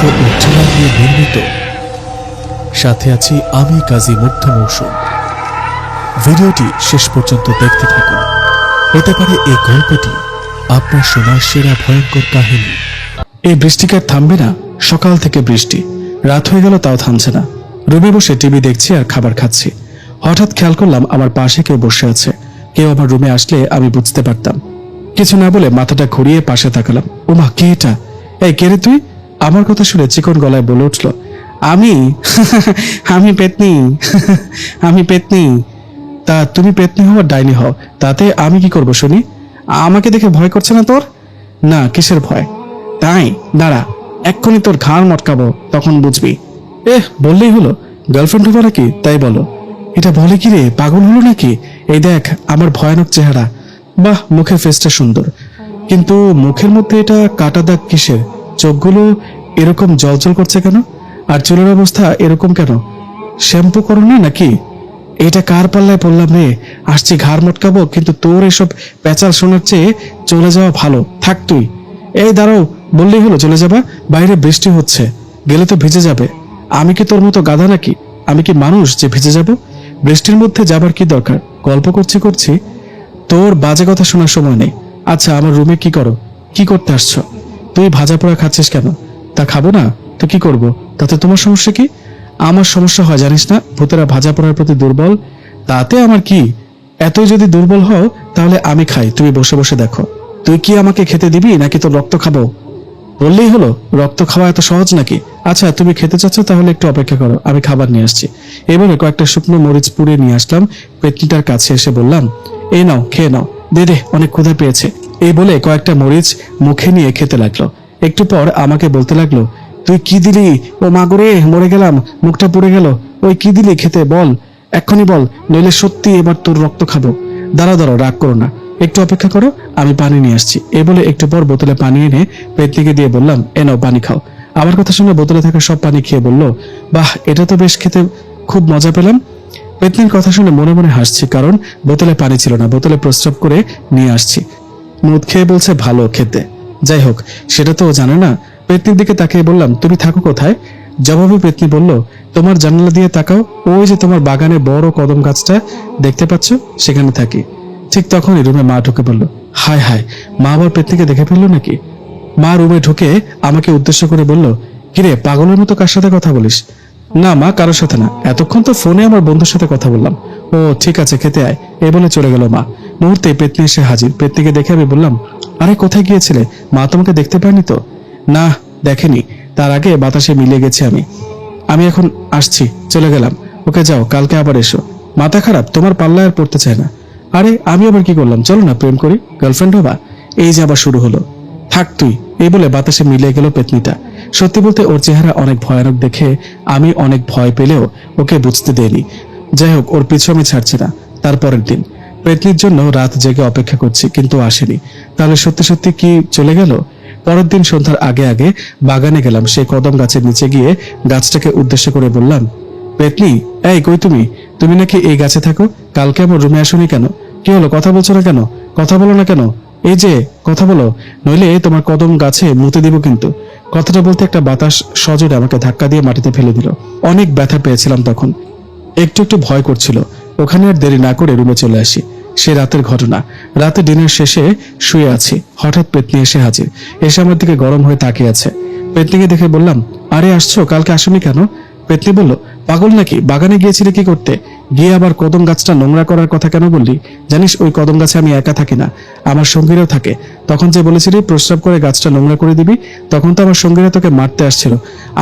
উজ্জ্বলা দিয়ে নির্মিত। সাথে আছি আমি কাজী মুগ্ধ মৌসুম। ভিডিওটি শেষ পর্যন্ত দেখতে থাকুন, হতে পারে এই গল্পটি আপনার শোনার সেরা ভয়ঙ্কর কাহিনী। এই বৃষ্টিকে আর থামবে না। সকাল থেকে বৃষ্টি, রাত হয়ে গেল তাও থামছে না। রুমে বসে টিভি দেখছি আর খাবার খাচ্ছি। হঠাৎ খেয়াল করলাম আমার পাশে কেউ বসে আছে। কেউ আমার রুমে আসলে আমি বুঝতে পারতাম। কিছু না বলে মাথাটা ঘুরিয়ে পাশে তাকালাম। ওমা, কে এটা? এই কে রে তুই? আমার কথা শুনে চিকন গলায় বলে উঠল, আমি আমি পেতনি আমি পেতনি। তা তুমি পেতনি হও আর ডাইনি হও, তাতে আমি কি করব শুনি? আমাকে দেখে ভয় করছে না তোর? না, কিসের ভয়? তাই দাঁড়া, এক্ষুনি তোর ঘাড় মটকাবো, তখন বুঝবি। বললেই হলো, গার্লফ্রেন্ড হবো নাকি তাই বলো? এটা বলে কি রে, পাগল হলো নাকি? এই দেখ আমার ভয়ানক চেহারা। বাহ, মুখের ফেসটা সুন্দর, কিন্তু মুখের মধ্যে এটা কাটা দাগ কিসের? চোখগুলো এরকম জলজল করছে কেন? আর চুলের অবস্থা এরকম কেন? শ্যাম্পু করো না নাকি? এটা কার পাল্লায় পড়লাম রে? আসছি ঘাড় মটকাবো, কিন্তু তোর এসব পেঁচাল শোনার চেয়ে চলে যাওয়া ভালো। থাক তুই। এই দাঁড়াও, বললেই হলো চলে যাবা? বাইরে বৃষ্টি হচ্ছে, গেলে তো ভিজে যাবে। আমি কি তোর মতো গাধা নাকি? আমি কি মানুষ যে ভিজে যাব? বৃষ্টির মধ্যে যাবার কি দরকার? গল্প করছি তোর বাজে কথা শোনার সময় নেই। আচ্ছা, আমার রুমে কি করো? কি করতে আসছো? তুই ভাজা পোড়া খাচ্ছিস কেন? তা খাবো না তো কি করব? তাতে তোমার সমস্যা কি? আমার সমস্যা হয় জানিস না, ভূতেরা ভাজা পোড়ার প্রতি দুর্বল। তাতে আমার কি? এতই যদি দুর্বল হও তাহলে আমি খাই, তুমি বসে বসে দেখো। তুই কি আমাকে খেতে দিবি নাকি তোর রক্ত খাবো? বললেই হলো, রক্ত খাওয়া এত সহজ নাকি? আচ্ছা, তুমি খেতে চাচ্ছ তাহলে একটু অপেক্ষা করো, আমি খাবার নিয়ে আসছি। এবারে কয়েকটা শুকনো মরিচ পুড়ে নিয়ে আসলাম। পেটনিটার কাছে এসে বললাম, এই নাও, খেয়ে নাও। দে, অনেক ক্ষুধা পেয়েছে। এই বলে কয়েকটা মরিচ মুখে নিয়ে খেতে লাগলো। একটু পর আমাকে বলতে লাগলো, তুই কি দিলি? ও মাগরে, মরে গেলাম, মুখটা পুড়ে গেল। ওই কি দিলি খেতে? বল, এক্ষুনি বল, নইলে সত্যি এবার তোর রক্ত খাবো। দাঁড়াও, রাগ করো না, একটু অপেক্ষা করো, আমি পানি নিয়ে আসছি। এ বলে একটু পর বোতলে পানি এনে পেটনিকে দিয়ে বললাম, এ নাও পানি খাও। আমার কথা শুনে বোতলে থাকা সব পানি খেয়ে বলল, বাহ, এটা তো বেশ খেতে খুব মজা পেলাম। পেতনির কথা শুনে মনে মনে হাসছি, কারণ বোতলে পানি ছিল না, বোতলে প্রস্রাব করে নিয়ে আসছি। মুখ খেয়ে বলছে ভালো খেতে। যাই হোক, সেটা তো ও জানে না। পেতনির দিকে তাকিয়ে বললাম, তুমি থাকো কোথায়? জবাবে পেতনি বলল, তোমার জানালা দিয়ে তাকাও, ওই যে তোমার বাগানে বড় কদম গাছটা দেখতে পাচ্ছ, সেখানে থাকি। ঠিক তখনই রুমে মা ঢুকে বলল, হায় হায়, মা আবার পেতনিকে দেখে ফেললো নাকি? মা রুমে ঢুকে আমাকে উদ্দেশ্য করে বলল, কিরে, পাগলের মতো কার সাথে কথা বলিস? না মা, কারোর সাথে না, এতক্ষণ তো ফোনে আমার বন্ধুর সাথে কথা বললাম। ও ঠিক আছে, খেতে আয়। এ বলে চলে গেল মা। মুহূর্তে পেতনি এসে হাজির। পেতনিকে দেখে আমি বললাম, আরে কোথায় গিয়েছিলে? মা তোমাকে দেখতে পায়নি তো? না, দেখেনি, তার আগে বাতাসে মিলিয়ে গেছি আমি এখন আসছি, চলে গেলাম। ওকে যাও, কালকে আবার এসো। মাথা খারাপ, তোমার পাল্লায় আর পড়তে চায় না। আরে আমি আবার কি করলাম? চলো না প্রেম করি, গার্লফ্রেন্ড হবা। এই যে আবার শুরু হলো। থাক তুই। এই বলে বাতাসে মিলিয়ে গেল পেতনিটা। সত্যি বলতে ওর চেহারা অনেক ভয়ানক দেখে আমি অনেক ভয় পেলেও ওকে বুঝতে দেইনি। যাই হোক, ওর পিছু আমি ছাড়ছি না। তারপরের দিন পেতনির জন্য রাত জেগে অপেক্ষা করছি, কিন্তু আসেনি। তাহলে সত্যি সত্যি কি চলে গেল? পরের দিন সন্ধ্যার আগে আগে বাগানে গেলাম। সেই কদম গাছের নিচে গিয়ে গাছটাকে উদ্দেশ্য করে বললাম, পেতনি, এই কই তুমি? তুমি নাকি এই গাছে থাকো? কালকে আমার রুমে আসোনি কেন? কি হলো, কথা বলছো না কেন? কথা বলো না কেন? এই যে কথা বলো, নইলে তোমার কদম গাছে মুতে দিব কিন্তু। কথাটা বলতে একটা বাতাস সজোরে আমাকে ধাক্কা দিয়ে মাটিতে ফেলে দিল। অনেক ব্যথা পেয়েছিলাম তখন, একটু ভয় করছিল। ওখানে আর দেরি না করে রুমে চলে আসি। সে রাতের ঘটনা। রাতে ডিনার শেষে শুয়ে আছি, হঠাৎ পেতনি এসে হাজির। এসে আমার দিকে গরম হয়ে তাকিয়ে আছে। পেতনিকে দেখে বললাম, আরে আসছো, কালকে আসোনি কেন? পেতনি বলল, পাগল নাকি, বাগানে গিয়েছিলে কি করতে? গিয়ে আবার কদম গাছটা নোংরা করার কথা কেন বললি? জানিস ওই কদম গাছে আমি একা থাকি না, আমার সঙ্গীরাও থাকে। তখন যে বলেছিলি প্রস্রাব করে গাছটা নোংরা করে দিবি, তখন তো আমার সঙ্গীরা তোকে মারতে আসছিল।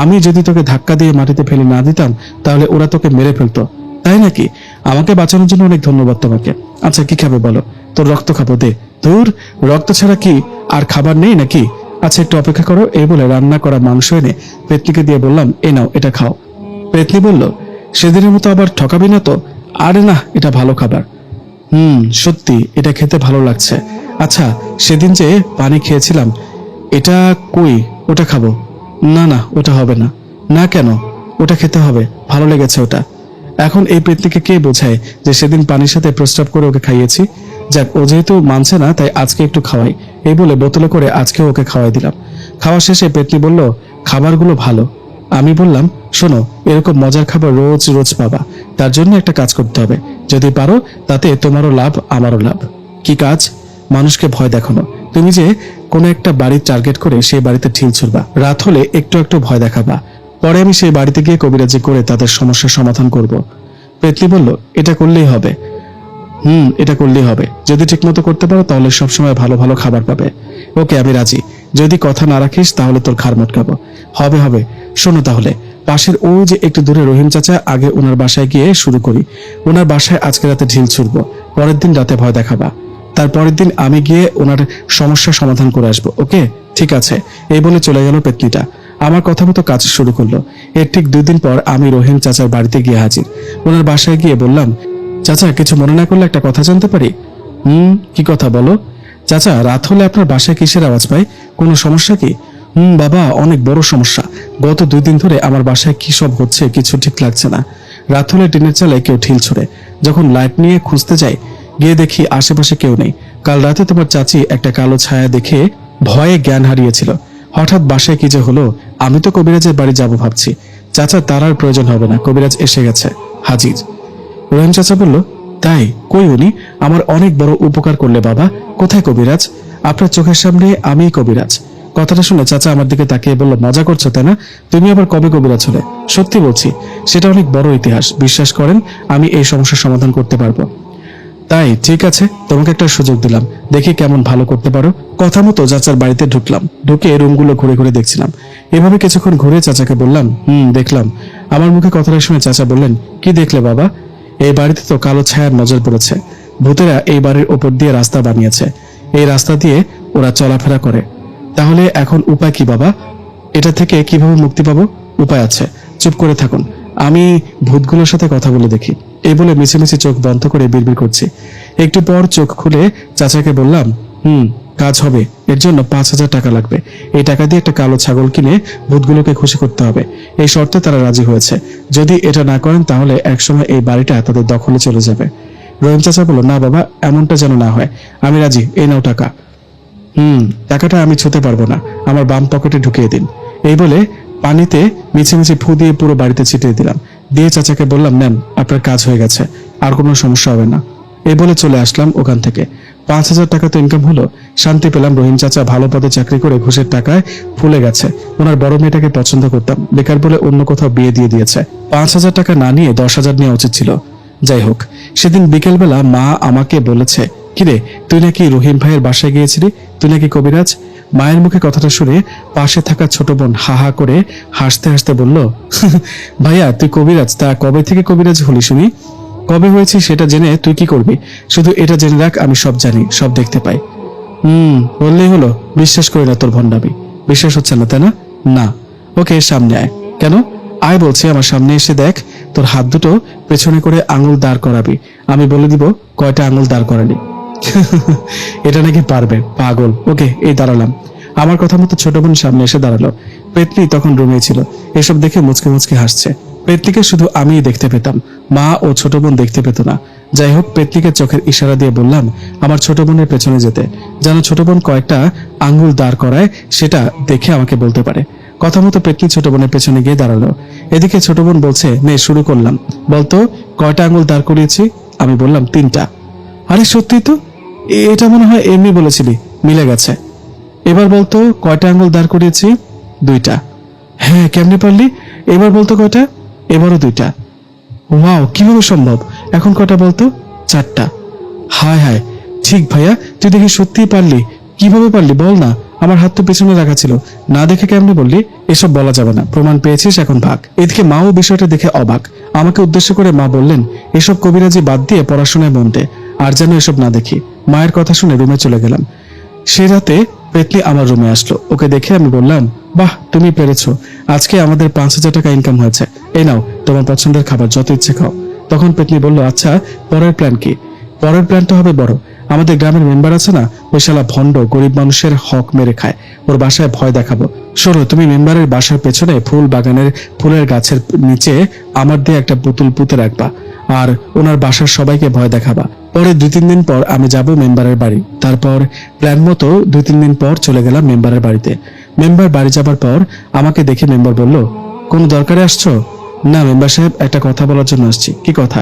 আমি যদি তোকে ধাক্কা দিয়ে মাটিতে ফেলে না দিতাম তাহলে ওরা তোকে মেরে ফেলতো। তাই নাকি? আমাকে বাঁচানোর জন্য অনেক ধন্যবাদ তোমাকে। আচ্ছা, কি খাবে বলো? তোর রক্ত খাবো, দে। ধুর, রক্ত ছাড়া কি আর খাবার নেই নাকি? আচ্ছা, একটু অপেক্ষা করো। এই বলে রান্না করা মাংস এনে পেতনিকে দিয়ে বললাম, এ নাও, এটা খাও। পেতনি বলল, সেদিনের মতো আবার ঠকাবি না তো? আরে না, এটা ভালো খাবার। সত্যি এটা খেতে ভালো লাগছে। আচ্ছা, সেদিন যে পানি খেয়েছিলাম, এটা কই? ওটা খাবো? না, ওটা হবে না। না কেন? ওটা খেতে হবে, ভালো লেগেছে ওটা। এখন এই পেতনিকে কে বোঝায় যে সেদিন পানির সাথে প্রস্রাব করে ওকে খাইয়েছি? যাক, ও যেহেতু মানছে না তাই আজকে একটু খাওয়াই। এই বলে বোতলে করে আজকে ওকে খাওয়াই দিলাম। খাওয়া শেষে পেতনি বলল, খাবারগুলো ভালো। আমি বললাম, শোনো, এরকম মজার খাবার রোজ রোজ পাবা, তার জন্য একটা কাজ করতে হবে। যদি পারো তাতে তোমারও লাভ, আমারও লাভ। কি কাজ? মানুষকে ভয় দেখানো। তুমি যে কোনো একটা বাড়ির টার্গেট করে সেই বাড়িতে ঢিল ছুড়বা, রাত হলে একটু একটু ভয় দেখাবা, পরে আমি সেই বাড়িতে গিয়ে কবিরাজি করে তাদের সমস্যার সমাধান করব। পেতলি বলল, এটা করলেই হবে। এটা করলেই হবে। যদি ঠিকমতো করতে পারো তাহলে সবসময় ভালো ভালো খাবার পাবে। ওকে, আমি রাজি। যদি কথা না রাখিস তাহলে তোর ঘাড় মটকাবো। হবে হবে। শোনো তাহলে, পাশের ওই যে একটু দূরে রহিম চাচা, আগে ওনার বাসায় গিয়ে শুরু করি। ওনার বাসায় আজকে রাতে ঢিল ছুড়বো, পরের দিন রাতে ভয় দেখাবা, তারপরের দিন আমি গিয়ে ওনার সমস্যার সমাধান করে আসবো। ওকে, ঠিক আছে। এই বলে চলে গেল পেতনিটা। আমার কথা মতো কাজ শুরু করলো। এর ঠিক 2 দিন পর আমি রহিম চাচার বাড়িতে গিয়ে হাজির। ওনার বাসায় গিয়ে বললাম, চাচা কিছু মনে না করলে একটা কথা জানতে পারি? কি কথা বলো? চাচা, রাত হলে আপনার বাসায় কিসের আওয়াজ পাই? কোনো সমস্যা কি? বাবা, অনেক বড় সমস্যা। গত 2 দিন ধরে আমার বাসায় কি সব হচ্ছে কিছু ঠিক লাগছে না। রাত হলে টিনের চালে কেউ ঢিল ছুড়ে। যখন লাইট নিয়ে খুঁজতে যাই, গিয়ে দেখি আশেপাশে কেউ নেই। কাল রাতে তোমার চাচি একটা কালো ছায়া দেখে ভয়ে জ্ঞান হারিয়েছিল। হঠাৎ বাসায় কি যে হলো, আমি তো কবিরাজের বাড়ি যাব ভাবছি। চাচা, তার আর প্রয়োজন হবে না, কবিরাজ এসে গেছে, হাজির। রহিম চাচা বলল, তাই? কই উনি? আমার অনেক বড় উপকার করলে বাবা। কোথায় কবিরাজ? আপনার চোখের সামনে আমিই কবিরাজ। কথাটা শুনে চাচা আমার দিকে তাকিয়ে বলল, মজা করছো তাই না? তুমি আবার কবে কবিরাজ হলে? সত্যি বলছি, সেটা অনেক বড় ইতিহাস। বিশ্বাস করেন, আমি এই সমস্যার সমাধান করতে পারবো। তাই? ঠিক আছে, তোমাকে একটা সুযোগ দিলাম, দেখি কেমন ভালো করতে পারো। কথা মতো চাচার বাড়িতে ঢুকলাম। ঢুকে রুমগুলো ঘুরে ঘুরে দেখছিলাম। এভাবে কিছুক্ষণ ঘুরে চাচাকে বললাম, দেখলাম। আমার মুখে কথাটা শুনে চাচা বললেন, কি দেখলে বাবা? এই বাড়িতে তো কালো ছায়ার নজর পড়েছে। ভূতেরা এই বাড়ির ওপর দিয়ে রাস্তা বানিয়েছে। এই রাস্তা দিয়ে ওরা চলাফেরা করে। তাহলে এখন উপায় কি বাবা? এটা থেকে কিভাবে মুক্তি পাবো? উপায় আছে, চুপ করে থাকুন, আমি ভূতগুলোর সাথে কথা বলে দেখি। এই বলে মিছিমিছি চোখ বন্ধ করে বিড়বিড় করছি। একটু পর চোখ খুলে চাচাকে বললাম, কাজ হবে। এর জন্য 5,000 টাকা লাগবে। এই টাকা দিয়ে একটা কালো ছাগল কিনে ভূতগুলোকে খুশি করতে হবে। এই শর্তে তারা রাজি হয়েছে। যদি এটা না করেন তাহলে একসময় এই বাড়িটা তাদের দখলে চলে যাবে। রহিম চাচা বলল, না বাবা, এমনটা যেন না হয়। আমি রাজি, এই নাও টাকা। টাকাটা আমি ছুঁতে পারবো না, আমার বাম পকেটে ঢুকিয়ে দিন। এই বলে পানিতে মিছিমিছি ফু দিয়ে পুরো বাড়িতে ছিটিয়ে দিলাম। দিয়ে চাচাকে বললাম, নেন, আপনার কাজ হয়ে গেছে, আর কোনো সমস্যা হবে না। এই বলে চলে আসলাম ওখান থেকে। 5,000 টাকা তো ইনকাম হলো, শান্তি পেলাম। রহিম চাচা ভালো পদে চাকরি করে ঘুষের টাকায় ফুলে গেছে। ওনার বড় মেয়েটাকে পছন্দ করতাম, বেকার বলে অন্য কোথাও বিয়ে দিয়ে দিয়েছে। 5,000 টাকা না নিয়ে 10,000 নেওয়া উচিত ছিল। যাই হোক, সেদিন বিকেলবেলা মা আমাকে বলেছে, কিরে, তুই নাকি রহিম ভাইয়ের বাসায় গিয়েছিলি, তুই নাকি কবিরাজ। মায়ের মুখে কথাটা শুনে পাশে থাকা ছোট বোন হা হা করে হাসতে হাসতে বলল, ভাইয়া তুই কবিরাজ? তা কবে থেকে কবিরাজ হলি শুনি? কবে হয়েছি সেটা জেনে তুই কি করবি? শুধু এটা জেনে রাখ, আমি সব জানি, সব দেখতে পাই। বললেই হলো? বিশ্বাস করি না তোর ভণ্ডামি। বিশ্বাস হচ্ছে না তাই না? না। ওকে, সামনে আয়। কেন? আয় বলছি, আমার সামনে এসে দেখ। তোর হাত দুটো পেছনে করে আঙুল দাঁড় করাবি, আমি বলে দিব কয়টা আঙুল দাঁড় করালি। এটা নাকি পারবে, পাগল। ওকে, এই দাঁড়ালাম। আমার কথা মতো ছোট বোন সামনে এসে দাঁড়ালো। পেতনি তখন রুমে ছিল। এসব দেখে মুচকে মুচকে হাসছে। পেতনিকে শুধু আমিই দেখতে পেতাম, মা ও ছোট বোন দেখতে পেত না। যাই হোক, পেতনিকে চোখের ইশারা দিয়ে বললাম আমার ছোট বোনের পেছনে যেতে, যেন ছোট বোন কয়েকটা আঙ্গুল দাঁড় করায়, সেটা দেখে আমাকে বলতে পারে। কথা মতো পেতনি ছোট বোনের পেছনে গিয়ে দাঁড়ালো। এদিকে ছোট বোন বলছে, নে শুরু করলাম, বলতো কয়টা আঙ্গুল দাঁড় করিয়েছি? আমি বললাম 3টা। আরে সত্যি তো, এটা মনে হয় এমনি বলেছিলি, মিলে গেছে। এবার বলতো কয়টা আঙ্গুল দাঁড় করিয়েছি? 2টা। হ্যাঁ, কেমনে পারলি? এবার বলতো কয়টা? এবারও 2টা। ওয়াও, কিভাবে সম্ভব? এখন কয়টা বলতো? 4টা। হায় হায়, ঠিক ভাইয়া, তুই দেখি সত্যিই পারলি। কিভাবে পারলি বল না? আমার হাত তো পেছনে রাখা ছিল, না দেখে কেমনে বললি? এসব বলা যাবে না, প্রমাণ পেয়েছিস, এখন ভাগ। এদিকে মাও বিষয়টা দেখে অবাক। আমাকে উদ্দেশ্য করে মা বললেন, এসব কবিরাজি বাদ দিয়ে পড়াশোনায় মন দে, আর যেন এসব না দেখি। মায়ের কথা শুনে রুমে চলে গেলাম। সে রাতে পেতনি আমার রুমে আসলো। ওকে দেখে আমি বললাম, বাহ, তুমি পেরেছো, আজকে আমাদের 5,000 টাকা ইনকাম হয়েছে। এই নাও তোমার পছন্দের খাবার, যত ইচ্ছে খাও। তখন পেতনি বলল, আচ্ছা পরের প্ল্যান কি? পরের প্ল্যানটা হবে বড়। আমাদের গ্রামের মেম্বার আছে না, ওই শালা ভণ্ড, গরিব মানুষের হক মেরে খায়, ওর বাসায় ভয় দেখাবো। শোনো, তুমি মেম্বারের বাসার পেছনে ফুল বাগানের ফুলের গাছের নিচে আমার দিয়ে একটা পুতুল পুঁতে রাখবা, আর ওনার বাসার সবাইকে ভয় দেখাবা। পরে 2-3 দিন পর আমি যাব মেম্বারের বাড়ি। তারপর প্ল্যান মতো 2-3 দিন পর চলে গেলাম মেম্বারের বাড়িতে। মেম্বার বাড়ি যাবার পর আমাকে দেখে মেম্বার বলল, কোনো দরকারে আসছো? না মেম্বার সাহেব, একটা কথা বলার জন্য আসছি। কি কথা?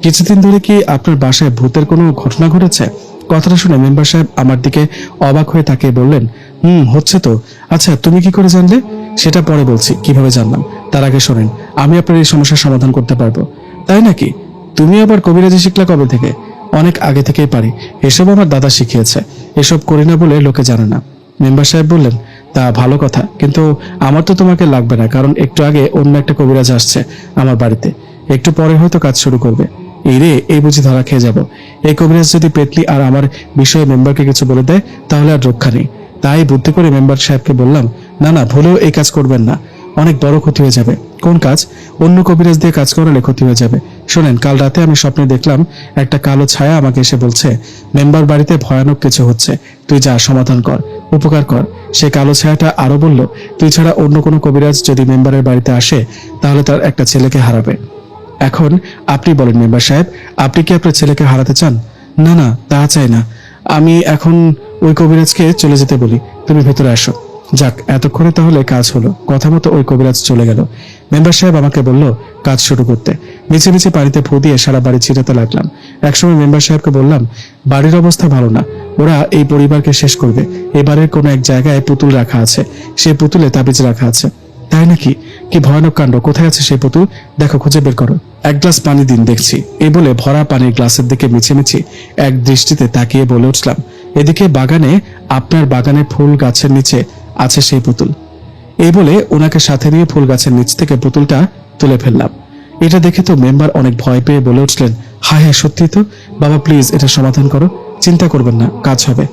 কিছুদিন ধরে কি আপনার বাসায় ভূতের কোনো ঘটনা ঘটেছে? কথাটা শুনে মেম্বার সাহেব আমার দিকে অবাক হয়ে তাকিয়ে বললেন, হচ্ছে তো। আচ্ছা, তুমি কি করে জানলে? সেটা পরে বলছি কিভাবে জানলাম। তার আগে শোনেন, আমি আপনার এই সমস্যার সমাধান করতে পারবো। তাই নাকি? তুমি আবার কবিরাজি শিখলা কবে থেকে? অনেক আগে থেকেই পারি। এসব আমার দাদা শিখিয়েছে। এসব করি না বলে লোকে জানে না। মেম্বার সাহেব বললেন, তা ভালো কথা, কিন্তু আমার তো তোমাকে লাগবে না, কারণ একটু আগে অন্য একটা কবিরাজ আসছে আমার বাড়িতে। একটু পরে হয়তো কাজ শুরু করবে। এই রে, এই বুঝি ধরা খেয়ে যাব। এই কবিরাজ যদি পেতলি আর আমার বিষয়ে মেম্বারকে কিছু বলে দেয় তাহলে আর রক্ষা নেই। তাই বুদ্ধি করে মেম্বার সাহেবকে বললাম, না না, ভুলেও এই কাজ করবেন না, অনেক বড় ক্ষতি হয়ে যাবে। কোন কাজ? অন্য কবিরাজ দিয়ে কাজ করালে ক্ষতি হয়ে যাবে। শোনেন, কাল রাতে আমি স্বপ্নে দেখলাম একটা কালো ছায়া আমাকে এসে বলছে, মেম্বার বাড়িতে ভয়ানক কিছু হচ্ছে, তুই যা সমাধান কর, উপকার কর। সে কালো ছায়াটা আরো বলল, তুই ছাড়া অন্য কোনো কবিরাজ যদি মেম্বারের বাড়িতে আসে তাহলে তার একটা ছেলেকে হারাবে। এখন আপনি বলেন মেম্বার সাহেব, আপনি কি আপনার ছেলেকে হারাতে চান? না না, তা চাই না। আমি এখন ওই কবিরাজকে চলে যেতে বলি, তুমি ভেতরে আসো। যাক, এতক্ষণে তাহলে কাজ হলো। কথা মতো ওই কবিরাজ চলে গেল। মেম্বার সাহেব আমাকে বলল কাজ শুরু করতে। নিচে নিচে পানিতে ফু দিয়ে সারা বাড়ি ছিটাতে লাগলাম। একসময় মেম্বার সাহেবকে বললাম, বাড়ির অবস্থা ভালো না, ওরা এই পরিবারকে শেষ করবে। এবারের কোনো এক জায়গায় পুতুল রাখা আছে, সেই পুতুলে তাবিজ রাখা আছে। তাই নাকি? কি ভয়ানক কাণ্ড! কোথায় আছে সেই পুতুল? দেখো, খুঁজে বের করো। এক গ্লাস পানি দিন দেখছি। এই বলে ভরা পানির গ্লাসের দিকে মিছিমিছি এক দৃষ্টিতে তাকিয়ে বলে উঠলাম, এদিকে বাগানে, আপনার বাগানে ফুল গাছের নিচে আছে সেই পুতুল। এই বলে ওনাকে সাথে নিয়ে ফুল গাছের নিচ থেকে পুতুলটা তুলে ফেললাম। এটা দেখে তো মেম্বার অনেক ভয় পেয়ে বলে উঠলেন, হায় হায়, সত্যি তো। বাবা প্লিজ এটা সমাধান করো, চিন্তা করবেন না, কাজ হবে।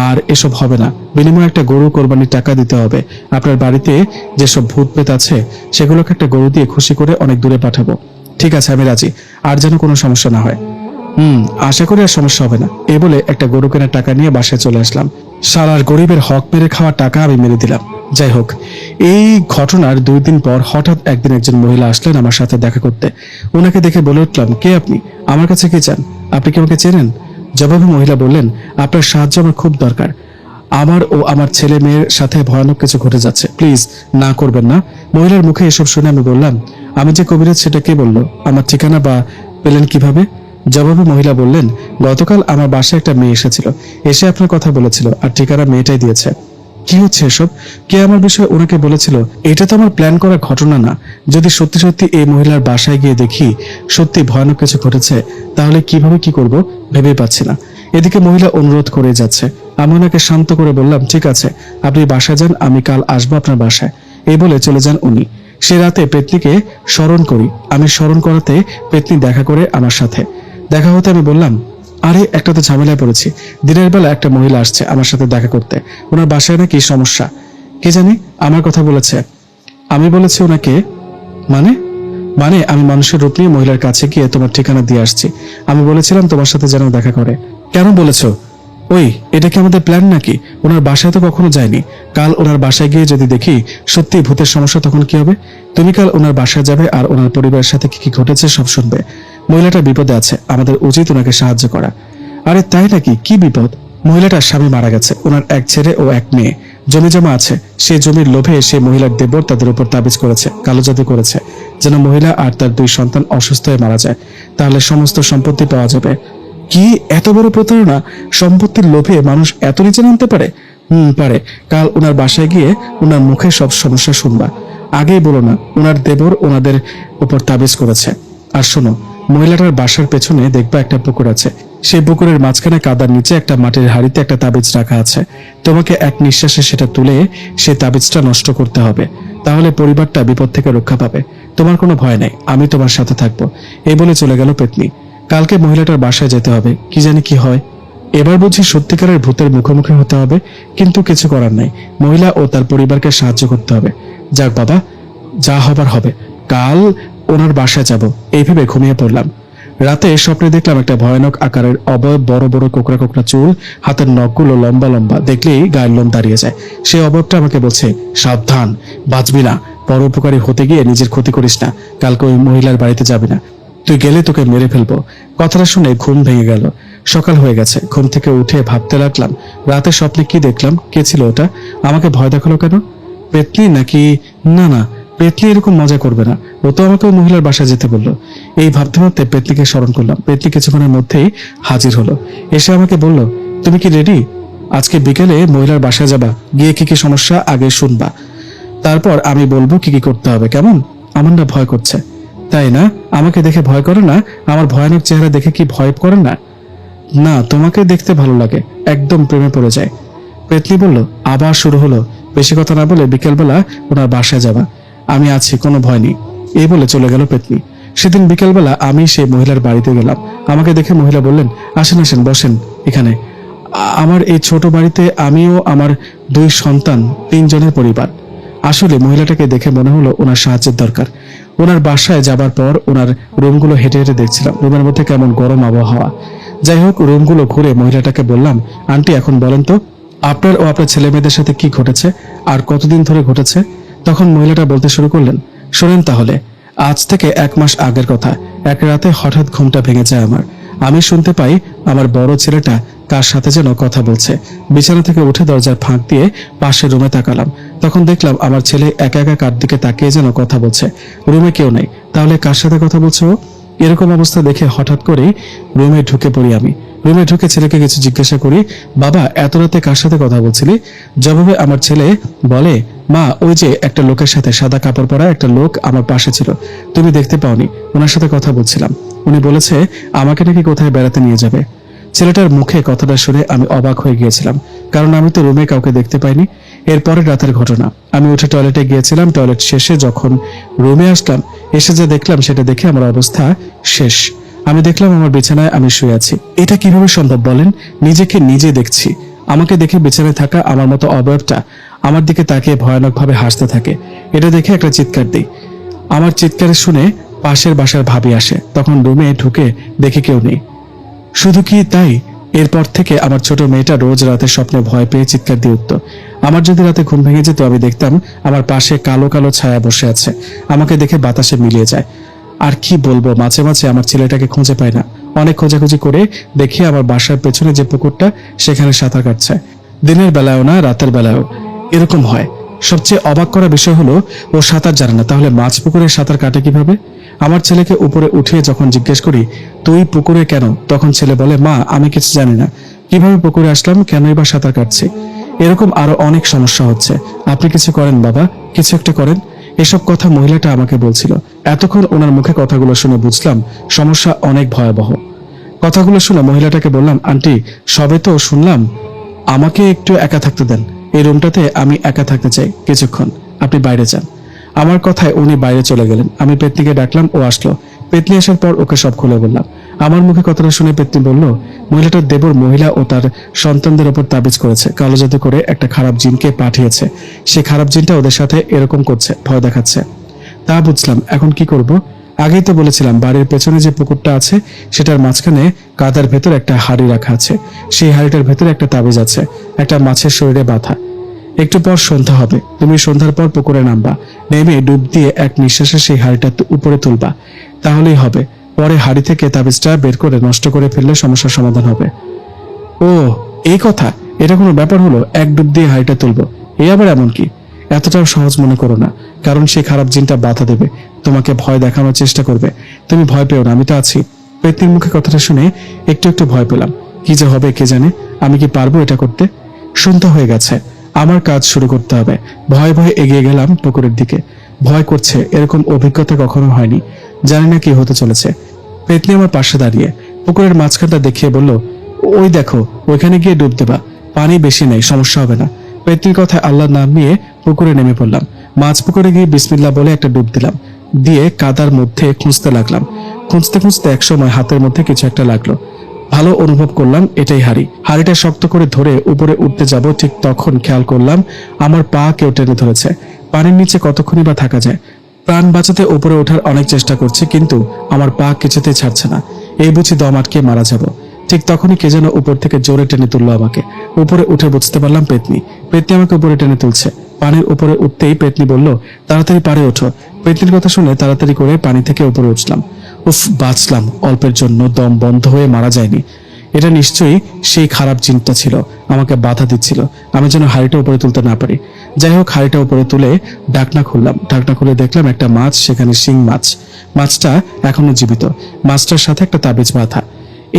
আর এসব হবে না, বিনিময়ে একটা গরু কোরবানির টাকা দিতে হবে। আপনার বাড়িতে যেসব ভূত পেত আছে সেগুলোকে একটা গরু দিয়ে খুশি করে অনেক দূরে পাঠাবো। ঠিক আছে, আমি রাজি। আর যেন কোনো সমস্যা না হয়। আশা করি আর সমস্যা হবে না। এই বলে একটা গরু কেনার টাকা নিয়ে বাসায় চলে আসলাম। সারার গরিবের হক মেরে খাওয়া টাকা আমি মেরে দিলাম। যাই হোক, এই ঘটনার 2 দিন পর হঠাৎ একদিন একজন মহিলা আসলেন আমার সাথে দেখা করতে। ওনাকে দেখে বলে উঠলাম, কে আপনি? আমার কাছে কি চান? আপনি কি আমাকে চেনেন? জবাবে মহিলা বললেন, আপনার সাহায্য আমার খুব দরকার। আমার ও আমার ছেলে মেয়ের সাথে ভয়ানক কিছু ঘটে যাচ্ছে, প্লিজ না করবেন না। মহিলার মুখে এসব শুনে আমি বললাম, আমি যে কবিরাজ সেটা কে বললো? আমার ঠিকানা বা পেলেন কিভাবে? জবাবে মহিলা বললেন, গতকাল আমার বাসায় একটা মেয়ে এসেছিল, এসে আপনার কথা বলেছিল আর ঠিকানা মেয়েটাই দিয়েছে। কি হচ্ছে এসব? কে আমার বিষয়ে ওনাকে বলেছিল? এটা তো আমার প্ল্যান করা ঘটনা না। যদি সত্যি সত্যি এই মহিলার বাসায় গিয়ে দেখি সত্যি ভয়ানক কিছু ঘটেছে, তাহলে কিভাবে কি করব ভেবে পাচ্ছি না। এদিকে মহিলা অনুরোধ করে যাচ্ছে। আমি ওনাকে শান্ত করে বললাম, ঠিক আছে, আপনি বাসায় যান, আমি কাল আসবো আপনার বাসায়। এই বলে চলে যান উনি। সে রাতে পেতনিকে স্মরণ করি। আমি স্মরণ করাতে পেতনি দেখা করে আমার সাথে দেখা হতে আমি বললাম, আরে একটা তো ঝামেলায় পড়েছি। দিনের বেলা একটা মহিলা আসছে আমার সাথে দেখা করতে। ওনার বাসায় নাকি সমস্যা, কে জানি আমার কথা বলেছে। আমি বলেছি ওনাকে, মানে মানে আমি মানুষের রূপ নিয়ে মহিলার কাছে গিয়ে তোমার ঠিকানা দিয়ে আসছি। আমি বলেছিলাম তোমার সাথে যেন দেখা করে। কেন বলেছো? ওই, এটা কি আমাদের প্ল্যান নাকি? ওনার বাসায় তো কখনো যায়নি। কাল ওনার বাসায় গিয়ে যদি দেখি সত্যি ভূতের সমস্যা, তখন কি হবে? তুমি কাল ওনার বাসায় যাবে আর ওনার পরিবারের সাথে কি কি ঘটেছে সব শুনবে। মহিলাটা বিপদে আছে, আমাদের উচিত ওনাকে সাহায্য করা। আরে তাই নাকি? কি বিপদ? মহিলাটার স্বামী মারা গেছে, ওনার এক ছেলে ও এক মেয়ে, জমি জমা আছে। সেই জমির লোভে সে মহিলার দেবর তাদের উপর তাবিজ করেছে, কালো জাদু করেছে, যেন মহিলা আর তার 2 সন্তান অসুস্থ হয়ে মারা যায়, তাহলে সমস্ত সম্পত্তি পাওয়া যাবে। কি এত বড় প্রতারণা! সম্পত্তির লোভে মানুষ এত নিচে নামতে পারে? পারে। কাল ওনার বাসায় গিয়ে ওনার মুখে সব সমস্যা শুনবা। আগেই বলো না ওনার দেবর ওনাদের উপর তাবিজ করেছে। আর শোনো, মহিলাটার বাসার পেছনে দেখবা একটা পুকুর আছে। সেই পুকুরের মাঝখানে কাদার নিচে একটা মাটির হাড়িতে একটা তাবিজ রাখা আছে। তোমাকে এক নিঃশ্বাসে সেটা তুলে সেই তাবিজটা নষ্ট করতে হবে, তাহলে পরিবারটা বিপদ থেকে রক্ষা পাবে। তোমার কোনো ভয় নাই, আমি তোমার সাথে থাকবো। এই বলে চলে গেল পেতনি। কালকে মহিলাটার বাসায় যেতে হবে, কি জানি কি হয়। এবার বুঝি সত্যিকারের ভূতের মুখোমুখি হতে হবে, কিন্তু কিছু করার নাই। মহিলা ও তার পরিবারকে সাহায্য করতে হবে। যাক বাবা, যা হবার হবে। কাল ওনার বাসায় যাব, এই ভেবে ঘুমিয়ে পড়লাম। রাতে স্বপ্নে দেখলাম একটা ভয়ানক আকারের অবয়ব, বড় বড় কোকড়া কোকড়া চুল, হাতের নখগুলো লম্বা লম্বা, দেখলেই গায়ের লোম দাঁড়িয়ে যায়। সেই অবয়বটা আমাকে বলছে, সাবধান, বাঁচবি না, পরোপকারী হতে গিয়ে নিজের ক্ষতি করিস না, কালকে ওই মহিলার বাড়িতে যাবি না, তুই গেলে তোকে মেরে ফেলবো। কথাটা শুনে ঘুম ভেঙে গেল। সকাল হয়ে গেছে। ঘুম থেকে উঠে ভাবতে লাগলাম রাতে স্বপ্নে কি দেখলাম, কে ছিল ওটা। আমাকে ভয় দেখালো কেন? পেতনি নাকি? না না, পেতনি এরকম মজা করবে না। ও তো আমাকে ওই মহিলার বাসায় যেতে বললো। এই ভাবতে ভাবতে পেতনিকে স্মরণ করলাম। পেতনি কিছুক্ষণের মধ্যেই হাজির হলো। এসে আমাকে বলল, তুমি কি রেডি? আজকে বিকেলে মহিলার বাসায় যাবা, গিয়ে কি কি সমস্যা আগে শুনবা, তারপর আমি বলবো কি কি করতে হবে, কেমন? আমার না ভয় করছে। তাই না? আমাকে দেখে ভয় করে না? আমার ভয়ানক চেহারা দেখে কি ভয় করে না? না, তোমাকে দেখতে ভালো লাগে, একদম প্রেমে পড়ে যায়। পেতনি বলল। আবার শুরু হলো। বেশি কথা না বলে বিকেলবেলা ওনার বাসায় যাবা, আমি আছি, কোনো ভয় নেই। এই বলে চলে গেল পেতনি। সেদিন বিকেলবেলা আমি সেই মহিলার বাড়িতে গেলাম। আমাকে দেখে মহিলা বললেন, আসেন আসেন, বসেন এখানে। আমার এই ছোট বাড়িতে আমিও আমার 2 সন্তান, 3 জনের পরিবার। আসলে মহিলাটাকে দেখে মনে হলো ওনার সাহায্যের দরকার। ওনার বাসায় যাবার পর ওনার রুমগুলো হেঁটে হেঁটে দেখছিলাম। রুমের মধ্যে কেমন গরম আবহাওয়া। যাই হোক, রুমগুলো ঘুরে মহিলাটাকে বললাম, আন্টি এখন বলেন তো, আপনার ও আপনার ছেলে মেয়েদের সাথে কি ঘটেছে আর কতদিন ধরে ঘটেছে? তখন মহিলাটা বলতে শুরু করলেন, শোনেন তাহলে, আজ থেকে 1 মাস আগের কথা। এক রাতে হঠাৎ ঘুমটা ভেঙে যায় আমার। আমি শুনতে পাই আমার বড় ছেলেটা কার সাথে যেন কথা বলছে। বিছানা থেকে উঠে দরজার ফাঁক দিয়ে পাশের রুমে তাকালাম। তখন দেখলাম আমার ছেলে একা একা কার দিকে তাকিয়ে যেন কথা বলছে। রুমে কেউ নেই, তাহলে কার সাথে কথা বলছে ও? এরকম অবস্থা দেখে হঠাৎ করেই রুমে ঢুকে পড়ি আমি। রুমে ঢুকে ছেলেকে কিছু জিজ্ঞাসা করি, বাবা এত রাতে কার সাথে কথা বলছিলি? জবাবে আমার ছেলে বলে, মা ওই যে একটা লোকের সাথে, সাদা কাপড় পরা একটা লোক আমার পাশে ছিল, তুমি দেখতে পাওনি, ওনার সাথে কথা বলছিলাম। উনি বলেছে আমাকে নাকি কোথায় বেড়াতে নিয়ে যাবে। ছেলেটার মুখে কথাটা শুনে আমি অবাক হয়ে গিয়েছিলাম, কারণ আমি তো রুমে কাউকে দেখতে পাইনি। এরপরে রাতের ঘটনা, আমি উঠে টয়লেটে গিয়েছিলাম। টয়লেট শেষে যখন রুমে আসলাম, এসে যা দেখলাম সেটা দেখে আমার অবস্থা শেষ। আমি দেখলাম আমার বিছানায় আমি শুয়ে আছি। এটা কিভাবে সম্ভব বলেন? নিজেকে নিজে দেখছি। আমাকে দেখে বিছানায় থাকা আমার মতো অবয়বটা আমার দিকে তাকিয়ে ভয়ানকভাবে হাসতে থাকে। এটা দেখে একটা চিৎকার দিই। আমার চিৎকার শুনে পাশের বাসার ভাবি আসে। তখন রুমে ঢুকে দেখে কেউ নেই। শুধু কি তাই, এরপর থেকে আমার ছোট মেয়েটা রোজ রাতে স্বপ্নে ভয় পেয়ে চিৎকার দিয়ে উঠত। আমার যদি রাতে ঘুম ভেঙে যেত, আমি দেখতাম আমার পাশে কালো কালো ছায়া বসে আছে, আমাকে দেখে বাতাসে মিলিয়ে যায়। আর কি বলবো, মাঝে মাঝে আমার ছেলেটাকে খুঁজে পাই না। অনেক খোঁজাখুঁজি করে দেখি আমার বাসার পেছনে যে পুকুরটা, সেখানে সাঁতার কাটছে। দিনের বেলায়ও না, রাতের বেলায়ও এরকম হয়। সবচেয়ে অবাক করা বিষয় হলো, ও সাঁতার জানে না, তাহলে মাছ পুকুরে সাঁতার কাটে কিভাবে? আমার ছেলেকে উপরে উঠিয়ে যখন জিজ্ঞেস করি, তুই পুকুরে কেন, তখন ছেলে বলে, মা আমি কিছু জানি না, কিভাবে পুকুরে আসলাম, কেনই বা সাঁতার কাটছি। এরকম আরো অনেক সমস্যা হচ্ছে, আপনি কিছু করেন বাবা, কিছু একটা করেন। এসব কথা মহিলাটা আমাকে বলছিল। এতক্ষণ ওনার মুখে কথাগুলো শুনে বুঝলাম সমস্যা অনেক ভয়াবহ। কথাগুলো শুনে মহিলাটাকে বললাম, আন্টি সবে তো শুনলাম, আমাকে একটু একা থাকতে দেন। এই রুমটাতে আমি একা থাকতে চাই কিছুক্ষণ, আপনি বাইরে যান। আমার কথায় উনি বাইরে চলে গেলেন। আমি পেতনিকে ডাকলাম, ও আসলো। পেতনি আসার পর ওকে সব খুলে বললাম। আমার মুখে কথাটা শুনে পেতনি বলল, মহিলাটার দেবর মহিলা ও তার সন্তানদের উপর তাবিজ করেছে, কালো জাদু করে একটা খারাপ জিনকে পাঠিয়েছে। সে খারাপ জিনটা ওদের সাথে এরকম করছে, ভয় দেখাচ্ছে। তা বুঝলাম, এখন কি করব? আগেই তো বলেছিলাম বাড়ির পেছনে যে পুকুরটা আছে, সেটার মাঝখানে কাদার ভেতর একটা হাড়ি রাখা আছে। সেই হাড়িটার ভেতরে একটা তাবিজ আছে, একটা মাছের শরীরে বাঁধা। একটু পর সন্ধ্যা হবে, তুমি সন্ধ্যার পর পুকুরে নামবা, নেমে ডুব দিয়ে এক নিঃশ্বাসে সেই হাড়িটা উপরে তুলবা, তাহলেই হবে। পরে হাড়ি থেকে তাবিজটা বের করে নষ্ট করে ফেললে সমস্যার সমাধান হবে। ও এই কথা, এটা কোনো ব্যাপার হলো? এক ডুব দিয়ে হাড়িটা তুলবো, এই আবার এমন কি? এতটাও সহজ মনে করো না, কারণ সেই খারাপ জিনটা বাধা দেবে, তোমাকে ভয় দেখানোর চেষ্টা করবে। তুমি ভয় পেও না, আমি তো আছি। পেতনির মুখে কথাটা শুনে একটু একটু ভয় পেলাম। কি যে হবে কে জানে, আমি কি পারবো এটা করতে? সন্ধ্যা হয়ে গেছে, আমার কাজ শুরু করতে হবে। ভয়ে ভয়ে এগিয়ে গেলাম পুকুরের দিকে। ভয় করছে, এরকম অভিজ্ঞতা কখনো হয়নি, জানি না কি হতে চলেছে। পেতনি আমার পাশে দাঁড়িয়ে পুকুরের মাঝখানটা দেখিয়ে বলল, ওই দেখো, ওইখানে গিয়ে ডুব দেবা, পানি বেশি নেই, সমস্যা হবে না। পেতনির কথায় আল্লাহর নাম নিয়ে পুকুরে নেমে পড়লাম। মাছ পুকুরে গিয়ে বিসমিল্লাহ বলে একটা ডুব দিলাম, দিয়ে কাদার মধ্যে খুঁজতে লাগলাম। খুঁজতে খুঁজতে একসময় হাতের মধ্যে কিছু একটা লাগলো। ভালো অনুভব করলাম এটাই হাড়ি। হাড়িটা শক্ত করে ধরে উপরে উঠতে যাব, ঠিক তখন খেয়াল করলাম আমার পা কেউ টেনে ধরেছে। পানির নিচে কতক্ষণই বা থাকা যায়? প্রাণ বাঁচাতে উপরে ওঠার অনেক চেষ্টা করছি, কিন্তু আমার পা কিছুতেই ছাড়ছে না। এই বুঝি দম আটকে মারা যাব। ঠিক তখনই কে যেন উপর থেকে জোরে টেনে তুললো আমাকে। উপরে উঠে বুঝতে পারলাম পেতনি। পেতনি আমাকে উপরে টেনে তুলছে। পানির উপরে উঠতেই পেতনি বলল, তাড়াতাড়ি পাড়ে ওঠো। পেতনির কথা শুনে তাড়াতাড়ি করে পানি থেকে উপরে উঠলাম। উফ, বাঁচলাম অল্পের জন্য, দম বন্ধ হয়ে মারা যায়নি। এটা নিশ্চয়ই সেই খারাপ জিনটা ছিল, আমাকে বাধা দিচ্ছিল আমি যেন হাড়িটা উপরে তুলতে না পারি। যাই হোক, হাড়িটা উপরে তুলে ঢাকনা খুললাম। ঢাকনা খুলে দেখলাম একটা মাছ, সেখানে শিং মাছ। মাছটা এখনো জীবিত, মাছটার সাথে একটা তাবিজ বাঁধা।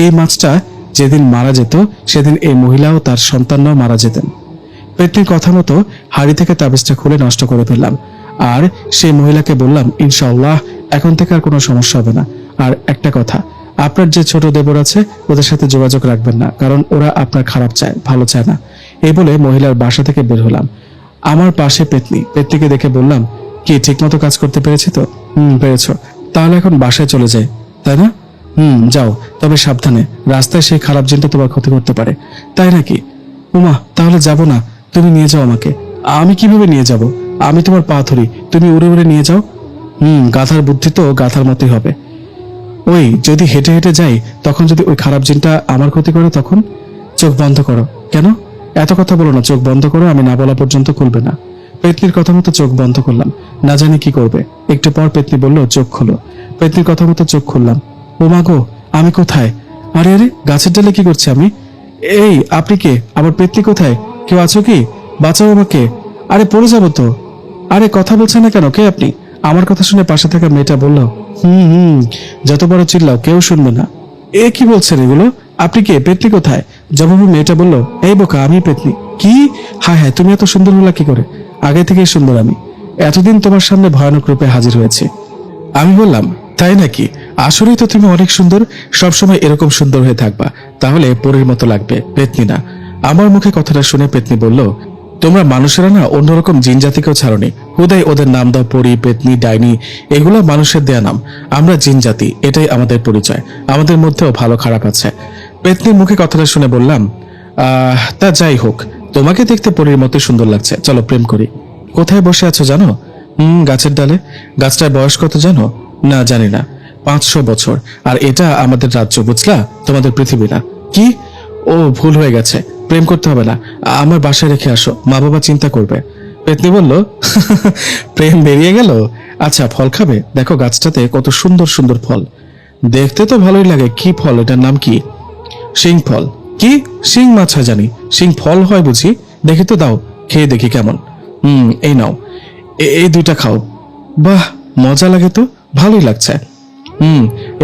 এই মাছটা যেদিন মারা যেত সেদিন এই মহিলা ও তার সন্তানরাও মারা যেতেন। পেতনির কথা মতো হাড়ি থেকে তাবিজটা খুলে নষ্ট করে ফেললাম, আর সেই মহিলাকে বললাম, ইনশাআল্লাহ এখন থেকে আর কোনো সমস্যা হবে না। আর একটা কথা, আপনার যে ছোট দেবর আছে ওদের সাথে যোগাযোগ রাখবেন না, কারণ ওরা আপনার খারাপ চায়, ভালো চায় না। এই বলে মহিলার বাসা থেকে বের হলাম। আমার পাশে পেতনি। পেতনিকে দেখে বললাম, কি ঠিকমতো কাজ করতে পেরেছি তো? পেরেছো। তাহলে এখন বাসায় চলে যাই, তাই না? যাও, তবে সাবধানে, রাস্তায় সেই খারাপ জিনটা তোমার ক্ষতি করতে পারে। তাই নাকি? উমা, তাহলে যাব না, তুমি নিয়ে যাও আমাকে। আমি কিভাবে নিয়ে যাব? আমি তোমার পা ধরি, তুমি উড়ে উড়ে নিয়ে যাও। গাধার বুদ্ধি তো গাধার মতোই হবে। ওই যদি হেঁটে হেঁটে যাই, তখন যদি ওই খারাপ জিনটা আমার ক্ষতি করে, তখন? চোখ বন্ধ করো। কেন? এত কথা বলো না, চোখ বন্ধ করো, আমি না বলা পর্যন্ত খুলবে না। পেতনির কথা মতো চোখ বন্ধ করলাম, না জানি কি করবে। একটু পর পেতনি বলল, চোখ খোলো। পেতনির কথা মতো চোখ খুললাম। ও মা গো, আমি কোথায়? আরে আরে, গাছের ডালে কি করছি আমি? এই, আপনি কে? আমার পেতনি কোথায়? কেউ আছো কি? বাঁচাও আমাকে। আরে পড়ে যাবো তো। আরে কথা বলছে না কেন? কে আপনি? আমার কথা শুনে পাশে থাকা মেয়েটা বলল, যত বড় চিল্লাও কেউ শুনবে না। এ কি বলছেন এগুলো? আপনি কে? পেতনি কোথায়? জবাবে মেয়েটা বলল, এই বোকা, আমি পেতনি। কি? হায় হায়, তুমি এত সুন্দর হলা কি করে? আগে থেকেই সুন্দর আমি, এতদিন তোমার সামনে ভয়ানক রূপে হাজির হয়েছে। আমি বললাম, তাই নাকি? আসলেই তো তুমি অনেক সুন্দর, সবসময় এরকম সুন্দর হয়ে থাকবা, তাহলে পরীর মতো লাগবে, পেতনি না। আমার মুখে কথাটা শুনে পেতনি বলল, তোমরা মানুষেরা না অন্যরকম জিন জাতিকেও ছাড়নি, হুদাই ওদের নাম দাও পরী, পেতনি, ডাইনি। এগুলো মানুষের দেয়া নাম, আমরা জিন জাতি, এটাই আমাদের পরিচয়। আমাদের মধ্যেও ভালো খারাপ আছে। পেতনির মুখে কথাটা শুনে বললাম, তা যাই হোক, তোমাকে দেখতে পরীর মতো সুন্দর লাগছে, চলো প্রেম করি। কোথায় বসে আছো জানো? গাছের ডালে। গাছটার বয়স কত জানো? না, জানি না। 500 বছর। আর এটা আমাদের রাজ্য, বুঝলা, তোমাদের পৃথিবী না। কি? ও, ভুল হয়ে গেছে, প্রেম করতে হবে না, আমার বাসায় রেখে আসো, মা বাবা চিন্তা করবে। পেতনি বলল, প্রেম বেরিয়ে গেল। আচ্ছা, ফল খাবে? দেখো গাছটাতে কত সুন্দর সুন্দর ফল, দেখতে তো ভালোই লাগে। কি ফল? এটার নাম কি? শিং ফল। কি? শিং মাছ হয় জানি, শিং ফল হয় বুঝি? দেখি তো, দাও, খেয়ে দেখি কেমন। এই নাও, এই দুইটা খাও। বাহ, মজা লাগে তো, ভালোই লাগছে।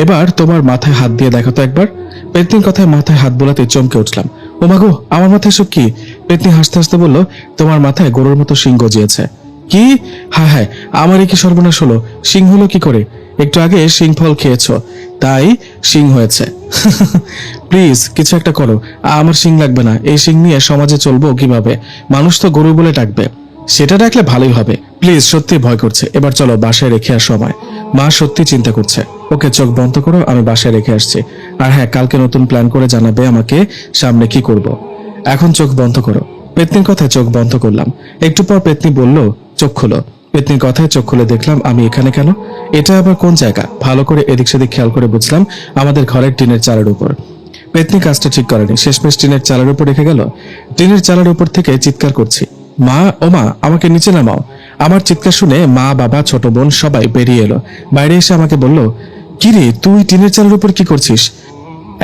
এবার তোমার মাথায় হাত দিয়ে দেখো তো একবার। পেতনির কথায় মাথায় হাত বোলাতে চমকে উঠলাম। ও মাগো, আমার মাথায় সব কি? পেতনি হাসতে হাসতে বলল, তোমার মাথায় গরুর মতো শিং গজিয়েছে। কি? হায় হায়, আমারই কি সর্বনাশ হলো? শিং হলো কি করে? একটু আগে শিং ফল খেয়েছো, তাই শিং হয়েছে। প্লিজ কিছু একটা করো, আমার শিং লাগবে না। এই শিং নিয়ে সমাজে চলবো কিভাবে? মানুষ তো গরু বলে ডাকবে। সেটা ডাকলে ভালোই হবে। প্লিজ, সত্যি ভয় করছে। এবার চলো বাসায় রেখে আসো আমায়। মা সত্যি চিন্তা করছে। ওকে, চোখ বন্ধ করো, আমি বাসায় রেখে আসছি। আর হ্যাঁ, কালকে নতুন প্ল্যান করে জানাবে আমাকে সামনে কি করব। এখন চোখ বন্ধ করো। পেতনির কথায় চোখ বন্ধ করলাম। একটু পর পেতনি বলল, চোখ খোলো। পেতনির কথায় চোখ খুলে দেখলাম আমি এখানে কেন? এটা আবার কোন জায়গা? ভালো করে এদিক সেদিক খেয়াল করে বুঝলাম আমাদের ঘরের টিনের চালের উপর। পেতনি কাজটা ঠিক করেনি, শেষমেশ টিনের চালের উপর রেখে গেল। টিনের চালের উপর থেকে চিৎকার করছি, মা, ও মা, আমাকে নিচে নামাও। আমার চিৎকার শুনে মা, বাবা, ছোট বোন সবাই বেরিয়ে এলো। বাইরে এসে আমাকে বলল, কি রে, তুই টিনের চালের উপর কি করছিস?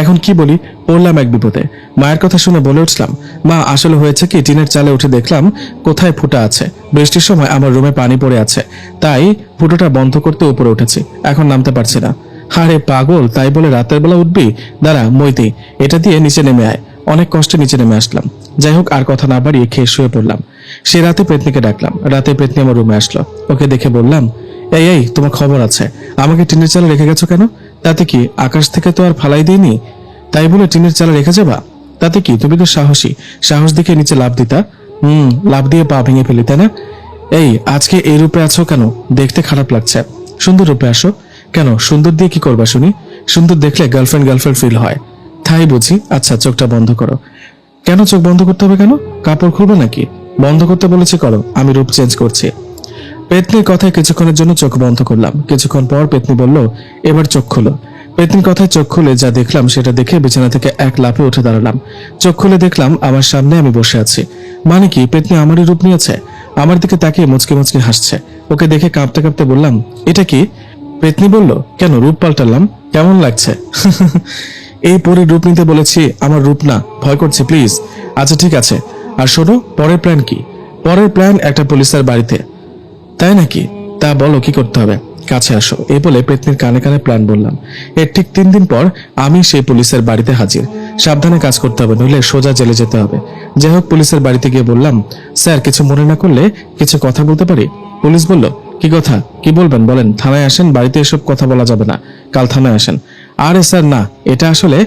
এখন কি বলি, পড়লাম এক বিপদে। মায়ের কথা শুনে বলে উঠলাম, মা, আসলে হয়েছে কি, টিনের চালে উঠে দেখলাম কোথায় ফুটা আছে। বৃষ্টির সময় আমার রুমে পানি পড়ে আছে, তাই ফুটোটা বন্ধ করতে উপরে উঠেছি, এখন নামতে পারছি না। আরে পাগল, তাই বলে রাতের বেলা উঠবি? দাঁড়া, মইতি, এটা দিয়ে নিচে নেমে আয়। অনেক কষ্টে নিচে নেমে আসলাম। যাই হোক, আর কথা না বাড়িয়ে খেয়ে শুয়ে পড়লাম। সে রাতে পেতনিকে ডাকলাম। রাতে পেতনি আমার রুমে আসলো। ওকে দেখে বললাম, এই এই, তোমার খবর আছে, আমাকে টিনের চালে রেখে গেছো কেন? তাতে কি, আকাশ থেকে তো আর ফালাই দিইনি, তাই বলে টিনের চালে রেখে যাবা? তাতে কি, তুমি তো সাহসী, সাহস দেখে নিচে লাফ দিতা। লাফ দিয়ে পা ভেঙে ফেলি, তাই না? এই, আজকে এই রূপে আছো কেন? দেখতে খারাপ লাগছে, সুন্দর রূপে আসো। কেন, সুন্দর দিয়ে কি করবা শুনি? সুন্দর দেখলে গার্লফ্রেন্ড গার্লফ্রেন্ড ফিল হয়, তাই বুঝি? আচ্ছা, চোখটা বন্ধ করো। কেন চোখ বন্ধ করতে হবে কেন? কাপড় খুলবে নাকি? বন্ধ করতে বলেছি, করো, আমি রূপ চেঞ্জ করছি। পেতনির কথায় কিছুক্ষণের জন্য চোখ বন্ধ করলাম। কিছুক্ষণ পর পেতনি বলল, এবার চোখ খোলো। পেতনির কথায় চোখ খুলে যা দেখলাম সেটা দেখে বিছানা থেকে এক লাফে উঠে দাঁড়ালাম। চোখ খুলে দেখলাম আমার সামনে আমি বসে আছি। মানে কি, পেতনি আমারই রূপ নিয়েছে? আমার দিকে তাকিয়ে মুচকি মুচকি হাসছে। ওকে দেখে কাঁপতে কাঁপতে বললাম, এটা কি? পেতনি বলল, কেন রূপ পাল্টালাম? কেমন লাগছে? এই পরীর রূপ নিতে বলেছি, আমার রূপ না, ভয় করছে প্লিজ। আচ্ছা ঠিক আছে, আর শোনো, পরের প্ল্যান কি? পরের প্ল্যান একটা পুলিশের বাড়িতে। তাই নাকি? তা বলো কি করতে হবে, কাছে আসো। এই বলে পেতনির কানে কানে প্ল্যান বললাম। এর ঠিক 3 দিন পর আমি সেই পুলিশের বাড়িতে হাজির। সাবধানে কাজ করতে হবে, নইলে সোজা জেলে যেতে হবে। যাই হোক, পুলিশের বাড়িতে গিয়ে বললাম, স্যার কিছু মনে না করলে কিছু কথা বলতে পারি? পুলিশ বলল, কি কথা, কি বলবেন বলেন, থানায় আসেন, বাড়িতে এসব কথা বলা যাবে না, কাল থানায় আসেন। আরে স্যার না, এটা আসলে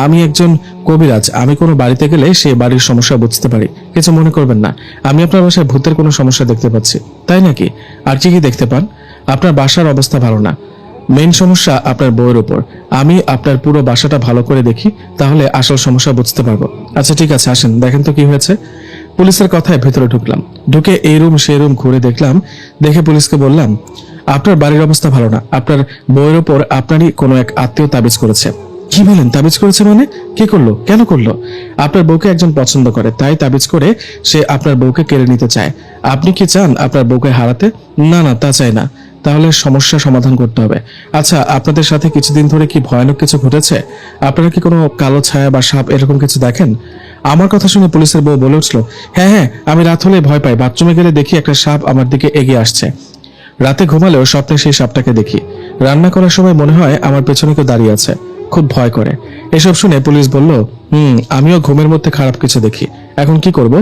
আমি একজন কবিরাজ, আমি কোনো বাড়িতে গেলে সেই বাড়ির সমস্যা বুঝতে পারি, কিছু মনে করবেন না। আমি আপনার বাসায় ভূতের কোনো সমস্যা দেখতে পাচ্ছি। তাই নাকি? আর কি কি দেখতে পান? আপনার বাসার অবস্থা ভালো না, মেইন সমস্যা আপনার বউয়ের উপর। আমি আপনার পুরো বাসাটা ভালো করে দেখি, তাহলে আসল সমস্যা বুঝতে পারবো। আচ্ছা ঠিক আছে, আসেন দেখেন তো কি হয়েছে। পুলিশের কথায় ভেতরে ঢুকলাম, ঢুকে এই রুম সেই রুম ঘুরে দেখলাম। দেখে পুলিশকে বললাম, আপনার বাড়ির অবস্থা ভালো না, আপনার বউয়ের ওপর আপনারই কোনো এক আত্মীয় তাবিজ করেছে। কি বলেন, তাবিজ করেছে মানে? কি করলো, কেন করলো? আপনার বউকে একজন পছন্দ করে, তাই তাবিজ করে সে আপনার বউকে কেড়ে নিতে চায়। আপনি কি চান আপনার বউকে হারাতে? না না, তা চাই না। তাহলে সমস্যা সমাধান করতে হবে। আচ্ছা, আপনাদের সাথে কিছুদিন ধরে কি ভয়ানক কিছু ঘটেছে? আপনারা কি কোনো কালো ছায়া বা সাপ এরকম কিছু দেখেন? আমার কথা শুনে পুলিশের বউ বলে উঠল, হ্যাঁ হ্যাঁ, আমি রাত হলে ভয় পাই, বাথরুমে গেলে দেখি একটা সাপ আমার দিকে এগিয়ে আসছে। রাতে ঘুমালেও স্বপ্নে সেই সাপটাকে দেখি। রান্না করার সময় মনে হয় আমার পেছনে কেউ দাঁড়িয়ে আছে, খুব ভয় করে। এসব শুনে পুলিশ বলল, আমিও ঘুমের মধ্যে খারাপ কিছু দেখি। এখন কি করব?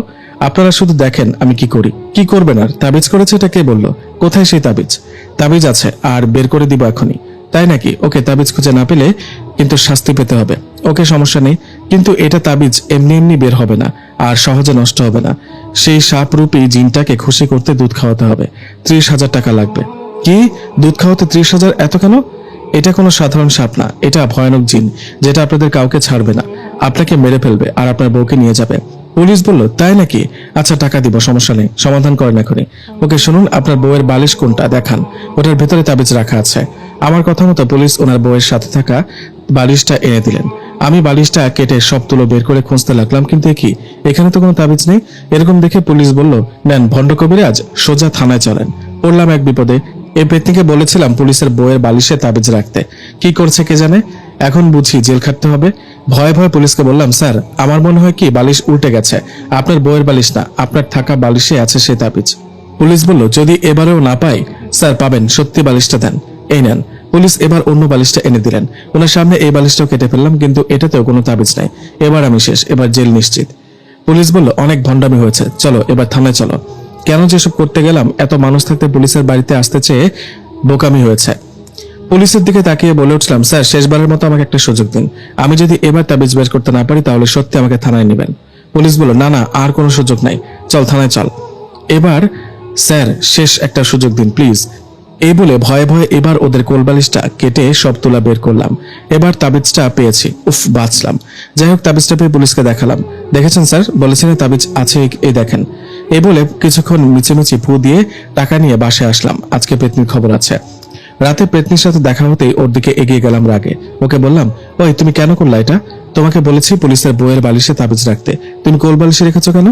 আপনারা শুধু দেখেন আমি কি করি। কি করবেন আর? তাবিজ করেছে, এটা কে বললো? কোথায় সেই তাবিজ? তাবিজ আছে, আর বের করে দিব এখনই। তাই নাকি? ওকে, তাবিজ খুঁজে না পেলে কিন্তু শাস্তি পেতে হবে। ওকে, সমস্যা নেই, কিন্তু এটা তাবিজ এমনি এমনি বের হবে না, আর সহজে নষ্ট হবে না। সেই সাপরূপী জিনটাকে খুশি করতে দুধ খাওয়াতে হবে। 30,000 টাকা লাগবে। কি? দুধ খাওয়াতে 30,000? এত কেন? এটা কোনো সাধারণ সাপ না, এটা ভয়ানক জিন, যেটা আপনাদের কাউকে ছাড়বে না, আপনাকে মেরে ফেলবে আর আপনার বউকে নিয়ে যাবে। পুলিশ বলল, তাই নাকি? আচ্ছা, টাকা দিব, সমস্যা নেই, সমাধান করেন এখনই। ওকে শুনুন, আপনার বউয়ের বালিশ কোনটা দেখান, ওটার ভেতরে তাবিজ রাখা আছে। আমার কথা মতো পুলিশ ওনার বউয়ের সাথে থাকা বালিশটা এনে দিলেন। আমি বালিশটা কেটে সব তুলো বের করে খুঁজতে লাগলাম, কিন্তু কি, এখানে তো কোনো তাবিজ নেই। এরকম দেখে পুলিশ বলল, নেন ভণ্ড কবিরাজ, সোজা থানায় চলেন। পড়লাম এক বিপদে। এই পেতনিকে বলেছিলাম পুলিশের বউয়ের বালিশে তাবিজ রাখতে, কি করছে কে জানে। এখন বুঝি জেল খাটতে হবে। ভয়ে ভয়ে পুলিশকে বললাম, স্যার আমার মনে হয় কি বালিশ উল্টে গেছে, আপনার বউয়ের বালিশ না, আপনার থাকা বালিশে আছে সে তাবিজ। পুলিশ বলল, যদি এবারেও না পাই? স্যার পাবেন, সত্যি বালিশটা দেন, এই নেন। পুলিশ এবার অন্য বালিশটা এনে দিলেন। ওনার সামনে এই বালিশটাও কেটে ফেললাম, কিন্তু এটাতেও কোনো তাবিজ নাই। এবার আমি শেষ, এবার জেল নিশ্চিত। পুলিশ বলল, অনেক ভণ্ডামি হয়েছে, চলো এবার থানায় চলো। কেন যেসব করতে গেলাম, এত মানুষ থাকতে পুলিশের বাড়িতে আসতে চেয়ে বোকামি হয়েছে। পুলিশের দিকে তাকিয়ে বলে উঠলাম, স্যার শেষবারের মতো আমাকে একটা সুযোগ দিন, আমি যদি এবার তাবিজ বের করতে না পারি তাহলে সত্যি আমাকে থানায় নেবেন। পুলিশ বলল, না না, আর কোনো সুযোগ নাই, চল থানায় চল। এবার স্যার শেষ একটা সুযোগ দিন প্লিজ। এই বলে ভয়ে ভয়ে এবার ওদের কোলবালিশটা কেটে সব তুলা বের করলাম। এবার তাবিজটা পেয়েছি, উফ বাঁচলাম। যাই হোক, তাবিজটা পেয়ে পুলিশকে দেখালাম। দেখেছেন স্যার, বলেছেন তাবিজ আছে, এই দেখেন। এই বলে কিছুক্ষণ মিচিমিচি ফু দিয়ে টাকা নিয়ে বাসায় আসলাম। আজকে পেতনির খবর আছে। রাতে পেতনির সাথে দেখা হতেই ওর দিকে এগিয়ে গেলাম রাগে। ওকে বললাম, ওই তুমি কেন করলা এটা? তোমাকে বলেছি পুলিশের বউয়ের বালিশে তাবিজ রাখতে, তুমি কোল বালিশে রেখেছো কেন?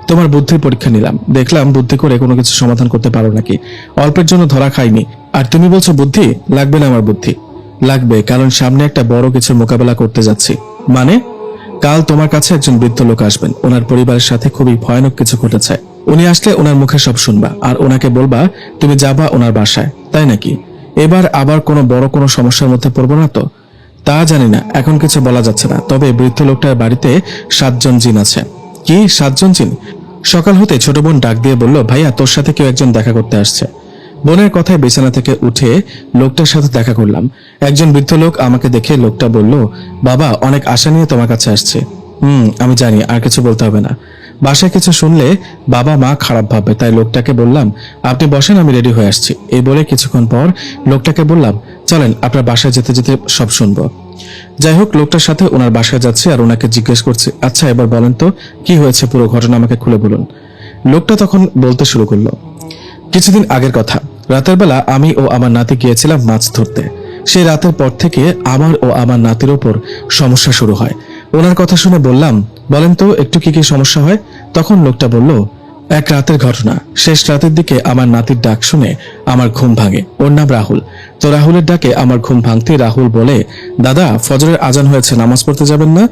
তোমার বুদ্ধির পরীক্ষা নিলাম, দেখলাম বুদ্ধি করে কোনো কিছু সমাধান করতে পারো নাকি। অল্পের জন্য ধরা খাইনি, আর তুমি বলছো বুদ্ধি? লাগবে না আমার বুদ্ধি। লাগবে, কারণ সামনে একটা বড় কিছুর মোকাবেলা করতে যাচ্ছি। মানে? কাল তোমার কাছে একজন বৃদ্ধ লোক আসবেন, ওনার পরিবারের সাথে খুবই ভয়ানক কিছু ঘটেছে। উনি আসলে ওনার মুখে সব শুনবা, আর ওনাকে বলবা তুমি যাবা ওনার বাসায়। তাই নাকি? এবার আবার কোনো বড় কোনো সমস্যার মধ্যে পড়বো না তো? তা জানি না, এখন কিছু বলা যাচ্ছে না। তবে বৃদ্ধ লোকটার বাড়িতে 7 জন জিন আছে। কি 7 জন জিন? সকাল হতে ছোট বোন ডাক দিয়ে বলল, ভাইয়া তোর সাথে কেউ একজন দেখা করতে আসছে। বোনের কথায় বিছানা থেকে উঠে লোকটার সাথে দেখা করলাম। একজন বৃদ্ধ লোক আমাকে দেখে লোকটা বলল, বাবা অনেক আশা নিয়ে তোমার কাছে আসছে। আমি জানি, আর কিছু বলতে হবে না। বাসায় কিছু শুনলে বাবা মা খারাপ ভাববে, তাই লোকটাকে বললাম, আপনি বসেন, আমি রেডি হয়ে আসছি। এই বলে কিছুক্ষণ পর লোকটাকে বললাম, চলেন আপনার বাসায় যেতে যেতে সব শুনবো। যাই হোক, লোকটার সাথে ওনার বাসায় যাচ্ছে আর ওনাকে জিজ্ঞেস করছে, আচ্ছা এবার বলেন তো কি হয়েছে, পুরো ঘটনা আমাকে খুলে বলুন। লোকটা তখন বলতে শুরু করলো, কিছুদিন আগের কথা, রাতের বেলা আমি ও আমার নাতি গিয়েছিলাম মাছ ধরতে। সেই রাতের পর থেকে আমার ও আমার নাতির ওপর সমস্যা শুরু হয়। ওনার কথা শুনে বললাম, বলেন তো একটু কি কি সমস্যা হয়? তখন লোকটা বলল, এক রাতের ঘটনা। শেষ রাতের দিকে আমার নাতির ডাক শুনে আমার ঘুম ভাঙে। ওর নাম রাহুল। তো রাহুলের ডাকে আমার ঘুম ভাঙতে রাহুল বলে, দাদা ফজরের আজান হয়েছে, নামাজ পড়তে যাবেন না?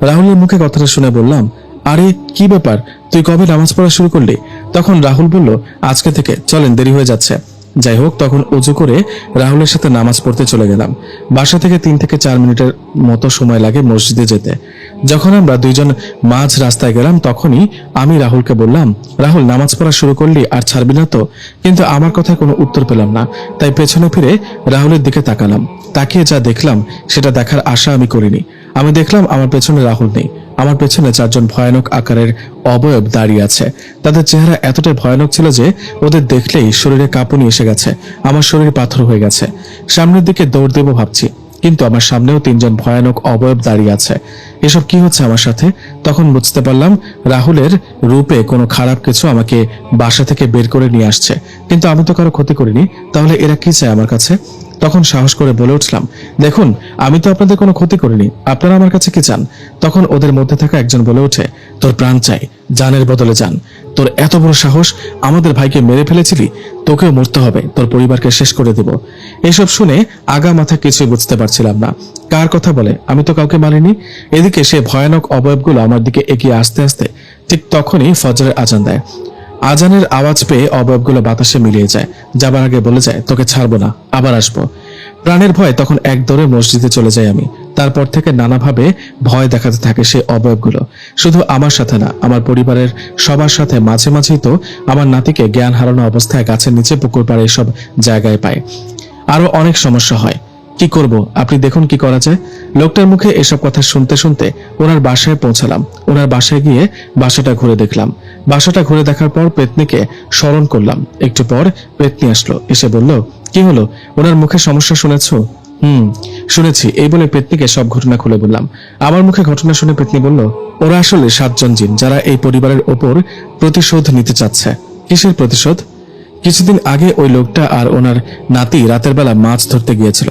রাহুলের মুখে কথাটা শুনে বললাম, আরে কি ব্যাপার, তুই কবে নামাজ পড়া শুরু করলি? তখন রাহুল বলল, আজকে থেকে, চলেন দেরি হয়ে যাচ্ছে। যাই হোক, তখন উজু করে রাহুলের সাথে নামাজ পড়তে চলে গেলাম। বাসা থেকে 3 থেকে 4 মিনিটের মতো সময় লাগে মসজিদে যেতে। যখন আমরা দুইজন মাঝ রাস্তায় গেলাম, তখনই আমি রাহুলকে বললাম, রাহুল নামাজ পড়া শুরু করলি আর ছাড়বি না তো? কিন্তু আমার কথায় কোনো উত্তর পেলাম না। তাই পেছনে ফিরে রাহুলের দিকে তাকালাম। তাকিয়ে যা দেখলাম সেটা দেখার আশা আমি করিনি। আমি দেখলাম আমার পেছনে রাহুল নেই। আমার পেছনে 4 জন ভয়ানক আকারের অবয়ব দাঁড়িয়ে আছে। তাদের চেহারা এতটাই ভয়ানক ছিল যে ওদের দেখলেই শরীরে কাঁপুনি এসে গেছে। আমার শরীর পাথর হয়ে গেছে। সামনের দিকে দৌড় দেবো ভাবছি, কিন্তু আমার সামনেও 3 জন ভয়ানক অবয়ব দাঁড়িয়ে আছে। এসব কি হচ্ছে আমার সাথে? তখন বুঝতে পারলাম রাহুলের রূপে কোনো খারাপ কিছু আমাকে বাসা থেকে বের করে নিয়ে আসছে। কিন্তু আমি তো কারো ক্ষতি করিনি, তাহলে এরা কি চায় আমার কাছে? তখন সাহস করে বলে উঠলাম, দেখুন আমি তো আপনাদের কোনো ক্ষতি করিনি, আপনারা আমার কাছে কি চান? তখন ওদের মধ্যে থাকা একজন বলে ওঠে, তোর প্রাণ চাই, জানের বদলে জান। তোর এত বড় সাহস, আমাদের ভাইকে মেরে ফেলেছিলি, তোকেও মরতে হবে, তোর পরিবারকে শেষ করে দেব। এসব শুনে আগা মাথা কিছুই বুঝতে পারছিলাম না। কার কথা বলে? আমি তো কাউকে মারিনি। এদিকে সে ভয়ানক অবয়বগুলো আমার দিকে এগিয়ে আসতে আসতে ঠিক তখনই ফজরের আজান দেয়। আজানের আওয়াজ পেয়ে অবয়বগুলো বাতাসে মিলিয়ে যায়। যাবার আগে বলে যায়, তোকে ছাড়বো না, আবার আসবো। প্রাণের ভয় তখন এক দৌড়ে মসজিদে চলে যাই আমি। তারপর থেকে নানাভাবে ভয় দেখাতে থাকে সেই অবয়বগুলো। শুধু আমার সাথে না, আমার পরিবারের সবার সাথে মাঝে মাঝেই তো আমার নাতিকে জ্ঞান হারানো অবস্থায় গাছের নিচে, পুকুর পাড়ে এসব জায়গায় পায়। আরো অনেক সমস্যা হয়। কি করব, আপনি দেখুন কি করা যায়। লোকটার মুখে এসব কথা শুনতে শুনতে ওনার বাসায় পৌঁছালাম। ওনার বাসায় গিয়ে বাসাটা ঘুরে দেখলাম। বাসাটা ঘুরে দেখার পর পেতনিকে স্মরণ করলাম। একটু পর পেতনি আসলো, এসে বলল, কি হলো, ওনার মুখে সমস্যা শুনেছো? শুনেছি। এই বলে পেতনিকে সব ঘটনা খুলে বললাম। আমার মুখে ঘটনা শুনে পেতনি বলল, ওরা আসলে 7 জন জিন, যারা এই পরিবারের ওপর প্রতিশোধ নিতে চাচ্ছে। কিসের প্রতিশোধ? কিছুদিন আগে ওই লোকটা আর ওনার নাতি রাতের বেলা মাছ ধরতে গিয়েছিল।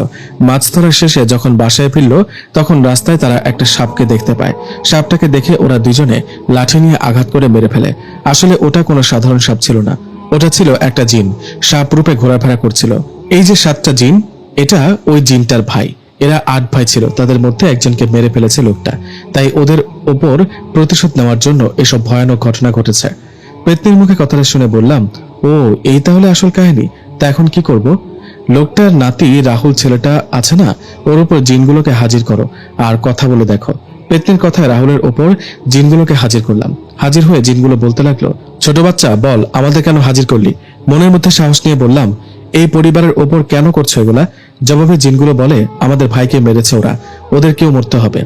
মাছ ধরার শেষে যখন বাসায় ফিরল, তখন রাস্তায় তারা একটা সাপকে দেখতে পায়। সাপটাকে দেখে ওরা দুজনে লাঠি নিয়ে আঘাত করে মেরে ফেলে। আসলে ওটা কোনো সাধারণ সাপ ছিল না, ওটা ছিল একটা জিন, সাপ রূপে ঘোরাফেরা করছিল। এই যে 7টা জিন, এটা ওই জিনটার ভাই। এরা 8 ভাই ছিল, তাদের মধ্যে একজনকে মেরে ফেলেছে লোকটা। তাই ওদের ওপর প্রতিশোধ নেওয়ার জন্য এসব ভয়ানক ঘটনা ঘটেছে। পেতনির মুখে কথাটা শুনে বললাম, ও এই তাহলে আসল কাহিনী। তা এখন কি করব? লোকটার নাতি রাহুল ছেলেটা আছে না, ওর উপর জিনগুলোকে হাজির করো আর কথা বলে দেখো। পেতনির কথায় রাহুলের ওপর জিনগুলোকে হাজির করলাম। হাজির হয়ে জিনগুলো বলতে লাগলো, ছোট বাচ্চা বল, আমাদের কেন হাজির করলি? মনের মধ্যে সাহস নিয়ে বললাম, এই পরিবারের ওপর কেন করছো এগুলা? জবাবে জিনগুলো বলে, আমাদের ভাইকে মেরেছে ওরা, ওদেরকেও মরতে হবে।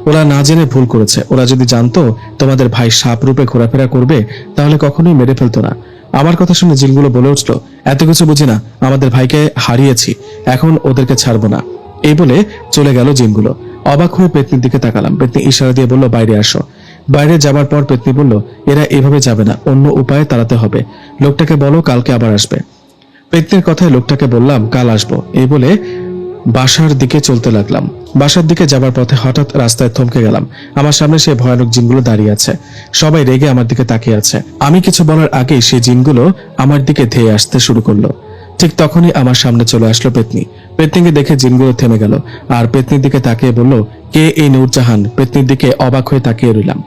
ওরা না জেনে ভুল করেছে। ওরা যদি জানতো তোমাদের ভাই সাপ রূপে ঘোরাফেরা করবে, তাহলে কখনোই মেরে ফেলতো না। আমার কথা শুনে জিনগুলো বলে উঠলো, এত কিছু বুঝি না, আমাদের ভাইকে হারিয়েছি, এখন ওদেরকে ছাড়বো না। এই বলে চলে গেল জিনগুলো। অবাক হয়ে পেতনির দিকে তাকালাম। পেতনি ইশারা দিয়ে বলল, বাইরে আসো। বাইরে যাবার পর পেতনি বলল, এরা এভাবে যাবে না, অন্য উপায়ে তাড়াতে হবে। লোকটাকে বলো কালকে আবার আসবে। পেতনির কথায় লোকটাকে বললাম, কাল আসবো। এই বলে বাসার দিকে চলতে লাগলাম। বাসার দিকে যাবার পথে হঠাৎ রাস্তায় থমকে গেলাম। আমার সামনে সেই ভয়ানক জিনগুলো দাঁড়িয়ে আছে। সবাই রেগে আমার দিকে তাকিয়ে আছে। আমি কিছু বলার আগেই সেই জিনগুলো আমার দিকে ধেয়ে আসতে শুরু করলো। ঠিক তখনই আমার সামনে চলে আসলো পেতনি। পেতনিকে দেখে জিনগুলো থেমে গেল আর পেতনির দিকে তাকিয়ে বলল, কে এই নূরজাহান? পেতনির দিকে অবাক হয়ে তাকিয়ে রইলাম।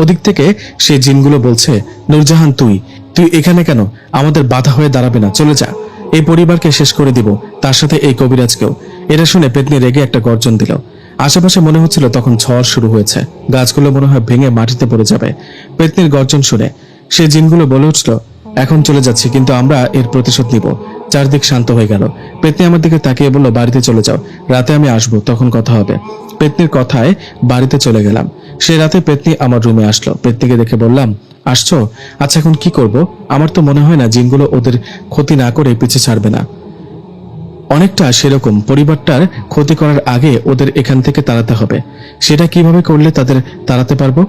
ওদিক থেকে সেই জিনগুলো বলছে, নূরজাহান তুই এখানে কেন? আমাদের বাধা হয়ে দাঁড়াবে না, চলে যা। এই পরিবারকে শেষ করে দিব, তার সাথে এই কবিরাজকেও। এটা শুনে পেতনি রেগে একটা গর্জন দিল। আশেপাশে মনে হচ্ছিল তখন ঝড় শুরু হয়েছে, গাছগুলো মনে হয় ভেঙে মাটিতে পড়ে যাবে। পেতনির গর্জন শুনে সে জিনগুলো বলে উঠল, এখন চলে যাচ্ছি, কিন্তু আমরা এর প্রতিশোধ নিব। চারদিক শান্ত হয়ে গেল। পেতনি আমার দিকে তাকিয়ে বলল, বাড়িতে চলে যাও, রাতে আমি আসবো, তখন কথা হবে। পেতনির কথায় বাড়িতে চলে গেলাম। সে রাতে পেতনি আমার রুমে আসলো। পেতনিকে দেখে বললাম, আসছো? আচ্ছা এখন কি করব? আমার তো মনে হয় না জিনগুলো ওদের ক্ষতি না করে পিছে ছাড়বে না। অনেকটা সেরকম, পরিবারটার ক্ষতি করার আগে ওদের এখান থেকে তাড়াতে হবে। সেটা কিভাবে করলে তাদের তাড়াতে পারবো?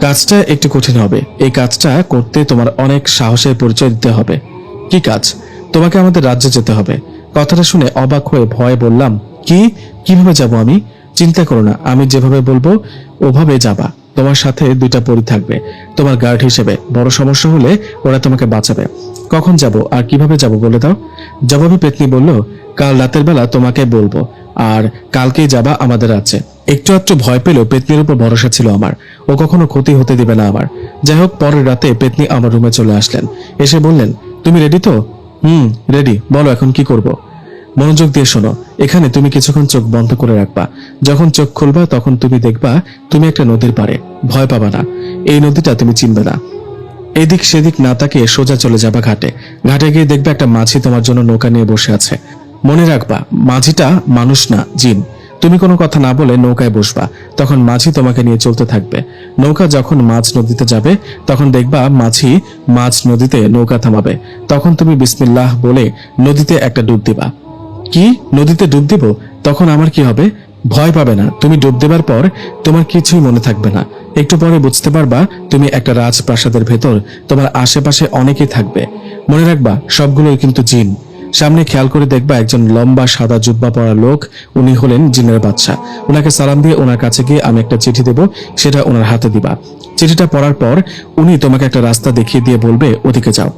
কাজটা একটু কঠিন হবে। এই কাজটা করতে তোমার অনেক সাহসের পরিচয় দিতে হবে। কি কাজ? তোমাকে আমাদের রাজ্যে যেতে হবে। কথাটা শুনে অবাক হয়ে ভয়ে বললাম, কিভাবে যাব আমি? চিন্তা করো না, আমি যেভাবে বলবো ওভাবে যাবা। তোমার সাথে 2টা পরী থাকবে তোমার গার্ড হিসেবে। বড় সমস্যা হলে ওরা তোমাকে বাঁচাবে। কখন যাব আর কিভাবে যাব বলে দাও। জবাবে পেতনি বলল, কাল রাতের বেলা তোমাকে বলবো, আর কালকেই যাবা আমাদের রাজ্যে। একটু একটু ভয় পেলেও পেতনির উপর ভরসা ছিল আমার। ও কখনো ক্ষতি হতে দিবে না আমার। যাই হোক, পরের রাতে পেতনি আমার রুমে চলে আসলেন। এসে বললেন, তুমি রেডি তো? রেডি। বলো এখন কি করব। মনোযোগ দিয়ে শোনো। এখানে তুমি কিছুক্ষণ চোখ বন্ধ করে রাখবা। যখন চোখ খুলবা তখন তুমি দেখবা তুমি একটা নদীর পাড়ে। ভয় পাবা না। এই নদীটা তুমি চিনবে না। এদিক সেদিক না তাকিয়ে সোজা চলে যাবা ঘাটে। ঘাটে গিয়ে দেখবে একটা মাঝি তোমার জন্য নৌকা নিয়ে বসে আছে। মনে রাখবা, মাঝিটা মানুষ না, জিন। তুমি কোনো কথা না বলে নৌকায় বসবা। তখন মাঝি তোমাকে নিয়ে চলতে থাকবে। নৌকা যখন মাঝ নদীতে যাবে তখন দেখবা মাঝি মাঝ নদীতে নৌকা থামাবে। তখন তুমি বিসমিল্লাহ বলে নদীতে একটা ডুব দিবা। কি? নদীতে ডুব দিব? তখন আমার কি হবে? ভয় পাবে না। তুমি ডুব দেবার পর তোমার কিছুই মনে থাকবে না। একটু পরে বুঝতে পারবা তুমি একটা রাজপ্রাসাদের ভেতর, তোমার আশেপাশে অনেকেই থাকবে। মনে রাখবা সবগুলোই কিন্তু জিন। সামনে খেয়াল করে দেখবা একজন লম্বা সাদা জুব্বা পরা লোক। উনি হলেন জিনের বাদশা। ওনাকে সালাম দিয়ে ওনার কাছে গিয়ে আমি একটা চিঠি দেব, সেটা ওনার হাতে দিবা। চিঠিটা পড়ার পর উনি তোমাকে একটা রাস্তা দেখিয়ে দিয়ে বলবে ওদিকে যাও।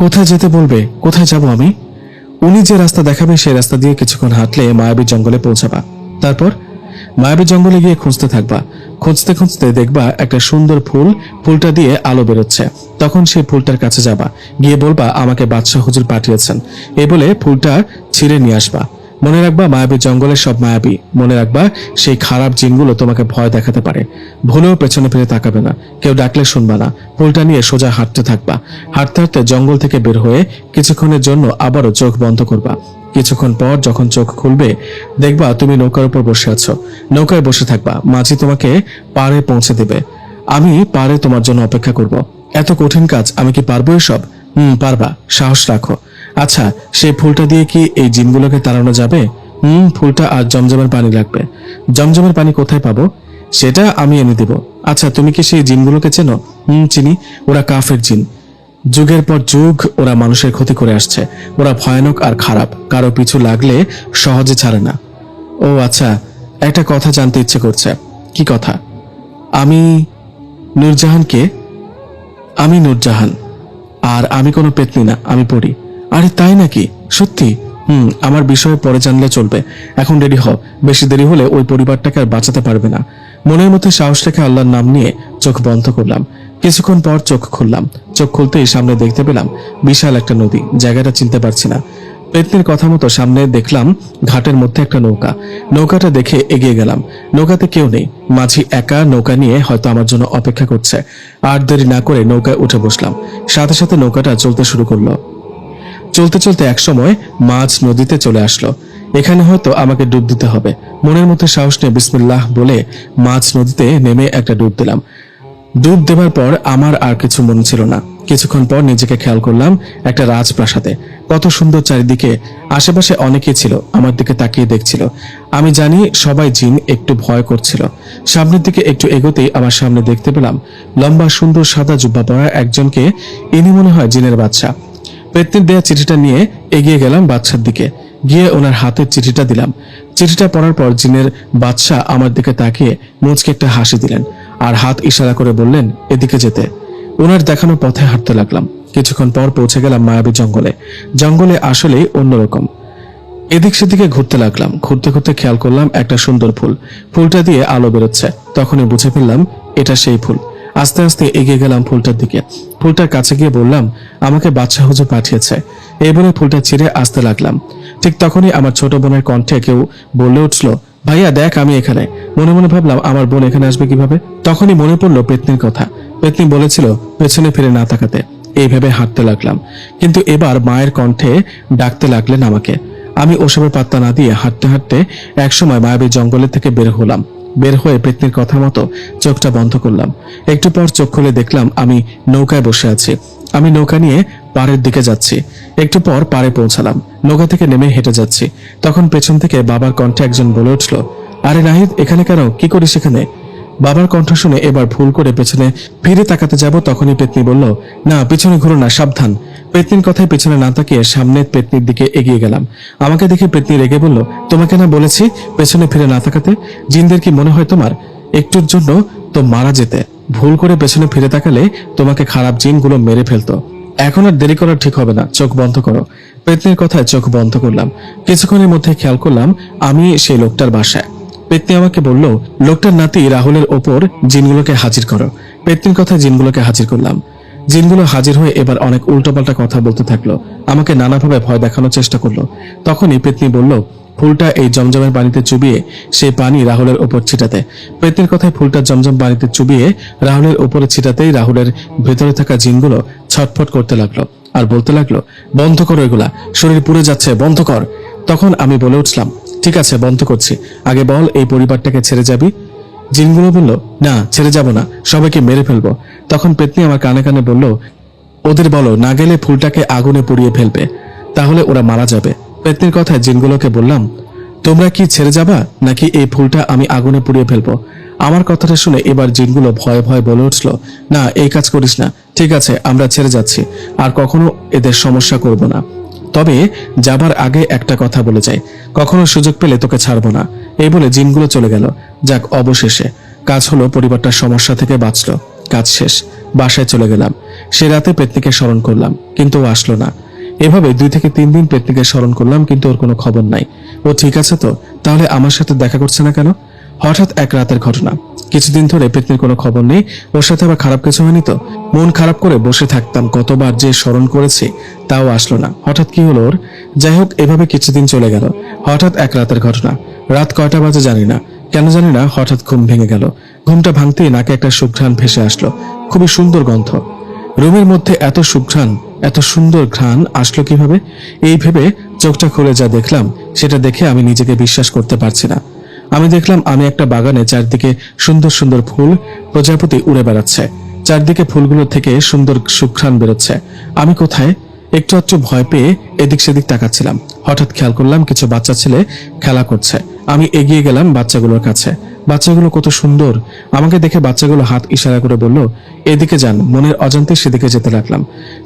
কোথায় যেতে বলবে? কোথায় যাব আমি? উনি যে রাস্তা দেখাবে সেই রাস্তা দিয়ে কিছুক্ষণ হাঁটলে মায়াবী জঙ্গলে পৌঁছাবা। তারপর মায়াবী জঙ্গলে গিয়ে খুঁজতে থাকবা। খুঁজতে খুঁজতে দেখবা একটা সুন্দর ফুল, ফুলটা দিয়ে আলো বেরোচ্ছে। তখন সেই ফুলটার কাছে যাবা, গিয়ে বলবা আমাকে বাদশাহ হুজুর পাঠিয়েছেন। এই বলে ফুলটা ছিঁড়ে নিয়ে আসবা। মনে রাখবা মায়াবী জঙ্গলের সব মায়াবী। মনে রাখবা সেই খারাপ জিনগুলো তোমাকে ভয় দেখাতে পারে। ভুলেও পেছনে ফিরে তাকাবে না। কেউ ডাকলে শুনবা না। ফুলটা নিয়ে সোজা হাঁটতে থাকবা। হাঁটতে হাঁটতে জঙ্গল থেকে বের হয়ে কিছুক্ষণের জন্য আবারও চোখ বন্ধ করবা। কিছুক্ষণ পর যখন চোখ খুলবে দেখবা তুমি নৌকার উপর বসে আছো। নৌকায় বসে থাকবা। মাঝি তোমাকে পাড়ে পৌঁছে দেবে। আমি পাড়ে তোমার জন্য অপেক্ষা করব। এত কঠিন কাজ আমি কি পারবো এসব? পারবা, সাহস রাখো। আচ্ছা, সেই ফুলটা দিয়ে কি এই জিনগুলোকে তাড়ানো যাবে? ফুলটা আর জমজমের পানি লাগবে। জমজমের পানি কোথায় পাবো? সেটা আমি এনে দেব। আচ্ছা, তুমি কি সেই জিনগুলোকে চেনো? চিনি। ওরা কাফের জিন। যুগের পর যুগ ওরা মানুষের ক্ষতি করে আসছে। ওরা ভয়ানক আর খারাপ। কারো পিছু লাগলে সহজে ছাড়ে না। ও আচ্ছা, একটা কথা জানতে ইচ্ছে করছে। কি কথা? আমি নূরজাহানকে? আমি নূরজাহান। আর আমি কোনো পেতনি না, আমি পড়ি। আরে তাই নাকি? সত্যি? আমার বিষয়ে পরে জানলে চলবে। এখন রেডি হও। বেশি দেরি হলে ওই পরিবারটাকে আর বাঁচাতে পারবে না। মনের মধ্যে সাহস রেখে আল্লাহর নাম নিয়ে চোখ বন্ধ করলাম। কিছুক্ষণ পর চোখ খুললাম। চোখ খুলতেই সামনে দেখতে পেলাম বিশাল একটা নদী। জায়গাটা চিনতে পারছি না। পেতনির কথা মতো সামনে দেখলাম ঘাটের মধ্যে একটা নৌকা। নৌকাটা দেখে এগিয়ে গেলাম। নৌকাতে কেউ নেই। মাঝি একা নৌকা নিয়ে হয়তো আমার জন্য অপেক্ষা করছে। আর দেরি না করে নৌকায় উঠে বসলাম। সাথে সাথে নৌকাটা চলতে শুরু করলো। চলতে চলতে একসময় মাঝ নদীতে চলে আসলো। এখানে হয়তো আমাকে ডুব দিতে হবে। মনের মধ্যে সাহস নিয়ে বিসমিল্লাহ বলে মাঝ নদীতে নেমে একটা ডুব দিলাম। ডুব দেবার পর আমার আর কিছু মনে ছিল না। কিছুক্ষণ পর নিজেকে খেয়াল করলাম একটা রাজপ্রাসাদে। কত সুন্দর চারিদিকে। আশেপাশে অনেকেই ছিল, আমার দিকে তাকিয়ে দেখছিল। আমি জানি সবাই জিন। একটু ভয় করছিল। সামনের দিকে একটু এগোতেই আমার সামনে দেখতে পেলাম লম্বা সুন্দর সাদা জুব্বা পরা একজনকে। ইনি মনে হয় জিনের বাদশা। পেতনির দেয়া চিঠিটা নিয়ে এগিয়ে গেলাম বাদশার দিকে। গিয়ে ওনার হাতের চিঠিটা দিলাম। চিঠিটা পড়ার পর জিনের বাদশা আমার দিকে তাকিয়ে মুচকে একটা হাসি দিলেন আর হাত ইশারা করে বললেন এদিকে যেতে। ওনার দেখানো পথে হাঁটতে লাগলাম। কিছুক্ষণ পর পৌঁছে গেলাম মায়াবী জঙ্গলে। জঙ্গলে আসলেই অন্যরকম। এদিক সেদিকে ঘুরতে লাগলাম। ঘুরতে ঘুরতে খেয়াল করলাম একটা সুন্দর ফুল। ফুলটা দিয়ে আলো বেরোচ্ছে। তখনই বুঝে ফেললাম এটা সেই ফুল। আস্তে আস্তে এগিয়ে গেলাম ফুলটার দিকে। ফুলটার কাছে গিয়ে বললাম আমাকে বাদশাহ হুজুর পাঠিয়েছে। এই বলে ফুলটা ছিঁড়ে আসতে লাগলাম। ঠিক তখনই আমার ছোট বোনের কণ্ঠে কেউ বলে উঠল, ভাইয়া দেখ আমি এখানে। মনে মনে ভাবলাম আমার বোন এখানে আসবে কিভাবে। তখনই মনে পড়লো পেতনির কথা। পেতনি বলেছিল পেছনে ফিরে না তাকাতে। এই ভেবে হাঁটতে লাগলাম। কিন্তু এবার মায়ের কণ্ঠে ডাকতে লাগলেন আমাকে। আমি ওসবের পাত্তা না দিয়ে হাঁটতে হাঁটতে একসময় মায়াবী জঙ্গলের থেকে বের হলাম। বের হয়ে পেতনির কথা মতো চোখটা বন্ধ করলাম। একটু পর চোখ খুলে দেখলাম আমি নৌকায় বসে আছি। আমি নৌকা নিয়ে পাড়ের দিকে যাচ্ছি। একটু পর পাড়ে পৌঁছালাম। নৌকা থেকে নেমে হেঁটে যাচ্ছি। তখন পেছন থেকে বাবার কণ্ঠে একজন বলে উঠল, আরে নাহিদ এখানে কেন? কি করিস এখানে? বাবার কণ্ঠ শুনে এবার ভুল করে পেছনে ফিরে তাকাতে যাব। তখনই পেতনি বলল, না পিছনে ঘুরো না, সাবধান। পেতনির কথায় পেছনে না তাকিয়ে সামনে পেতনির দিকে এগিয়ে গেলাম। আমাকে দেখে পেতনি রেগে বলল, তোমাকে না বলেছি পেছনে ফিরে না তাকাতে? জিনদের কি মনে হয় তোমার? একটুর জন্য তো মারা যেতে। ভুল করে পেছনে ফিরে তাকালে তোমাকে খারাপ জিনগুলো মেরে ফেলতো। এখন আর দেরি করা ঠিক হবে না, চোখ বন্ধ করো। পেতনির কথায় চোখ বন্ধ করলাম। কিছুক্ষণের মধ্যে খেয়াল করলাম আমি সেই লোকটার বাসায়। পেতনি আমাকে বলল, লোকটার নাতি রাহুলের ওপর জিনগুলোকে হাজির করো। পেতনির কথায় জিনগুলোকে হাজির করলাম। জিনগুলো হাজির হয়ে এবার অনেক উল্টোপাল্টা কথা বলতে থাকলো, আমাকে নানাভাবে ভয় দেখানোর চেষ্টা করলো। তখনই পেতনি বলল, ফুলটা এই জমজমের পানিতে চুবিয়ে সেই পানি রাহুলের ওপর ছিটাতে। পেতনির কথায় ফুলটা জমজম পানিতে চুবিয়ে রাহুলের ওপরে ছিটাতেই রাহুলের ভেতরে থাকা জিনগুলো ছটফট করতে লাগলো আর বলতে লাগলো, বন্ধ করো এগুলা, শরীর পুড়ে যাচ্ছে, বন্ধ কর। তখন আমি বলে উঠলাম, ঠিক আছে বন্ধ করছি, আগে বল এই পরিবারটাকে ছেড়ে যাবি। জিনগুলো বলল, না ছেড়ে যাব না, সবাইকে মেরে ফেলবো। তখন পেতনি আমার কানে কানে বলল, ওদের বলো না গেলে ফুলটাকে আগুনে পুড়িয়ে ফেলবে, তাহলে ওরা মারা যাবে। পেতনির কথায় জিনগুলোকে বললাম, তোমরা কি ছেড়ে যাবা নাকি এই ফুলটা আমি আগুনে পুড়িয়ে ফেলবো? আমার কথাটা শুনে এবার জিনগুলো ভয়ে ভয়ে বলে উঠল, না এই কাজ করিস না, ঠিক আছে আমরা ছেড়ে যাচ্ছি, আর কখনো এদের সমস্যা করব না। তবে যাবার আগে একটা কথা বলে যাই, কখনো সুযোগ পেলে তোকে ছাড়বো না। এই বলে জিনগুলো চলে গেল। যাক, অবশেষে কাজ হলো, পরিবারটার সমস্যা থেকে বাঁচলো। কাজ শেষ, বাসায় চলে গেলাম। সে রাতে পেতনিকে স্মরণ করলাম, কিন্তু ও আসলো না। এভাবে 2 থেকে 3 দিন পেতনিকে স্মরণ করলাম, কিন্তু ওর কোনো খবর নাই। ও ঠিক আছে তো? তাহলে আমার সাথে দেখা করছে না কেন? হঠাৎ এক রাতের ঘটনা। কিছুদিন ধরে পেতনির কোনো খবর নেই। ওর সাথে আবার খারাপ কিছু হয়নি তো? মন খারাপ করে বসে থাকতাম, কতবার যে স্মরণ করেছি, তাও আসলো না। হঠাৎ কি হলো ওর? যাই হোক, এভাবে কিছুদিন চলে গেল। হঠাৎ এক রাতের ঘটনা। রাত কয়টা বাজে জানি না, কেন জানি না হঠাৎ ঘুম ভেঙে গেল। ঘুমটা ভাঙতেই নাকে একটা সুঘ্রাণ ভেসে আসলো, খুবই সুন্দর গন্ধ। রুমের মধ্যে এত সুঘ্রাণ, এত সুন্দর ঘ্রাণ আসলো কিভাবে? এই ভেবে চোখটা খুলে যা দেখলাম, সেটা দেখে আমি নিজেকে বিশ্বাস করতে পারছি না। আমি দেখলাম আমি একটা বাগানে, চারদিকে সুন্দর সুন্দর ফুল, প্রজাপতি উড়ে বেড়াচ্ছে, চারদিকে ফুলগুলো থেকে সুন্দর সুঘ্রাণ বেরোচ্ছে। আমি কোথায়? একটু একটু ভয় পেয়ে এদিক সেদিক তাকাচ্ছিলাম। হঠাৎ খেয়াল করলাম কিছু বাচ্চা ছেলে খেলা করছে। আমি এগিয়ে গেলাম বাচ্চাগুলোর কাছে। বাচ্চাগুলো কত সুন্দর! আমাকে দেখে বাচ্চাগুলো হাত ইশারা করে বলল, এদিকে যান। মনের অজান্তে সেদিকে যেতে লাগলাম।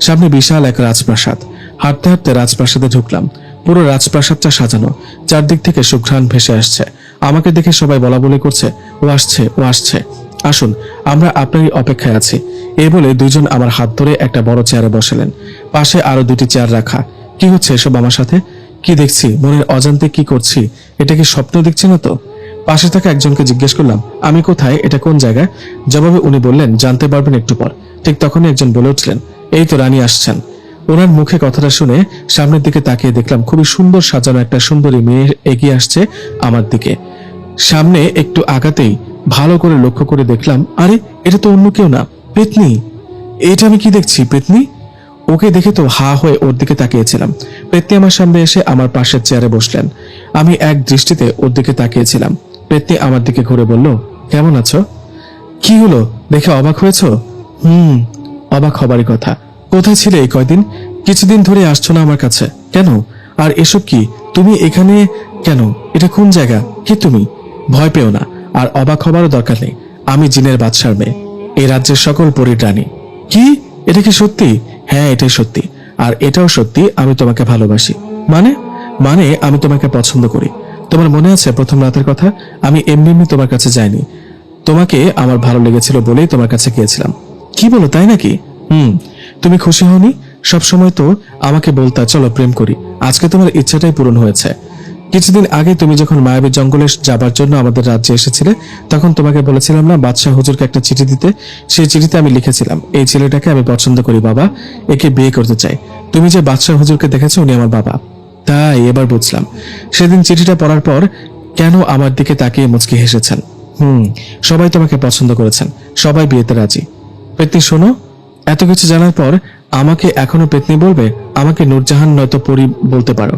সামনে বিশাল এক রাজপ্রাসাদ। হাঁটতে হাঁটতে রাজপ্রাসাদে ঢুকলাম। পুরো রাজপ্রাসাদটা সাজানো, চারদিক থেকে সুঘ্রাণ ভেসে আসছে। আমাকে দেখে সবাই বলা বলে করছে, ও আসছে, ও আসছে, আসুন আমরা আপনারই অপেক্ষায় আছি। এই বলে 2 জন আমার হাত ধরে একটা বড় চেয়ারে বসালেন। পাশে আরো 2টি চেয়ার রাখা। কি হচ্ছে এসব আমার সাথে? কি দেখছি? মনের অজান্তে কি করছি? এটা কি স্বপ্ন দেখছি না তো? পাশে থাকা একজনকে জিজ্ঞেস করলাম, আমি কোথায়, এটা কোন জায়গায়? জবাবে উনি বললেন, জানতে পারবেন একটু পর। ঠিক তখনই একজন বলে উঠলেন, এই তো রানী আসছেন। ওনার মুখে কথাটা শুনে সামনের দিকে তাকিয়ে দেখলাম খুবই সুন্দর সাজানো একটা সুন্দরী মেয়ে এগিয়ে আসছে আমার দিকে। সামনে একটু আগাতেই ভালো করে লক্ষ্য করে দেখলাম, আরে এটা তো অন্য কেউ না, পেতনি। এটা আমি কি দেখছি? পেতনি! ওকে দেখে তো হা হয়ে ওর দিকে তাকিয়েছিলাম। পেতনি আমার সামনে এসে আমার পাশের চেয়ারে বসলেন। আমি এক দৃষ্টিতে ওর দিকে তাকিয়েছিলাম। পেতনি আমার দিকে ঘুরে বলল, কেমন আছো? কি হলো, দেখে অবাক হয়েছো? অবাক হবারই কথা। কোথায় ছিলে এই কয়দিন? কিছুদিন ধরে আসছো না আমার কাছে কেন? আর এসব কি? তুমি এখানে কেন? এটা কোন জায়গা? কি তুমি? ভয় পেও না, আর অবাক হবারও দরকার নেই। আমি জিনের বাদশার মেয়ে, এই রাজ্যের সকল পরীর রানী। কি? এটা কি সত্যি? হ্যাঁ, এটাই সত্যি। আর এটাও সত্যি, আমি তোমাকে ভালোবাসি। মানে? মানে আমি তোমাকে পছন্দ করি। তোমার মনে আছে প্রথম রাতের কথা? আমি এমনি এমনি তোমার কাছে যাইনি, তোমাকে আমার ভালো লেগেছিল বলেই তোমার কাছে গিয়েছিলাম। কি বলো, তাই নাকি? তুমি খুশি হওনি? সবসময় তো আমাকে বলতা চলো প্রেম করি। আজকে তোমার ইচ্ছাটাই পূরণ হয়েছে। কিছুদিন আগে তুমি যখন মায়াবী জঙ্গলে যাবার জন্য আমাদের রাজ্যে এসেছিলে, তখন তোমাকে বলেছিলাম না বাদশাহ হুজুরকে একটা চিঠি দিতে? সেই চিঠিতে আমি লিখেছিলাম, এই ছেলেটাকে আমি পছন্দ করি বাবা, একে বিয়ে করতে চাই। তুমি যে বাদশাহ হুজুরকে দেখেছো, উনি আমার বাবা। তাই এবার বুঝলাম সেদিন চিঠিটা পড়ার পর কেন আমার দিকে তাকিয়ে মুচকি হেসেছেন। সবাই তোমাকে পছন্দ করেছেন, সবাই বিয়েতে রাজি। পেতনি শোনো, এত কিছু জানার পর আমাকে এখনো পেতনি বলবে? আমাকে নূরজাহান নয়তো পরি বলতে পারো।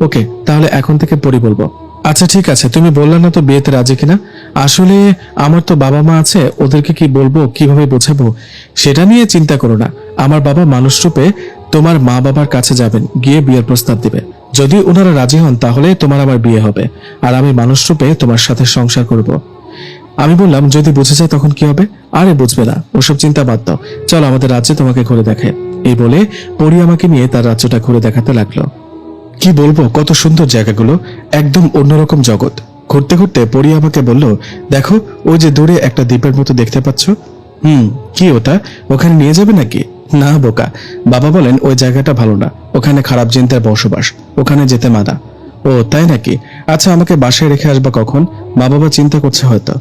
ওকে, তাহলে এখন থেকে পরি বলবো। আচ্ছা ঠিক আছে, তুমি বললে না তো বিয়েতে রাজি কিনা। আসলে আমার তো বাবা মা আছে, ওদেরকে কি বলবো, কিভাবে বোঝাবো, সেটা নিয়ে চিন্তা করো না। আমার বাবা মানুষ রূপে তোমার মা বাবার কাছে যাবেন, গিয়ে বিয়ের প্রস্তাব দিবে। যদি ওনারা রাজি হন তাহলে তোমার আমার বিয়ে হবে, আর আমি মানুষ রূপে তোমার সাথে সংসার করব। আমি বললাম, যদি বুঝে যায় তখন কি হবে? আরে বুঝবে না, ওসব চিন্তা বাদ দাও, চলো আমাদের রাজ্যে তোমাকে ঘুরে দেখে। এই বলে পরি আমাকে নিয়ে তার রাজ্যটা ঘুরে দেখাতে লাগলো। কি বলবো, কত সুন্দর জায়গাগুলো, একদম অন্যরকম জগৎ। ঘুরতে ঘুরতে পরি আমাকে বলল, দেখো ওই যে দূরে একটা দ্বীপের মতো দেখতে পাচ্ছ। কি ওটা? ওখানে নিয়ে যাবে নাকি? না বোকা, বাবা বলেন ওই জায়গাটা ভালো না, ওখানে খারাপ জিনদের বসবাস, ওখানে যেতে মানা। ও তাই নাকি? আচ্ছা, আমাকে বাসায় রেখে আসবা কখন? মা বাবা চিন্তা করছে হয়তো।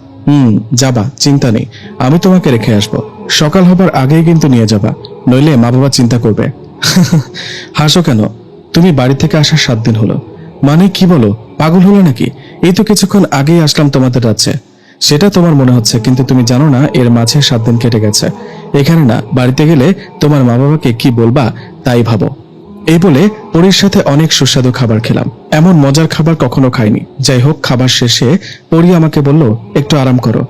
যাবা, চিন্তা নেই, আমি তোমাকে রেখে আসবো। সকাল হবার আগেই কিন্তু নিয়ে যাবা, নইলে মা বাবা চিন্তা করবে। হাসো কেন? তুমি বাড়ি থেকে আসার 7 দিন হলো। মানে কি বলো, পাগল হলো নাকি? এই তো কিছুক্ষণ আগেই আসলাম তোমাদের রাজ্যে। সেটা তোমার মনে হচ্ছে, কিন্তু তুমি জানো না এর মাঝে 7 দিন কেটে গেছে। এখানে না, বাড়িতে গেলে তোমার মা বাবাকে কি বলবা তাই ভাবো। এই বলে পরীর সাথে অনেক সুস্বাদু খাবার খেলাম। এমন মজার খাবার কখনো খাইনি। যাই হোক, খাবার শেষে পরী আমাকে বলল, একটু আরাম করো।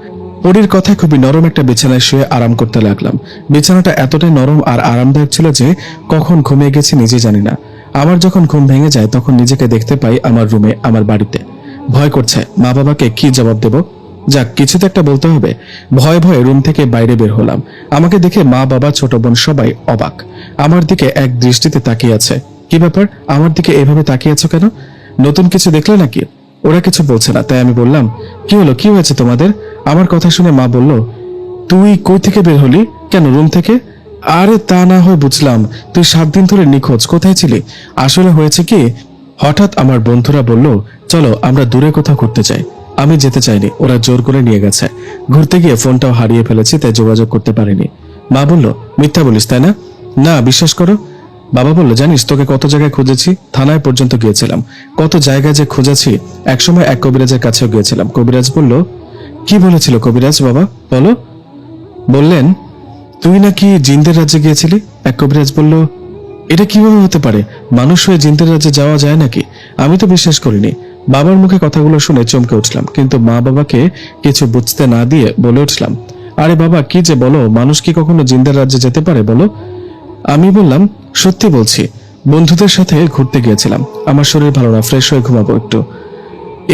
পরীর কথায় খুবই নরম একটা বিছানায় শুয়ে আরাম করতে লাগলাম। বিছানাটা এতটাই নরম আর আরামদায়ক ছিল যে কখন ঘুমিয়ে গেছি নিজে জানি না। আমার যখন ঘুম ভেঙে যায় তখন নিজেকে দেখতে পাই আমার রুমে, আমার বাড়িতে। ভয় করছে, মা বাবাকে কি জবাব দেব? যাক, কিছু তো একটা বলতে হবে। ভয়ে ভয়ে রুম থেকে বাইরে বের হলাম। আমাকে দেখে মা বাবা ছোট বোন সবাই অবাক, আমার দিকে এক দৃষ্টিতে তাকিয়ে আছে। কি ব্যাপার, আমার দিকে এভাবে তাকিয়ে আছো কেন? নতুন কিছু দেখলে নাকি? ওরা কিছু বলছে না, তাই আমি বললাম, কি হলো, কি হয়েছে তোমাদের? আমার কথা শুনে মা বলল, তুই কই থেকে বের হলি? কেন, রুম থেকে? আরে তা না হয় বুঝলাম, তুই 7 দিন ধরে নিখোঁজ, কোথায় ছিলি? আসলে হয়েছে কি, হঠাৎ আমার বন্ধুরা বলল, চলো আমরা দূরে কোথাও ঘুরতে যাই। আমি যেতে চাইনি, ওরা জোর করে নিয়ে গেছে। ঘুরতে গিয়ে ফোনটাও হারিয়ে ফেলেছি, তাই যোগাযোগ করতে পারিনি। মা বলল, মিথ্যা বলিস তাই না? না, বিশ্বাস করো। বাবা বলল, জানিস তোকে কত জায়গায় খুঁজেছি, থানায় পর্যন্ত গিয়েছিলাম, কত জায়গায় যে খুঁজেছি। একসময় এক কবিরাজের কাছেও গিয়েছিলাম। কবিরাজ বলল, কি বলেছিল কবিরাজ বাবা বলো? বললেন, তুই নাকি জিনদের রাজ্যে গিয়েছিলি। এক কবিরাজ বলল, এটা কিভাবে হতে পারে? মানুষ হয়ে জিনদের রাজ্যে যাওয়া যায় নাকি? আমি তো বিশ্বাস করিনি। বাবার মুখে কথাগুলো শুনে চমকে উঠলাম, কিন্তু মা বাবাকে কিছু বুঝতে না দিয়ে বলে উঠলাম, আরে বাবা কি যে বলো, মানুষ কি কখনো জিনদের রাজ্যে যেতে পারে বলো? আমি বললাম, সত্যি বলছি, বন্ধুদের সাথে ঘুরতে গিয়েছিলাম, আমার শরীর ভালো না, ফ্রেশ হয়ে ঘুমাবো একটু।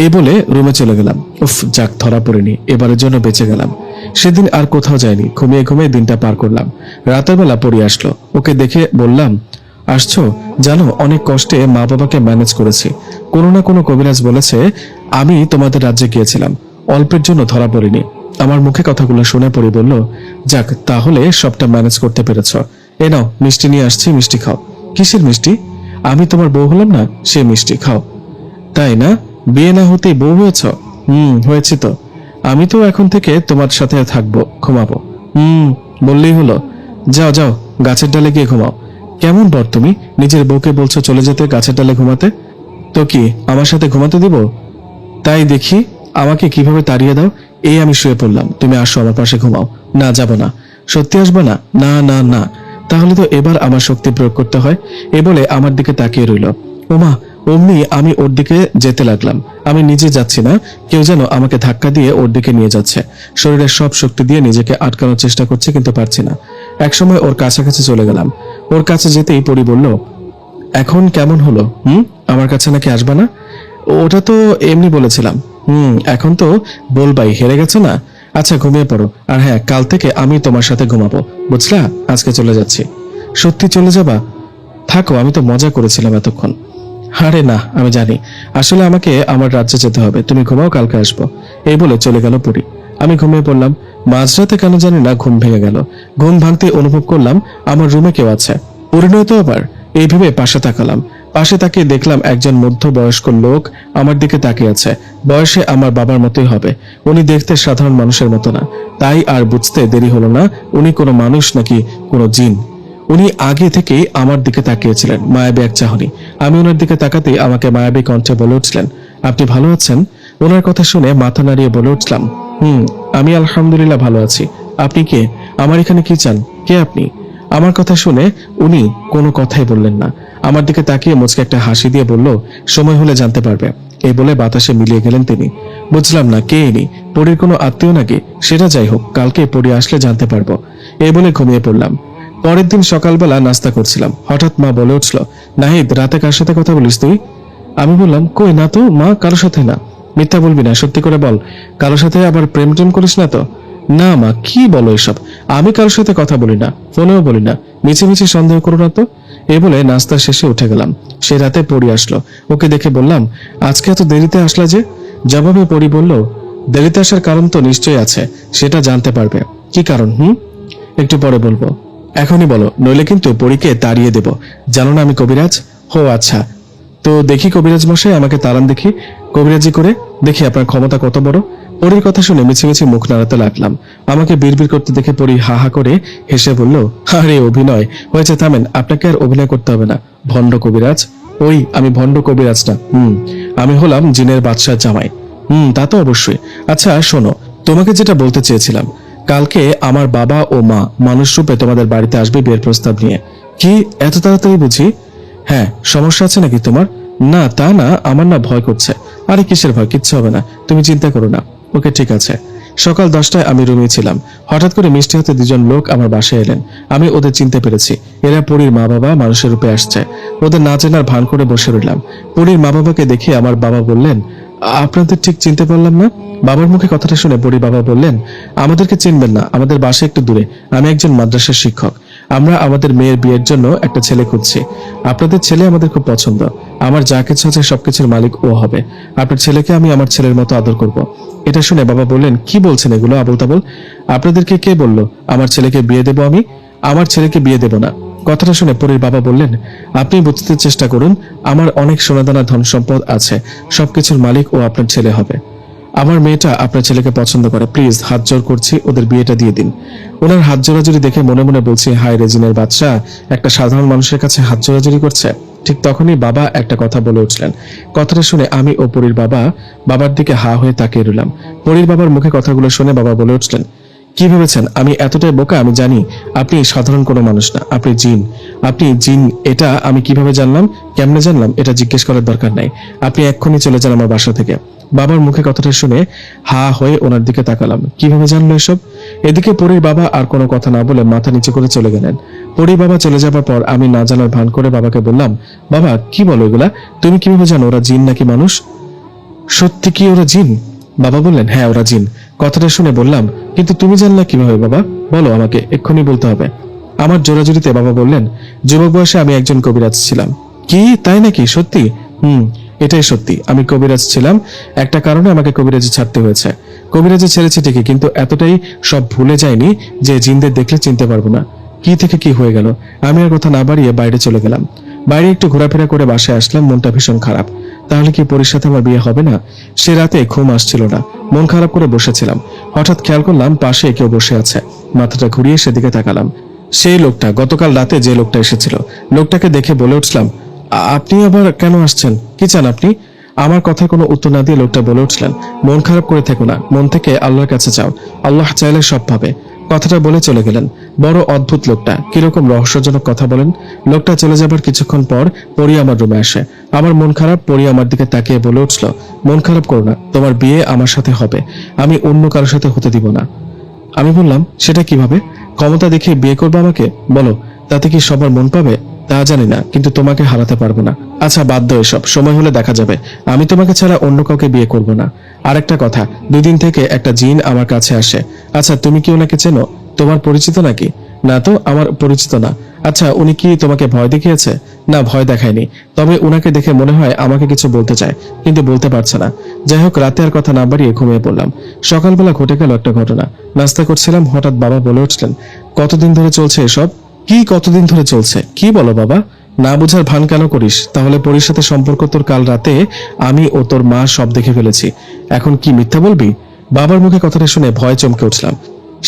এই বলে রুমে চলে গেলাম। উফ, যাক ধরা পড়েনি, এবারের জন্য বেঁচে গেলাম। সেদিন আর কোথাও যাইনি, ঘুমিয়ে ঘুমিয়ে দিনটা পার করলাম। রাতের বেলা পড়ি আসলো, ওকে দেখে বললাম, আসছো? জানো, অনেক কষ্টে মা বাবাকে ম্যানেজ করেছি। কোনো না কোনো কবিরাজ বলেছে আমি তোমাদের রাজ্যে গিয়েছিলাম, অল্পের জন্য ধরা পড়িনি। আমার মুখে কথাগুলো শুনে পড়ি বলল, যাক তাহলে সবটা ম্যানেজ করতে পেরেছ। এ নাও, মিষ্টি নিয়ে আসছি, মিষ্টি খাও। কিসের মিষ্টি? আমি তোমার বউ হলাম না, সে মিষ্টি খাও। তাই না? বিয়ে না হতেই বউ হয়েছ? হয়েছি তো। আমি তো এখন থেকে তোমার সাথে থাকবো, ঘুমাবো। বললেই হলো। যাও যাও, গাছের ডালে গিয়ে ঘুমাও। কেমন বর তুমি, নিজের বউকে বলছো চলে যেতে গাছের ডালে ঘুমাতে? তো কি আমার সাথে ঘুমাতে দিব? তাই দেখি আমাকে কিভাবে তাড়িয়ে দাও। এই আমি শুয়ে পড়লাম, তুমি আসো আমার পাশে ঘুমাও। না, যাব না। সত্যি আসবো না? না না না। তাহলে তো এবার আমার শক্তি প্রয়োগ করতে হয়। এ বলে আমার দিকে তাকিয়ে রইল। ওমা, অমনি আমি ওর দিকে যেতে লাগলাম। আমি নিজে যাচ্ছি না, কেউ যেন আমাকে ধাক্কা দিয়ে ওর দিকে নিয়ে যাচ্ছে। শরীরের সব শক্তি দিয়ে নিজেকে আটকানোর চেষ্টা করছি, কিন্তু পারছি না। একসময় ওর কাছাকাছি চলে গেলাম। ওর কাছে যেতেই পরি বলল, এখন কেমন হলো? আমার কাছে নাকি আসবা না? ওটা তো এমনি বলেছিলাম। এখন তো বলবাই, হেরে গেছো না। আচ্ছা ঘুমিয়ে পড়ো, আর হ্যাঁ, কাল থেকে আমি তোমার সাথে ঘুমাবো, বুঝলা? আজকে চলে যাচ্ছি। সত্যি চলে যাবা? থাকো, আমি তো মজা করেছিলাম এতক্ষণ। আরে না, আমি জানি, আসলে আমাকে আমার রাজ্যে যেতে হবে। তুমি ঘুমাও, কালকে আসবো। এই বলে চলে গেল পরি। আমি ঘুমিয়ে পড়লাম। মাঝরাতে কেন জানি না ঘুম ভেঙে গেল। ঘুম ভাঙতে অনুভব করলাম আমার রুমে কেউ আছে। পরিণয় তো আবার। এই ভেবে পাশে তাকালাম। পাশে তাকিয়ে দেখলাম একজন মধ্যবয়স্ক লোক আমার দিকে তাকিয়ে আছে। বয়সে আমার বাবার মতোই হবে। উনি দেখতে সাধারণ মানুষের মতো না। তাই আর বুঝতে দেরি হলো না উনি কোনো মানুষ নাকি কোনো জিন। উনি আগে থেকেই আমার দিকে তাকিয়েছিলেন, মায়াবী এক চাহনি। আমি ওনার দিকে তাকাতেই আমাকে মায়াবী কণ্ঠে বলে উঠলেন, আপনি ভালো আছেন? ওনার কথা শুনে মাথা নাড়িয়ে বলে উঠলাম, আমি আলহামদুলিল্লাহ ভালো আছি। আপনি কে? আমার এখানে কি চান? কে আপনি? আমার কথা শুনে উনি কোনো কথাই বললেন না। আমার দিকে তাকিয়ে মুচকে একটা হাসি দিয়ে বলল, সময় হলে জানতে পারবে। এই বলে বাতাসে মিলিয়ে গেলেন তিনি। বুঝলাম না কে ইনি, পরীর কোনো আত্মীয় নাকি? সেটা যাই হোক, কালকে পরী আসলে জানতে পারবো। এই বলে ঘুমিয়ে পড়লাম। পরের দিন সকালবেলা নাস্তা করছিলাম, হঠাৎ মা বলে উঠল, নাহিদ, রাতে কার সাথে কথা বলিস তুই? আমি বললাম, কই না তো মা, কারোর সাথে না। মিথ্যা বলবি না, সত্যি করে বল, কারোর সাথে আবার প্রেম টেম করিস না তো? না মা, কি বলো এসব? আমি কারোর সাথে কথা বলি না, ফোনেও বলি না, মিছিমিছি সন্দেহ করো না তো। এই বলে নাস্তার শেষে উঠে গেলাম। সে রাতে পড়ি আসলো। ওকে দেখে বললাম, আজকে এত দেরিতে আসলা যে? জবাবে পরি বলল, দেরিতে আসার কারণ তো নিশ্চয়ই আছে, সেটা জানতে পারবে। কি কারণ? একটু পরে বলবো। এখনই বলো, নইলে কিন্তু পরীকে তাড়িয়ে দেব। জানো না আমি কবিরাজ। হো আচ্ছা, তো দেখি কবিরাজ মশাই, আমাকে তাড়ান দেখি কবিরাজি করে, দেখি আপনার ক্ষমতা কত বড়। পরীর কথা শুনে মিছি মিছি মুখ নাড়াতে লাগলাম। আমাকে বিড়বিড় করতে দেখে পরী হা হা করে হেসে বলল, আরে অভিনয় হয়েছে, থামেন, আপনাকে আর অভিনয় করতে হবে না। ভণ্ড কবিরাজ? ওই আমি ভণ্ড কবিরাজ না, আমি হলাম জিনের বাদশার জামাই। তা তো অবশ্যই। আচ্ছা শোনো, তোমাকে যেটা বলতে চেয়েছিলাম, কালকে আমার বাবা ও মা মানুষ রূপে তোমাদের বাড়িতে আসবে বিয়ের প্রস্তাব নিয়ে। কি এত তাড়াতাড়ি বুঝি? হ্যাঁ, সমস্যা আছে নাকি তোমার? না তা না, আমার না ভয় করছে। আরে কিসের ভয়, কিচ্ছু হবে না, তুমি চিন্তা করো না। ওকে ঠিক আছে। সকাল 10টায় আমি রুমে ছিলাম, হঠাৎ করে মিষ্টি হাতে দুজন লোক আমার বাসায় এলেন। আমি ওদের চিনতে পেরেছি, এরা পরীর মা বাবা মানুষের রূপে আসছে। ওদের না চেনার ভান করে বসে রইলাম। পরীর মা বাবাকে দেখে আমার বাবা বললেন, আপনাদের ঠিক চিনতে পারলাম না। বাবার মুখে কথাটা শুনে পরী বাবা বললেন, আমাদেরকে চিনবেন না, আমাদের বাসা একটু দূরে, আমি একজন মাদ্রাসার শিক্ষক। আমরা আমাদের মেয়ের বিয়ের জন্য একটা ছেলে খুঁজছি। আপনাদের ছেলে আমাদের খুব পছন্দ, আমার যা কিছু আছে সবকিছুর মালিক ও হবে। আপনার ছেলেকে আমি আমার ছেলের মতো আদর করব। এটা শুনে বাবা বললেন, কি বলছেন এগুলো আবোল তাবোল? আপনাদেরকে কে বললো আমার ছেলেকে বিয়ে দেব? আমি আমার ছেলেকে বিয়ে দেব না। কথাটা শুনে পরীর বাবা বললেন, আপনি বুঝতে চেষ্টা করুন, আমার অনেক সোনাদানা ধন সম্পদ আছে, সবকিছুর মালিক ও আপনার ছেলে হবে। আমার মেয়েটা আপনার ছেলেকে পছন্দ করে, প্লিজ হাত জোর করছি ওদের বিয়েটা দিয়ে দিন। ওনার হাত জোড়াজুড়ি দেখে মনে মনে বলছি, হায় রে জিনের বাদশাহ, একটা সাধারণ মানুষের কাছে হাত জোড়াজুড়ি করছে। ঠিক তখনই বাবা একটা কথা বলে উঠলেন। কথাটা শুনে আমি ও পরীর বাবার দিকে হা হয়ে তাকিয়ে রইলাম। পরীর বাবার মুখে কথাগুলো শুনে বাবা বলে উঠলেন, কি ভেবেছেন আমি এতটাই বোকা? আমি জানি আপনি সাধারণ কোনো মানুষ না, আপনি জিন। আপনি জিন, এটা আমি কিভাবে জানলাম, কেমনে জানলাম এটা জিজ্ঞেস করার দরকার নাই। আপনি এক্ষুনি চলে যান আমার বাসা থেকে। বাবার মুখে কথাটা শুনে হা হয়ে ওনার দিকে তাকালাম, কিভাবে জানলো এসব? এদিকে পরীর বাবা আর কোনো কথা না বলে মাথা নিচু করে চলে গেলেন। পরীর বাবা চলে যাবার পর আমি না জানার ভান করে বাবাকে বললাম, বাবা কি বলো এগুলা? তুমি কিভাবে জানো ওরা জিন নাকি মানুষ? সত্যি কি ওরা জিন? বাবা বললেন, হ্যাঁ ওরা জিন। কথাটা শুনে বললাম, কিন্তু তুমি জানলা কিভাবে বাবা? বলো আমাকে, এক্ষুনি বলতে হবে। আমার জোরাজুরিতে বাবা বললেন, যুবক বয়সে আমি একজন কবিরাজ ছিলাম। কি তাই নাকি? সত্যি? এটাই সত্যি, আমি কবিরাজ ছিলাম। একটা কারণে আমাকে কবিরাজি ছাড়তে হয়েছে। কবিরাজি ছেড়েছি ঠিকই, কিন্তু এতটাই সব ভুলে যায়নি যে জিনদের দেখলে চিনতে পারবো না। কি থেকে কি হয়ে গেল। আমি আর কথা না বাড়িয়ে বাইরে চলে গেলাম। বাইরে একটু ঘোরাফেরা করে বাসায় আসলাম, মনটা ভীষণ খারাপ। তাহলে কি পরীর সাথে আমার বিয়ে হবে না? সে রাতে ঘুম আসছিল না, মন খারাপ করে বসেছিলাম। হঠাৎ খেয়াল করলাম পাশে কেউ বসে আছে। মাথাটা ঘুরিয়ে সেদিকে তাকালাম। সেই লোকটা, গতকাল রাতে যে লোকটা এসেছিল। লোকটাকে দেখে বলে উঠলাম, আপনি আবার কেন আসছেন? কি চান আপনি? আমার কথার কোনো উত্তর না দিয়ে লোকটা বলে উঠলেন, মন খারাপ করে থেকো না, মন থেকে আল্লাহর কাছে চাও, আল্লাহ চাইলে সব পাবে। কথাটা বলে চলে গেলেন। বড় অদ্ভুত লোকটা, কিরকম রহস্যজনক কথা বলেন। লোকটা চলে যাবার কিছুক্ষণ পর পরী আমার রুমে আসে। আমার মন খারাপ। পরী আমার দিকে তাকিয়ে বলে উঠল, মন খারাপ করো না, তোমার বিয়ে আমার সাথে হবে, আমি অন্য কারোর সাথে হতে দিব না। আমি বললাম, সেটা কিভাবে? ক্ষমতা দেখিয়ে বিয়ে করবে আমাকে? বলো, তাতে কি সবার মন পাবে? তা জানি না, কিন্তু তোমাকে হারাতে পারবো না। আচ্ছা বাদ দাও এসব, সময় হলে দেখা যাবে। আমি তোমাকে ছাড়া অন্য কাউকে বিয়ে করব না। আরেকটা কথা, 2 দিন থেকে একটা জিন আমার কাছে আসে। আচ্ছা তুমি কি ওনাকে চেনো? তোমার পরিচিত নাকি? না তো, আমার পরিচিত না। আচ্ছা উনি কি তোমাকে ভয় দেখিয়েছে? না, ভয় দেখায়নি, তবে উনাকে দেখে মনে হয় আমাকে কিছু বলতে চায়, কিন্তু বলতে পারছে না। যাই হোক, রাতে আর কথা না বাড়িয়ে ঘুমিয়ে পড়লাম। সকালবেলা ঘটে গেল একটা ঘটনা। নাস্তা করছিলাম, হঠাৎ বাবা বলে উঠলেন, কতদিন ধরে চলছে এসব? কি কতদিন ধরে চলছে? কি বলো বাবা? না বুঝার ভান কেন করিস? তাহলে পরীর সাথে সম্পর্ক তোর কাল রাতে আমি ও তোর মা সব দেখে ফেলেছি, এখন কি মিথ্যা বলবি? বাবার মুখে কথাটা শুনে ভয় চমকে উঠলাম।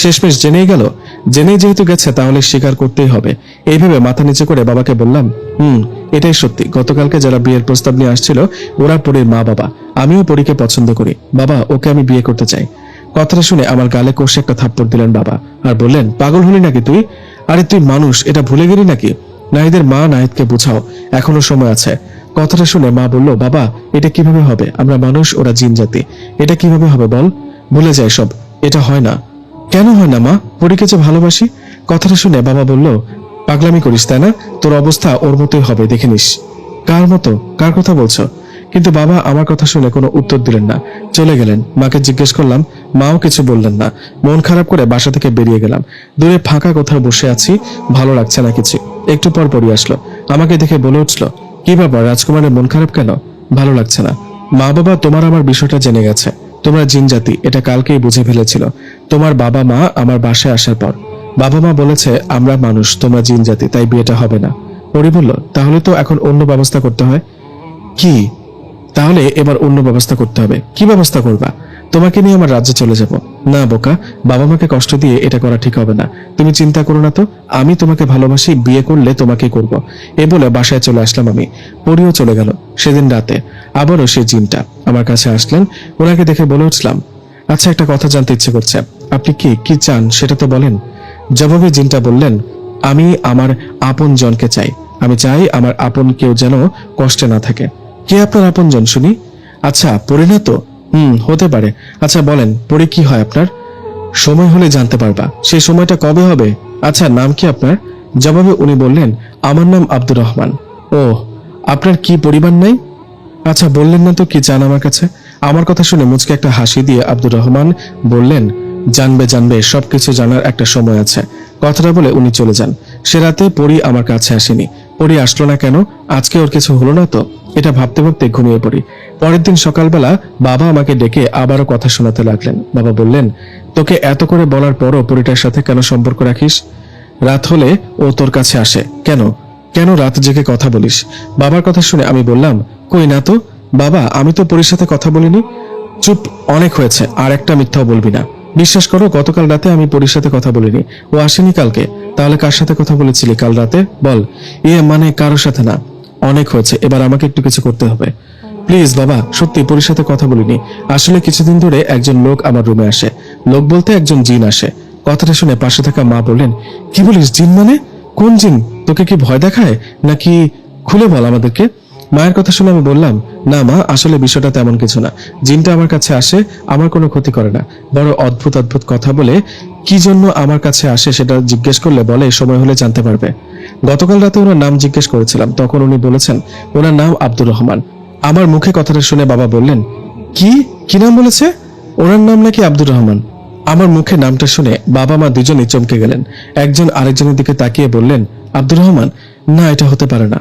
শেষমেশ জেনেই গেল। জেনেই যেহেতু গেছে তাহলে স্বীকার করতেই হবে। এইভাবে মাথা নিচে করে বাবাকে বললাম, এটাই সত্যি, গতকালকে যারা বিয়ের প্রস্তাব নিয়ে আসছিল ওরা পরীর মা বাবা। আমিও পরীকে পছন্দ করি বাবা, ওকে আমি বিয়ে করতে চাই। কথাটা শুনে আমার গালে কষে একটা থাপ্পড় দিলেন বাবা, আর বললেন, পাগল হলি নাকি তুই? আরে তুই মানুষ, এটা ভুলে গেলি নাকি? নাহিদের মা নাহিদকে বুঝাও, এখনো সময় আছে। কথাটা শুনে মা বলল, বাবা এটা কিভাবে হবে? আমরা মানুষ, ওরা জিন জাতি, এটা কিভাবে হবে বল? ভুলে যায় সব, এটা হয় না। কেন হয় না মা? পরীকে যে ভালোবাসি। কথাটা শুনে বাবা বলল, পাগলামি করিস তাই না? তোর অবস্থা ওর মতোই হবে, দেখে নিস। কার মতো? কার কথা বলছো? কিন্তু বাবা আমার কথা শুনে কোনো উত্তর দিলেন না, চলে গেলেন। মাকে জিজ্ঞেস করলাম, মাও কিছু বললেন না। মন খারাপ করে বাসা থেকে বেরিয়ে গেলাম। দূরে ফাঁকা কোথাও বসে আছি, ভালো লাগছে না কিছু। একটু পর পরই আসলো, আমাকে দেখে বলে উঠলো, কি ব্যাপার রাজকুমারের মন খারাপ কেন? ভালো লাগছে না। মা বাবা তোমার আমার বিষয়টা জেনে গেছে। তোমরা জিন জাতি, এটা কালকেই বুঝে ফেলেছিল। তোমার বাবা মা আমার বাসায় আসার পর বাবা মা বলেছে আমরা মানুষ, তোমরা জিন জাতি, তাই বিয়েটা হবে না। পরি বলল, তাহলে তো এখন অন্য ব্যবস্থা করতে হয়। কি? তাহলে এবার অন্য ব্যবস্থা করতে হবে। কি ব্যবস্থা করবা? তোমাকে নিয়ে আমার রাজ্যে চলে যাব। না বোকা, বাবা মাকে কষ্ট দিয়ে এটা করা ঠিক হবে না। তুমি চিন্তা করো না তো, আমি তোমাকে ভালোবাসি, বিয়ে করলে তোমাকেই করব। এ বলে বাসায় চলে আসলাম আমি। পরিও চলে গেল। সেদিন রাতে আবারও সেই জিনটা আমার কাছে আসলেন। ওনাকে দেখে বলে উঠলাম, আচ্ছা একটা কথা জানতে ইচ্ছে করছে, আপনি কি চান সেটা তো বলেন। জবাবে জিনটা বললেন, আমি আমার আপন জনকে চাই। আমি চাই আমার আপন কেউ যেন কষ্টে না থাকে। কে আপনার আপন জন শুনি? আচ্ছা পরি না তো? হতে পারে। আচ্ছা বলেন পরি কি হয় আপনার? সময় হলে জানতে পারবা। সেই সময়টা কবে হবে? আচ্ছা নাম কি আপনার? জবাবে উনি বললেন, আমার নাম আব্দুর রহমান। ও, আপনার কি পরিবার নাই? আচ্ছা বললেন না তো কি চান আমার কাছে? আমার কথা শুনে মুচকে একটা হাসি দিয়ে আব্দুর রহমান বললেন, জানবে, সবকিছু জানার একটা সময় আছে। কথাটা বলে উনি চলে যান। সে রাতে পরি আমার কাছে আসেনি। পরি আসলো না কেন? আজকে ওর কিছু হলো না তো? এটা ভাবতে ভাবতে ঘুমিয়ে পড়ি। পরের দিন সকালবেলা বাবা আমাকে ডেকে আবারও কথা শোনাতে লাগলেন। বাবা বললেন, তোকে এত করে বলার পরও পরিটার সাথে কেন সম্পর্ক রাখিস? রাত হলে ও তোর কাছে আসে কেন? কেন রাত জেগে কথা বলিস? বাবার কথা শুনে আমি বললাম, কই না তো বাবা, আমি তো পরির সাথে কথা বলিনি। চুপ, অনেক হয়েছে, আর একটা মিথ্যাও বলবি না। বিশ্বাস করো, গতকাল রাতে আমি পরির সাথে কথা বলিনি। ও আসেনি কালকে। তাহলে কার সাথে কথা বলেছিলি কাল রাতে? বল। মানে কারোর সাথে না। অনেক হয়েছে, এবার আমাকে একটু কিছু করতে হবে। প্লিজ বাবা, সত্যি পরির সাথে কথা বলিনি। আসলে কিছুদিন ধরে একজন লোক আমার রুমে আসে। লোক বলতে একজন জিন আসে। কথাটা শুনে পাশে থাকা মা বললেন, কি বলিস জিন মানে? কোন জিন? তোকে কি ভয় দেখায় নাকি? খুলে বল আমাদেরকে। মায়ের কথা শুনে আমি বললাম, না মা, আসলে বিষয়টা তেমন কিছু না। জিনটা আমার কাছে আসে, আমার কোনো ক্ষতি করে না। বড় অদ্ভুত অদ্ভুত কথা বলে। কি জন্য আমার কাছে আসে সেটা জিজ্ঞেস করলে বলে সময় হলে জানতে পারবে। গতকাল রাতে ওনার নাম জিজ্ঞেস করেছিলাম, তখন উনি বলেছেন ওনার নাম আব্দুর রহমান। আমার মুখে কথাটা শুনে বাবা বললেন, কি নাম বলেছে? ওনার নাম নাকি আব্দুর রহমান? আমার মুখে নামটা শুনে বাবা মা দুজনেই চমকে গেলেন। একজন আরেকজনের দিকে তাকিয়ে বললেন, আব্দুর রহমান? না, এটা হতে পারে না।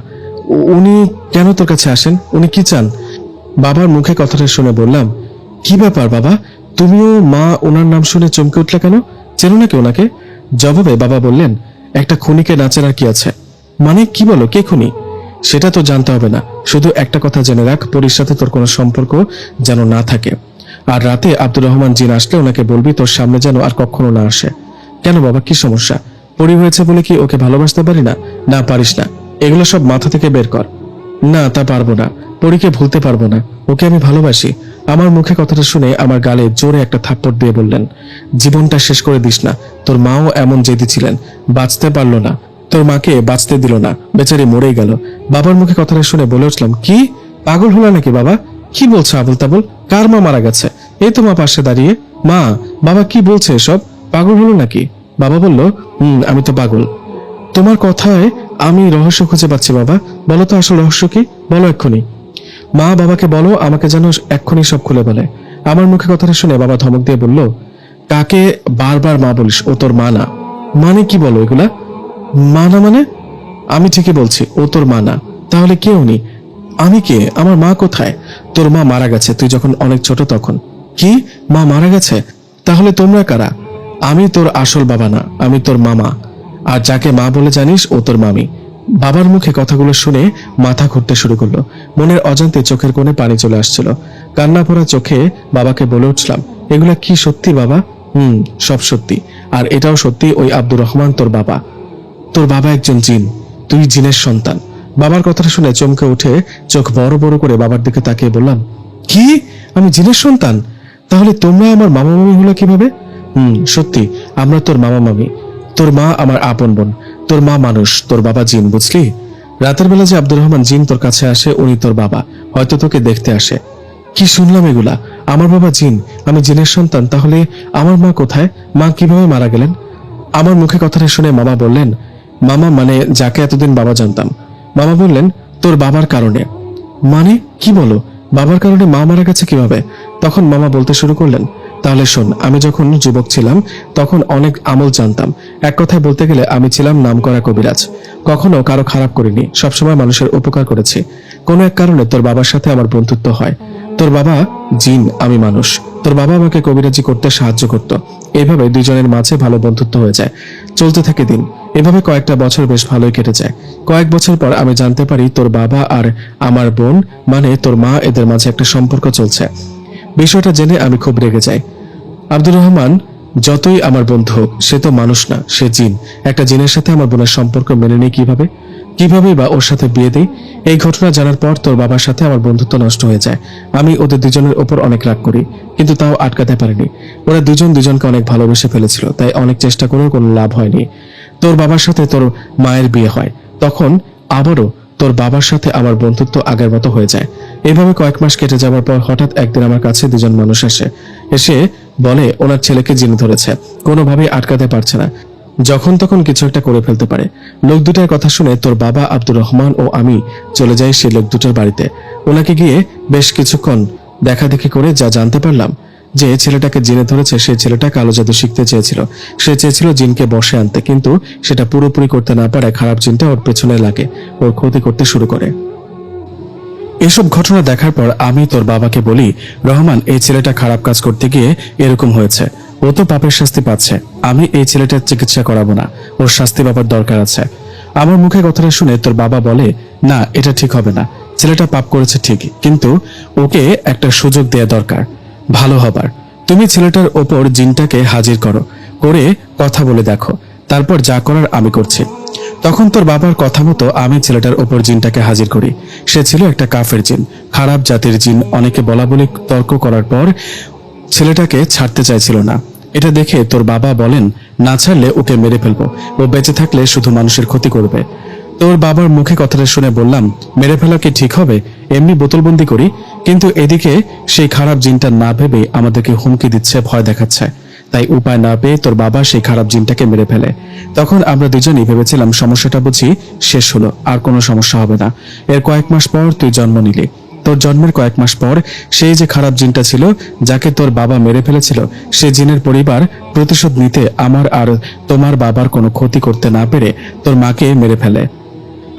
উনি কেন তোর কাছে আসেন? উনি কি চান? বাবার মুখে কথাটা শুনে বললাম, কি ব্যাপার বাবা, তুমিও মা ওনার নাম শুনে চমকে উঠলে কেন? চেনো নাকি ওনাকে? জবাবে বাবা বললেন, একটা খুনিকে না চেনার কি আছে? মানে কি বলো, কে খুনি? সেটা তো জানতে হবে না, শুধু একটা কথা জেনে রাখ, পরির সাথে তোর কোনো সম্পর্ক যেন না থাকে। আর রাতে আব্দুর রহমান জিন আসলে ওনাকে বলবি তোর সামনে যেন আর কখনো না আসে। কেন বাবা, কি সমস্যা? পরি হয়েছে বলে কি ওকে ভালোবাসতে পারি না? না, পারিস না। এগুলো সব মাথা থেকে বের কর। না, তা পারবো না। পরীকে ভুলতে পারবো না। ওকে আমি ভালোবাসি। আমার মুখে কথাটা শুনে আমার গালে জোরে একটা থাপ্পড় দিয়ে বললেন, জীবনটা শেষ করে দিস না। তোর মাও এমন জেদি ছিলেন, বাঁচতে পারলো না। তোর মাকে বাঁচতে দিল না, বেচারি মরেই গেল। বাবার মুখে কথাটা শুনে বলে উঠলাম, কি পাগল হলো নাকি বাবা? কি বলছো আবুল তাবুল? কার মা মারা গেছে? এই তো মা পাশে দাঁড়িয়ে। মা, বাবা কি বলছে এসব? পাগল হলো নাকি? বাবা বলল, আমি তো পাগল। তোমার কথায় আমি রহস্য খুঁজে পাচ্ছি বাবা। বলো তো আসল রহস্য কি? বলো এক্ষুনি। মা বাবাকে বলো আমাকে যেন এক্ষুনি সব খুলে বলে। আমার মুখে কথাটা শুনে বাবা ধমক দিয়ে বলল, কাকে বারবার মা বলিস? ও তোর মা না। মানে কি বলো এগুলা? মা না মানে? আমি ঠিকই বলছি, ও তোর মা না। তাহলে কে উনি? আমি কে? আমার মা কোথায়? তোর মা মারা গেছে তুই যখন অনেক ছোট তখন। কি? মা মারা গেছে? তাহলে তোমরা কারা? আমি তোর আসল বাবা না, আমি তোর মামা। আর যাকে মা বলে জানিস ও তোর মামি। বাবার মুখে কথাগুলো শুনে মাথা ঘুরতে শুরু করলো। মনের অজান্তে চোখের কোণে পানি চলে আসছিল। কান্না ভরা চোখে বাবাকে বলে উঠলাম, এগুলা কি সত্যি বাবা? সব সত্যি। আর এটাও সত্যি, ওই আব্দুর রহমান তোর বাবা। তোর বাবা একজন জিন, তুই জিনের সন্তান। বাবার কথাটা শুনে চমকে উঠে চোখ বড় বড় করে বাবার দিকে তাকিয়ে বললাম, কি? আমি জিনের সন্তান? তাহলে তোমরা আমার মামা মামি হলো কিভাবে? সত্যি, আমরা তোর মামা মামি। তোর মা আমার আপন বোন। তোর মা মানুষ, তোর বাবা জিন, বুঝলি? রাতের বেলা যে আব্দুর রহমান জিন তোর কাছে আসে, উনি তোর বাবা। হয়তো তোকে দেখতে আসে। কি শুনলাম এগুলা? আমার বাবা জিন, আমি জিনের সন্তান। তাহলে আমার মা কোথায়? মা কিভাবে মারা গেলেন? আমার মুখে কথাটা শুনে মামা বললেন, মামা মানে যাকে এতদিন বাবা জানতাম। মামা বললেন, তোর বাবার কারণে। মানে কি বলো? বাবার কারণে মা মারা গেছে কিভাবে? তখন মামা বলতে শুরু করলেন, তাহলে শোন, আমি যখন যুবক ছিলাম তখন অনেক আমল জানতাম। এক কথায় বলতে গেলে আমি ছিলাম নামকরা কবিরাজ। কখনো কারো খারাপ করিনি, সবসময় মানুষের উপকার করেছি। কোনো এক কারণে তোর বাবার সাথে আমার বন্ধুত্ব হয়। তোর তোর বাবা জিন, আমি মানুষ। তোর বাবা আমাকে কবিরাজি করতে সাহায্য করত। এইভাবে দুজনের মাঝে ভালো বন্ধুত্ব হয়ে যায়। চলতে থাকে দিন। এভাবে কয়েকটা বছর বেশ ভালোই কেটে যায়। কয়েক বছর পর আমি জানতে পারি তোর বাবা আর আমার বোন মানে তোর মা, এদের মাঝে একটা সম্পর্ক চলছে। বিষয়টা জেনে আমি খুব রেগে যাই। আব্দুর রহমান যতই আমার বন্ধু হোক, সে তো মানুষ না, সে জিন। একটা জিনের সাথে আমার বোনের সম্পর্ক মেনে নেই কিভাবে বা ওর সাথে বিয়ে দেই? এই ঘটনা জানার পর তোর বাবার সাথে আমার বন্ধুত্ব নষ্ট হয়ে যায়। আমি ওদের দুজনের ওপর অনেক রাগ করি, কিন্তু তাও আটকাতে পারিনি। ওরা দুজন দুজনকে অনেক ভালোবেসে ফেলেছিল, তাই অনেক চেষ্টা করেও কোনো লাভ হয়নি। তোর বাবার সাথে তোর মায়ের বিয়ে হয়, তখন আবারও তোর বাবার সাথে আমার বন্ধুত্ব আগের মতো হয়ে যায়। এভাবে কয়েক মাস কেটে যাওয়ার পর হঠাৎ একদিন আমার কাছে দুজন মানুষ এসে বলে ওনার ছেলেকে জিন ধরেছে, কোনোভাবেই আটকাতে পারছে না, যখন তখন কিছু একটা করে ফেলতে পারে। লোক দুটার কথা শুনে তোর বাবা আব্দুর রহমান ও আমি চলে যাই সেই লোক দুটার বাড়িতে। ওনাকে গিয়ে বেশ কিছুক্ষণ দেখাদেখি করে যা জানতে পারলাম, যে ছেলেটাকে জিনে ধরেছে সেই ছেলেটা কালো জাদু শিখতে চেয়েছিল। সে চেয়েছিল জিনকে বশে আনতে, কিন্তু সেটা পুরোপুরি করতে না পারায় খারাপ জিনটা ওর পেছনে লাগে, ওর ক্ষতি করতে শুরু করে। এসব ঘটনা দেখার পর আমি তোর বাবাকে বলি, রহমান, এই ছেলেটা খারাপ কাজ করতে গিয়ে এরকম হয়েছে, ও তো পাপের শাস্তি পাচ্ছে। আমি এই ছেলেটার চিকিৎসা করাবো না, ওর শাস্তি পাবার দরকার আছে। আমার মুখে কথাটা শুনে তোর বাবা বলে, না, এটা ঠিক হবে না। ছেলেটা পাপ করেছে ঠিকই, কিন্তু ওকে একটা সুযোগ দেয়া দরকার ভালো হবার। তুমি ছেলেটার ওপর জিনটাকে হাজির করে কথা বলে দেখো, তারপর যা করার আমি করছি। তখন তোর বাবার কথা মতো আমি ছেলেটার ওপর জিনটাকে হাজির করি। সে ছিল একটা কাফের জিন, খারাপ জাতির জিন। অনেকে বলা বলি তর্ক করার পর ছেলেটাকে ছাড়তে চাইছিল না। এটা দেখে তোর বাবা বলেন, না ছাড়লে ওকে মেরে ফেলবো, ও বেঁচে থাকলে শুধু মানুষের ক্ষতি করবে। তোর বাবার মুখে কথাটা শুনে বললাম, মেরে ফেলা কি ঠিক হবে? এমনি বোতলবন্দি করি। কিন্তু এদিকে সেই খারাপ জিনটা না ভেবে আমাদেরকে হুমকি দিচ্ছে, ভয় দেখাচ্ছে। তাই উপায় না পেয়ে তোর বাবা সেই খারাপ জিনটাকে মেরে ফেলে। তখন আমরা দুজনই ভেবেছিলাম সমস্যাটা বুঝি শেষ হলো, আর কোনো সমস্যা হবে না। এর কয়েক মাস পর তুই জন্ম নিলি। তোর জন্মের কয়েক মাস পর সেই যে খারাপ জিনটা ছিল, যাকে তোর বাবা মেরে ফেলেছিল, সে জিনের পরিবার প্রতিশোধ নিতে আমার আর তোমার বাবার কোনো ক্ষতি করতে না পেরে তোর মাকে মেরে ফেলে।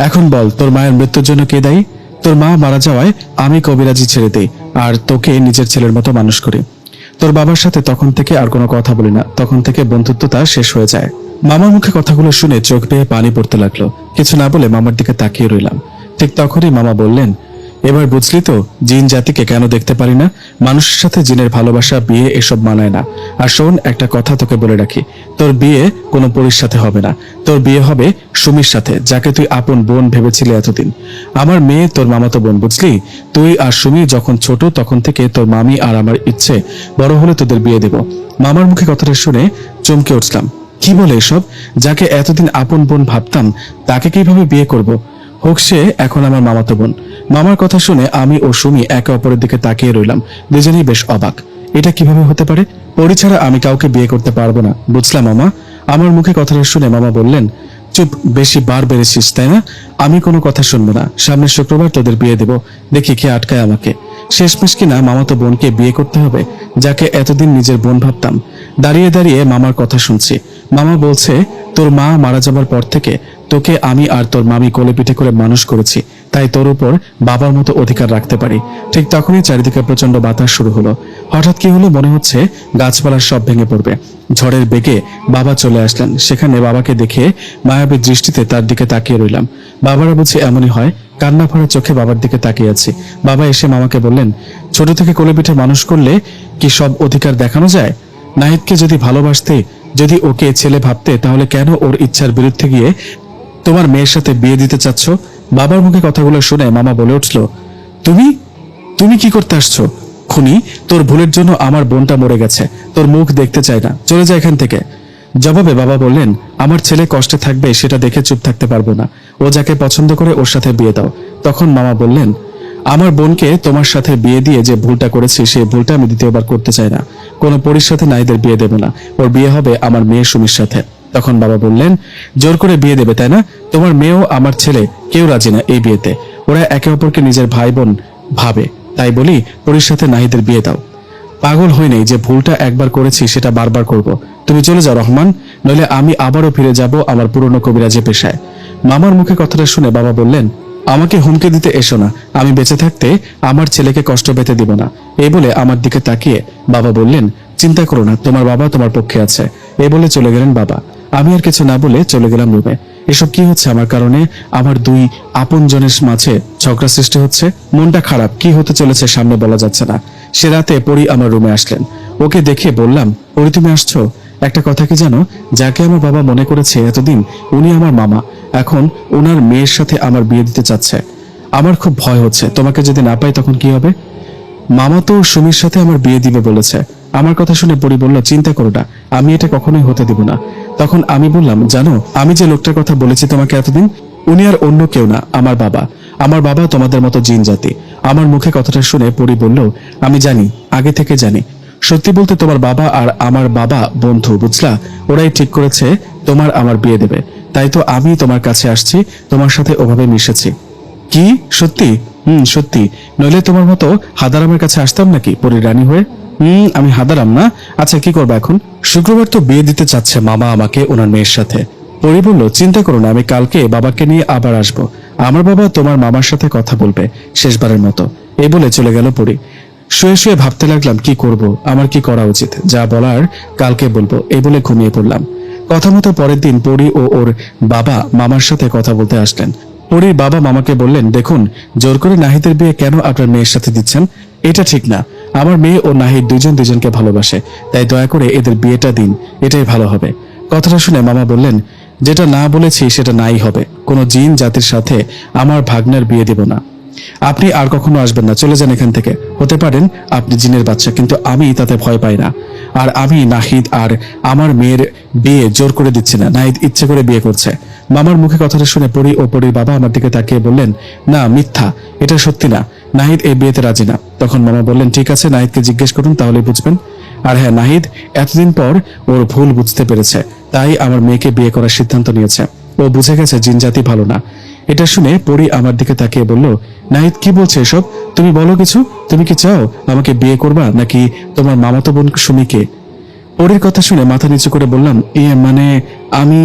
এখন বল, তোর মায়ের মৃত্যুর জন্য কে দায়ী? তোর মা মারা যাওয়ায় আমি কবিরাজি ছেড়ে দেই আর তোকে নিজের ছেলের মতো মানুষ করি। তোর বাবার সাথে তখন থেকে আর কোনো কথা বলি না। তখন থেকে বন্ধুত্বটা শেষ হয়ে যায়। মামার মুখে কথাগুলো শুনে চোখ বেয়ে পানি পড়তে লাগলো। কিছু না বলে মামার দিকে তাকিয়ে রইলাম। ঠিক তখনই মামা বললেন, এবার বুঝলি তো জিন জাতিকে কেন দেখতে পারি না? মানুষের সাথে জিনের ভালোবাসা, বিয়ে এসব মানায় না। আর শোন, একটা কথা তোকে বলে রাখি, তোর বিয়ে কোনো পরীর সাথে হবে না। তোর বিয়ে হবে সুমির সাথে, যাকে তুই আপন বোন ভেবেছিলি এতদিন। আমার মেয়ে তোর মামাতো বোন, বুঝলি? তুই আর সুমি যখন ছোট তখন থেকে তোর মামি আর আমার ইচ্ছে, বড় হলে তোদের বিয়ে দেব। মামার মুখে কথাটা শুনে চমকে উঠলাম। কি বলে এসব? যাকে এতদিন আপন বোন ভাবতাম, তাকে কিভাবে বিয়ে করব? হোক সে এখন আমার মামাতো বোন। মামার কথা শুনে আমি ও সুমি একে অপরের দিকে তাকিয়ে রইলাম। দুজনেই বেশ অবাক। এটা কিভাবে হতে পারে? পরি ছাড়া আমি কাউকে বিয়ে করতে পারবো না, বুঝলাম মামা? আমার মুখে কথাটা শুনে মামা বললেন, চুপ, বেশি বার বেড়েছিস তাই না? আমি কোনো কথা শুনবো না। সামনের শুক্রবার তোদের বিয়ে দেব, দেখি কে আটকায় আমাকে। শেষমেশ কিনা মামাতো বোনকে বিয়ে করতে হবে, যাকে এতদিন নিজের বোন ভাবতাম। দাঁড়িয়ে দাঁড়িয়ে মামার কথা শুনছি। মামা বলছে, তোর মা মারা যাবার পর থেকে তোকে আমি আর তোর মামি কোলে পিঠে করে মানুষ করেছি, তাই তোর উপর বাবার মতো অধিকার রাখতে পারি। ঠিক তখনই চারিদিকে প্রচন্ড বাতাস শুরু হলো। হঠাৎ কি হলো মনে হচ্ছে গাছপালার সব ভেঙে পড়বে। ঝড়ের বেগে বাবা চলে আসলেন। সেখানে বাবাকে দেখে মায়াবী দৃষ্টিতে তার দিকে তাকিয়ে রইলাম। বাবারা বুঝি এমনই হয়, কান্না ভরা চোখে বাবার দিকে তাকিয়ে আছি। বাবা এসে মামাকে বললেন, ছোট থেকে কোলে পিঠে মানুষ করলে কি সব অধিকার দেখানো যায়? নাহিদকে যদি ভালোবাসতে, যদি ওকে ছেলে ভাবতে, তাহলে কেন ওর ইচ্ছার বিরুদ্ধে গিয়ে তোমার মেয়ের সাথে বিয়ে দিতে চাচ্ছ? বাবার মুখে কথাগুলো শুনে মামা বলে উঠল, তুমি তুমি কি করতে আসছো? খুনি, তোর ভুলের জন্য আমার বোনটা মরে গেছে। তোর মুখ দেখতে চাই না, চলে যা এখান থেকে। জবাবে বাবা বললেন, আমার ছেলে কষ্টে থাকবে সেটা দেখে চুপ থাকতে পারবো না। ও যাকে পছন্দ করে ওর সাথে বিয়ে দাও। তখন মামা বললেন, আমার বোনকে তোমার সাথে বিয়ে দিয়ে যে ভুলটা করেছি, সেই ভুলটা আমি দ্বিতীয়বার করতে চাই না। কোনো পরীর সাথে নাইদের বিয়ে দেব না। ওর বিয়ে হবে আমার মেয়ে সুমির সাথে। তখন বাবা বললেন, জোর করে বিয়ে দেবে তাই না? তোমার মেয়েও আমার ছেলে কেউ রাজি না এই বিয়েতে। ওরা একে অপরকে নিজের ভাই বোন ভাবে, তাই বলি পরীর সাথে নাহিদের বিয়ে দাও। পাগল হই নেই যে ভুলটা একবার করেছি সেটা বারবার করব। তুমি চলে যাও রহমান, নইলে আমি আবারও ফিরে যাব আমার পুরনো কবিরাজি পেশায়। মামার মুখে কথাটা শুনে বাবা বললেন, আমাকে হুমকি দিতে এসো না, আমি বেঁচে থাকতে আমার ছেলেকে কষ্ট পেতে দিব না। এই বলে আমার দিকে তাকিয়ে বাবা বললেন, চিন্তা করো না, তোমার বাবা তোমার পক্ষে আছে। এই বলে চলে গেলেন বাবা। আমি আর কিছু না বলে চলে গেলাম রুমে। এসব কি হচ্ছে? আমার কারণে আমার দুই আপনজনের মাঝে ঝগড়া সৃষ্টি হচ্ছে। মনটা খারাপ, কি হতে চলেছে সামনে বলা যাচ্ছে না। সে রাতে পরি আমার রুমে আসলেন। ওকে দেখে বললাম, পরি তুমি আসছো? একটা কথা কি জানো, যাকে আমার বাবা মনে করেছে এতদিন, উনি আমার মামা। এখন ওনার মেয়ের সাথে আমার বিয়ে দিতে চাচ্ছে। আমার খুব ভয় হচ্ছে, তোমাকে যদি না পাই তখন কি হবে? মামা তো সুমির সাথে আমার বিয়ে দিবে বলেছে। আমার কথা শুনে পরি বলল, চিন্তা করো না, আমি এটা কখনোই হতে দিব না। তখন আমি বললাম, জানো, আমি যে লোকটার কথা বলেছি তোমাকে এতদিন, উনি আর অন্য কেউ না, আমার বাবা। আমার বাবা তোমাদের মতো জিন জাতি। আমার মুখে কথাটা শুনে পরি বলল, আমি জানি, আগে থেকে জানি। সত্যি বলতে তোমার বাবা আর আমার বাবা বন্ধু, বুঝলা? ওরাই ঠিক করেছে তোমার আমার বিয়ে দেবে। তাই তো আমি তোমার কাছে আসছি, তোমার সাথে ওভাবে মিশেছি। কি সত্যি? সত্যি। নইলে তোমার মতো হাদারামের কাছে আসতাম নাকি পরীর রানী হয়ে? আমি হাদারাম না। আচ্ছা, কি করবো এখন? শুক্রবার তো বিয়ে দিতে চাচ্ছে মামা আমাকে ওনার মেয়ের সাথে। পরি বলল, চিন্তা করো না, আমি কালকে বাবাকে নিয়ে আবার আসবো। আমার বাবা তোমার মামার সাথে কথা বলবে শেষবারের মতো। এই বলে চলে গেল পরি। শুয়ে শুয়ে ভাবতে লাগলাম, কি করব, আমার কি করা উচিত। যা বলার কালকে বলবো, এই বলে ঘুমিয়ে পড়লাম। কথা মতো পরের দিন পরি ও ওর বাবা মামার সাথে কথা বলতে আসলেন। পরির বাবা মামাকে বললেন, দেখুন, জোর করে নাহিদের বিয়ে কেন আপনার মেয়ের সাথে দিচ্ছেন? এটা ঠিক না। আমার মেয়ে ও নাহিদ দুজন দুজনকে ভালোবাসে, তাই দয়া করে এদের বিয়েটা দিন, এটাই ভালো হবে। কথাটা শুনে মামা বললেন, যেটা না বলেছি সেটা নাই হবে। কোনো জিন জাতির সাথে আমার ভাগ্নের বিয়ে দেব না। আপনি আর কখনো আসবেন না, চলে যান এখান থেকে। হতে পারেন আপনি জিনের বাচ্চা, কিন্তু আমি তাতে ভয় পাই না। আর আমি নাহিদ আর আমার মেয়ের বিয়ে জোর করে দিচ্ছি না, নাহিদ ইচ্ছে করে বিয়ে করছে। মামার মুখে কথাটা শুনে পরি ও পরির বাবা আমার দিকে তাকিয়ে বললেন, না, মিথ্যা, এটা সত্যি না, নাহিদ এই বিয়েতে রাজি না। তখন মামা বললেন, ঠিক আছে, নাহিদকে জিজ্ঞেস করুন, তাহলে বুঝবেন। আর হ্যাঁ, নাহিদ এতদিন পর ওর ভুল বুঝতে পেরেছে, তাই আমার মেয়েকে বিয়ে করার সিদ্ধান্ত নিয়েছে। ও বুঝে গেছে জিন জাতি ভালো না। এটা শুনে পরি আমার দিকে তাকিয়ে বলল, নাহিদ কি বলছে এসব? তুমি বলো কিছু। তুমি কি চাও আমাকে বিয়ে করবা, নাকি তোমার মামাতো বোন সুমিকে? পরির কথা শুনে মাথা নিচু করে বললাম, মানে আমি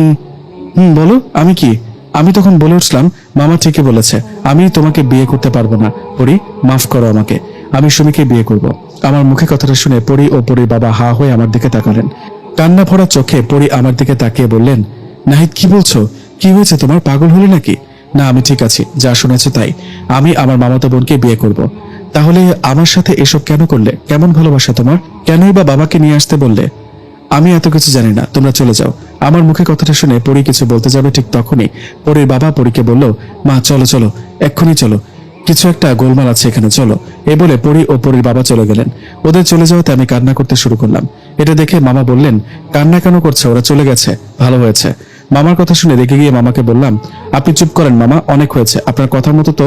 বলো, আমি কি? আমি তখন বলে উঠলাম, মামা ঠিকই বলেছে, আমি তোমাকে বিয়ে করতে পারবো না। পরি, মাফ করো আমাকে, আমি সুমিকে বিয়ে করব। আমার মুখে কথাটা শুনে পরি ও পরির বাবা হা হয়ে আমার দিকে তাকালেন। কান্না ভরা চোখে পরি আমার দিকে তাকিয়ে বললেন, নাহিদ কি বলছো? কি হয়েছে তোমার? পাগল হলে নাকি? না, আমি ঠিক আছি, যা শুনেছি তাই। আমি আমার মামাতো বোনকে বিয়ে করব। তাহলে আমার সাথে এসব কেন করলে? কেমন ভালোবাসা তোমার? কেনই বা বাবাকে নিয়ে আসতে বললে? আমি এত কিছু জানি না, তোমরা চলে যাও। আমার মুখে কথাটা শুনে পরি কিছু বলতে যাবে, ঠিক তখনই পরির বাবা পরিকে বলল, মা চলো চলো, এক্ষুনি চলো, কিছু একটা গোলমাল আছে এখানে, চলো। এই বলে পরি ও পরির বাবা চলে গেলেন। ওদের চলে যাওয়াতে আমি কান্না করতে শুরু করলাম। এটা দেখে মামা বললেন, কান্না কেন করছে? ওরা চলে গেছে, ভালো হয়েছে। মামার কথা শুনে রেগে গিয়ে মামাকে বললাম, আপনি চুপ করেন মামা, অনেক হয়েছে, আপনার কথার মতো তো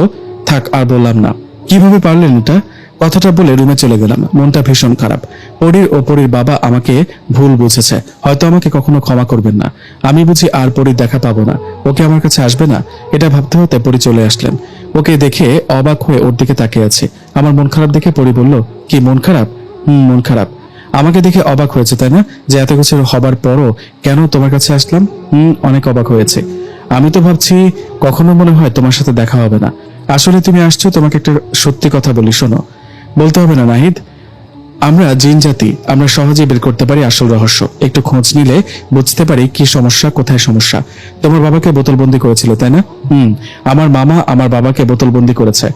থাক, আর বললাম না। কিভাবে পারলেন এটা? কথাটা বলে রুমে চলে গেলাম। মনটা ভীষণ খারাপ। পরির ও পরির বাবা আমাকে ভুল বুঝেছে, হয়তো আমাকে কখনো ক্ষমা করবেন না। আমি বুঝি আর পরির দেখা পাবো না, ওকে আমার কাছে আসবে না, এটা ভাবতে হতে পরি চলে আসলেন। ওকে দেখে অবাক হয়ে ওর দিকে তাকিয়ে আছে। আমার মন খারাপ দেখে পরি বলল, কি মন খারাপ? মন খারাপ। আমাকে দেখে অবাক হয়েছে তাই না, যে এত কিছু হবার পরও কেন তোমার কাছে আসলাম? অনেক অবাক হয়েছে। আমি তো ভাবছি কখনো মনে হয় তোমার সাথে দেখা হবে না। আসলে তুমি আসছো, তোমাকে একটা সত্যি কথা বলি, শোনো। বলতে হবে না নাহিদ, আমরা জিন জাতি, আমরা সহজেই বের করতে পারি আসল রহস্য। একটু খোঁজ নিলে বুঝতে পারি কি সমস্যা, কোথায় সমস্যা। তোমার বাবাকে বোতলবন্দি করেছিল তাই না? আমার মামা আমার বাবাকে বোতলবন্দি করেছে,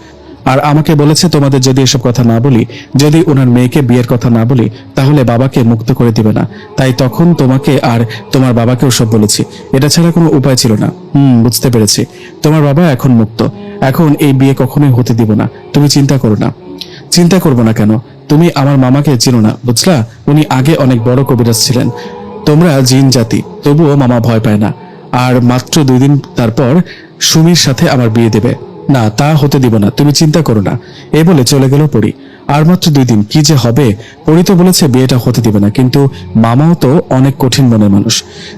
আর আমাকে বলেছে তোমাদের যদি এসব কথা না বলি, যদি ওনার মেয়েকে বিয়ের কথা না বলি, তাহলে বাবাকে মুক্ত করে দিবে না। তাই তখন তোমাকে আর তোমার বাবাকেও সব বলেছি, এটা ছাড়া কোনো উপায় ছিল না। বুঝতে পেরেছি, তোমার বাবা এখন মুক্ত, এখন এই বিয়ে কখনোই হতে দিব না। তুমি চিন্তা করো না। চিন্তা করবো না কেন? তুমি আমার মামাকে চিনো না, বুঝলা? উনি আগে অনেক বড় কবিরাজ ছিলেন। তোমরা জিন জাতি, তবুও মামা ভয় পায় না। আর মাত্র 2 দিন তারপর সুমির সাথে আমার বিয়ে দেবে। না, তা হতে দিব না, তুমি চিন্তা করো না। এই বলে চলে গেল পরি। আর মাত্র 2 দিন, কি যে হবে। পরি তো বলেছে বিয়েটা হতে দিবে না, কিন্তু মামাও তো অনেক কঠিন মনের মানুষ।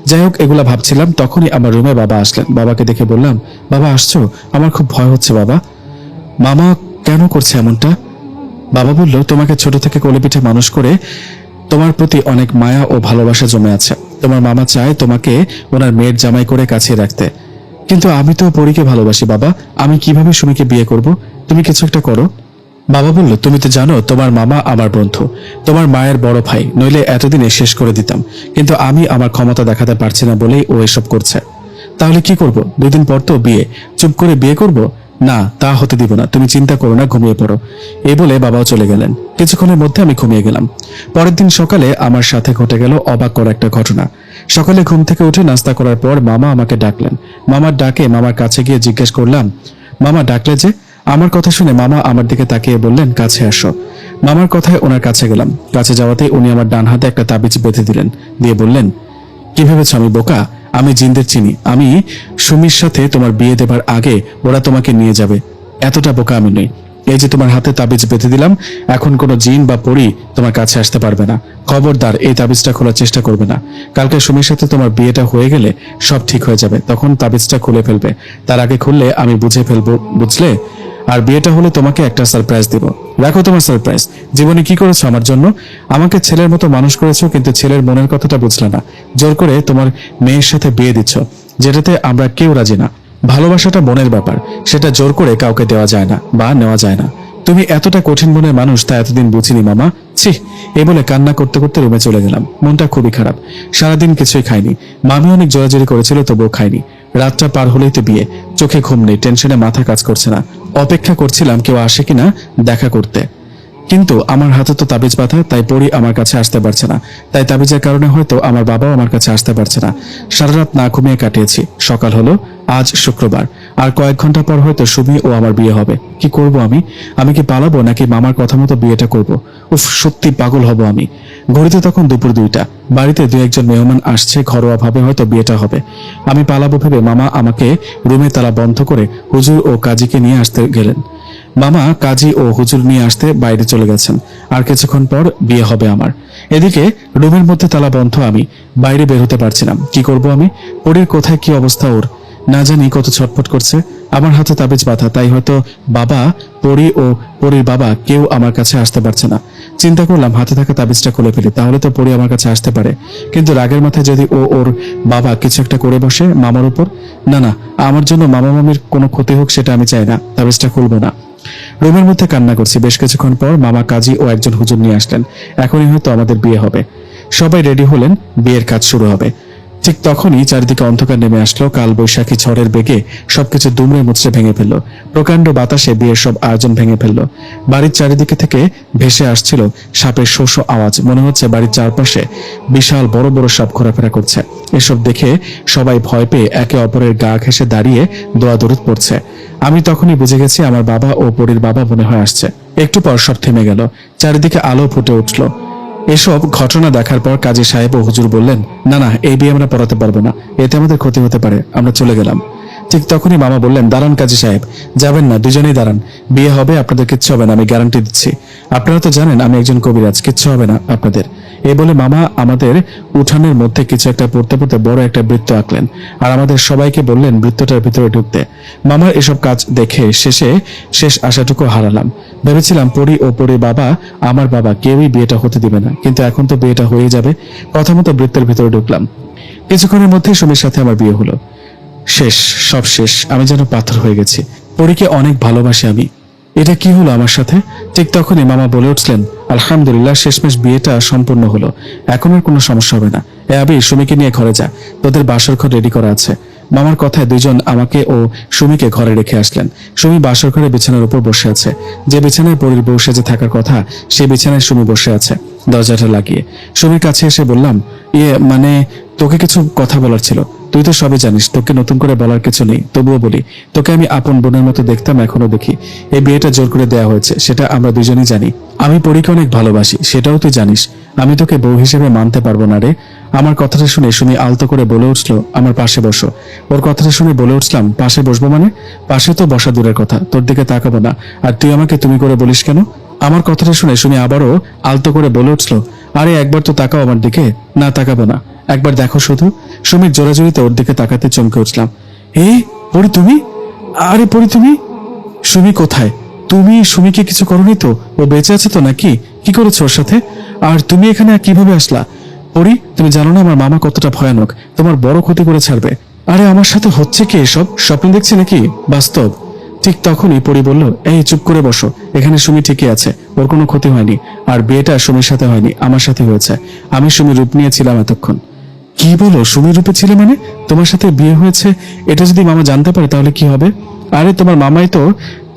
যাই হোক, এগুলা ভাবছিলাম, তখনই আমার রুমে বাবা আসলেন। বাবাকে দেখে বললাম, বাবা আসছো? আমার খুব ভয় হচ্ছে বাবা। মামা কেন করছে এমনটা? বাবা বলল, তোমাকে ছোট থেকে কোলে পিঠে মানুষ করে তোমার প্রতি অনেক মায়া ও ভালোবাসা জমে আছে। তোমার মামা চায় তোমাকে ওনার মেয়ের জামাই করে কাছে রাখতে, কিন্তু আমি তো পরীকে ভালোবাসি বাবা, আমি কিভাবে সুমিকে বিয়ে করব? তুমি কিছু একটা করো। বাবা বলল, তুমি তো জানো তোমার মামা আমার বন্ধু, তোমার মায়ের বড় ভাই, নইলে এতদিনে শেষ করে দিতাম। কিন্তু আমি আমার ক্ষমতা দেখাতে পারছি না বলেই ও এসব করছে। তাহলে কি করব? 2 দিন পর তো বিয়ে, চুপ করে বিয়ে করব? না, তা হতে দিব না, তুমি চিন্তা করো না, ঘুমিয়ে পড়ো। এই বলে বাবাও চলে গেলেন। কিছুক্ষণের মধ্যে আমি ঘুমিয়ে গেলাম। পরের দিন সকালে আমার সাথে ঘটে গেল অবাক করা একটা ঘটনা। সকালে ঘুম থেকে উঠে নাস্তা করার পর মামা আমাকে ডাকলেন। মামার ডাকে মামার কাছে গিয়ে জিজ্ঞেস করলাম, মামা ডাকলে যে? আমার কথা শুনে মামা আমার দিকে তাকিয়ে বললেন, কাছে আসো। মামার কথায় ওনার কাছে গেলাম। কাছে যাওয়াতেই উনি আমার ডান হাতে একটা তাবিজ বেঁধে দিলেন, দিয়ে বললেন, কি ভেবেছ আমি বোকা? আমি জিনদের চিনি। আমি সুমির সাথে তোমার বিয়ে দেবার আগে ওরা তোমাকে নিয়ে যাবে। এতটা বোকা আমি নই। এই যে তোমার হাতে তাবিজ বেঁধে দিলাম, এখন কোনো জিন বা পরী তোমার কাছে আসতে পারবে না। খবরদার এই তাবিজটা খোলার চেষ্টা করবে না। কালকে সুমির সাথে তোমার বিয়েটা হয়ে গেলে সব ঠিক হয়ে যাবে, তখন তাবিজটা খুলে ফেলবে। তার আগে খুললে আমি বুঝে ফেলবো, বুঝলে? আর বিয়েটা হলে তোমাকে একটা সারপ্রাইজ দিব। রাখো তোমার সারপ্রাইজ। জীবনে কি করেছো আমার জন্য? আমাকে ছেলের মতো মানুষ করেছো, কিন্তু ছেলের মনের কথাটা বুঝলে না। জোর করে তোমার মেয়ের সাথে বিয়ে দিচ্ছ, যেটাতে আমরা কেউ রাজি না। ভালোবাসাটা মনের ব্যাপার, সেটা জোর করে কাউকে দেওয়া যায় না বা নেওয়া যায় না। তুমি এতটা কঠিন মনের মানুষ তা এতদিন বুঝিনি মামা, ছি। এই বলে কান্না করতে করতে রুমে চলে গেলাম। মনটা খুবই খারাপ। সারাদিন কিছুই খাইনি। মামি অনেক জোরাজোরি করেছিল, তবুও খাইনি। রাতটা পার হলেই তো বিয়ে। চোখে ঘুম নেই, টেনশনে মাথা কাজ করছে না। অপেক্ষা করছিলাম কেউ আসে কিনা দেখা করতে, কিন্তু আমার হাতে তো তাবিজ বাঁধা, তাই পরি আমার কাছে আসতে পারছে না। তাই তাবিজের কারণে হয়তো আমার বাবাও আমার কাছে আসতে পারছে না। সারা রাত না ঘুমিয়ে কাটিয়েছি। সকাল হলো, আজ শুক্রবার। আর কয়েক ঘন্টা পর হয়তো সুমি ও আমার বিয়ে হবে। কি করব আমি? আমি কি পালাবো নাকি মামার কথা মতো বিয়েটা করব? উফ, সত্যি পাগল হব আমি। ঘড়িতে তখন দুপুর 2টা। বাড়িতে 2-1 মেহমান আসছে, ঘরোয়া ভাবে হয়তো বিয়েটা হবে। আমি পালাবো ভেবে মামা আমাকে রুমে তালা বন্ধ করে হুজুর ও কাজীকে নিয়ে আসতে গেলেন। মামা কাজী ও হুজুর নিয়ে আসতে বাইরে চলে গেছেন। আর কিছুক্ষণ পর বিয়ে হবে আমার। এদিকে রুমের মধ্যে তালা বন্ধ, আমি বাইরে বের হতে পারছিলাম। কি করব আমি? পরীর কোথায় কি অবস্থা ওর না জানি, কত ছটফট করছে। আমার হাতে তাবিজ বাঁধা, তাই হয়তো বাবা, পরী ও পরীর বাবা কেউ আমার কাছে আসতে পারছে না। চিন্তা করলাম হাতে থাকা তাবিজটা খুলে ফেলি, তাহলে তো পরী আমার কাছে আসতে পারে। কিন্তু রাগের মাথায় যদি ওর বাবা কিছু একটা করে বসে মামার উপর, না না, আমার জন্য মামা মামির কোনো ক্ষতি হোক সেটা আমি চাই না। তাবিজটা খুলবো না। রুমের মধ্যে কান্না করছি। বেশ কিছুক্ষণ পর মামা কাজী ও একজন হুজুর নিয়ে আসলেন। এখনই হয়তো আমাদের বিয়ে হবে। সবাই রেডি হলেন, বিয়ের কাজ শুরু হবে। ঠিক তখনই চারিদিকে অন্ধকার নেমে আসলো। কাল বৈশাখী ঝড়ের বেগে সবকিছু দুমড়ে মুচড়ে ভেঙে ফেললো। প্রকাণ্ড বাতাসে বিয়ের সব আয়োজন ভেঙে ফেললো। বাড়ির চারিদিকে থেকে ভেসে আসছিল সাপের শো শো আওয়াজ। মনে হচ্ছে বাড়ির চারপাশে বিশাল বড় বড় সাপ ঘোরাফেরা করছে। এসব দেখে সবাই ভয় পেয়ে একে অপরের গা ঘেঁষে দাঁড়িয়ে দোয়াদরুদ পড়ছে। আমি তখনই বুঝে গেছি আমার বাবা ও পরীর বাবা মনে হয় আসছে। একটু পর সব থেমে গেল। চারিদিকে আলো ফুটে উঠল। এসব ঘটনা দেখার পর কাজী সাহেব ও হুজুর বললেন, না না, এই বিয়ে আমরা পড়াতে পারবো না, এতে আমাদের ক্ষতি হতে পারে। আমরা চলে গেলাম। ঠিক তখনই মামা বললেন, দাঁড়ান কাজী সাহেব, যাবেন না, দুজনেই দাঁড়ান। বিয়ে হবে, আপনাদের কিচ্ছু হবে না, আমি গ্যারান্টি দিচ্ছি। আপনারা তো জানেন আমি একজন কবিরাজ, কিচ্ছু হবে না আপনাদের। এই বলে মামা আমাদের উঠানের মধ্যে কিছু একটা পড়তে পড়তে বড় একটা বৃত্ত আঁকলেন আর আমাদের সবাইকে বললেন বৃত্তটার ভিতরে ঢুকতে। মামার এসব কাজ দেখে শেষ আশাটুকু হারালাম। ভেবেছিলাম পরী ও পরীর বাবা, আমার বাবা, কেউই বিয়েটা হতে দিবে না, কিন্তু এখন তো বিয়েটা হয়ে যাবে। কথা মতো বৃত্তের ভিতরে ঢুকলাম। কিছুক্ষণের মধ্যেই সুমির সাথে আমার বিয়ে হলো। শেষ, সব শেষ। আমি যেন পাথর হয়ে গেছি। পরীকে অনেক ভালোবাসি আমি। এটা কি হলো আমার সাথে? ঠিক তখনই মামা বলে উঠলেন, আলহামদুলিল্লাহ, শেষমেশ বিয়েটা সম্পূর্ণ হলো। এখন আর কোনো সমস্যা হবে না। এ আবির, সুমিকে নিয়ে ঘরে যা, তোদের বাসর ঘর রেডি করা আছে। মামার কথায় 2 জন আমাকে ও সুমিকে ঘরে রেখে আসলেন। সুমি বাসর ঘরে বিছানার উপর বসে আছে। যে বিছানায় পরীর বউ সেজে থাকার কথা, সেই বিছানায় সুমি বসে আছে দরজাটা লাগিয়ে। সুমির কাছে এসে বললাম, মানে তোকে কিছু কথা বলার ছিল। তুই তো সবই জানিস, তোকে নতুন করে বলার কিছু নেই, তবুও বলি। তোকে আমি আপন বোনের মতো দেখতাম, এখনো দেখি। এই বিয়েটা জোর করে দেয়া হয়েছে, সেটা আমরা 2 জনই জানি। আমি পরীকে অনেক ভালোবাসি, সেটাও তুই জানিস। আমি তোকে বউ হিসেবে মানতে পারবো না রে। আমার কথাটা শুনে সুমি আলতো করে বলে উঠলো, আমার পাশে বসো। ওর কথাটা শুনে বলে উঠলাম, পাশে বসবো মানে? পাশে তো বসা দূরের কথা, তোর দিকে তাকাবো না। আর তুই আমাকে তুমি করে বলিস কেন? আমার কথাটা শুনে সুমি আবারও আলতো করে বলে উঠলো, আরে একবার তো তাকাও আমার দিকে। না, তাকাবো না, একবার দেখো শুধু। সুমির জোরাজোরিতে ওর দিকে তাকাতে চমকে উঠলাম। পরি তুমি? আরে পরি তুমি? সুমি কোথায়? তুমি সুমিকে কিছু করোনি তো? ও বেঁচে আছে তো নাকি? কি করেছো ওর সাথে? আর তুমি এখানে কিভাবে আসলা? পরি, তুমি জানো না আমার মামা কতটা ভয়ানক, তোমার বড় ক্ষতি করে ছাড়বে। আরে আমার সাথে হচ্ছে কি এসব? স্বপ্ন দেখছি নাকি বাস্তব? ঠিক তখনই পরি বলল, এই চুপ করে বসো, এখানে সুমি ঠিকই আছে, ওর কোনো ক্ষতি হয়নি। আর বিয়েটা সুমির সাথে হয়নি, আমার সাথে হয়েছে। আমি সুমির রূপ নিয়েছিলাম এতক্ষণ। কি বলো? সুমির রূপে ছিলে মানে? তোমার সাথে বিয়ে হয়েছে এটা যদি মামা জানতে পারে তাহলে কি হবে? আরে তোমার মামাই তো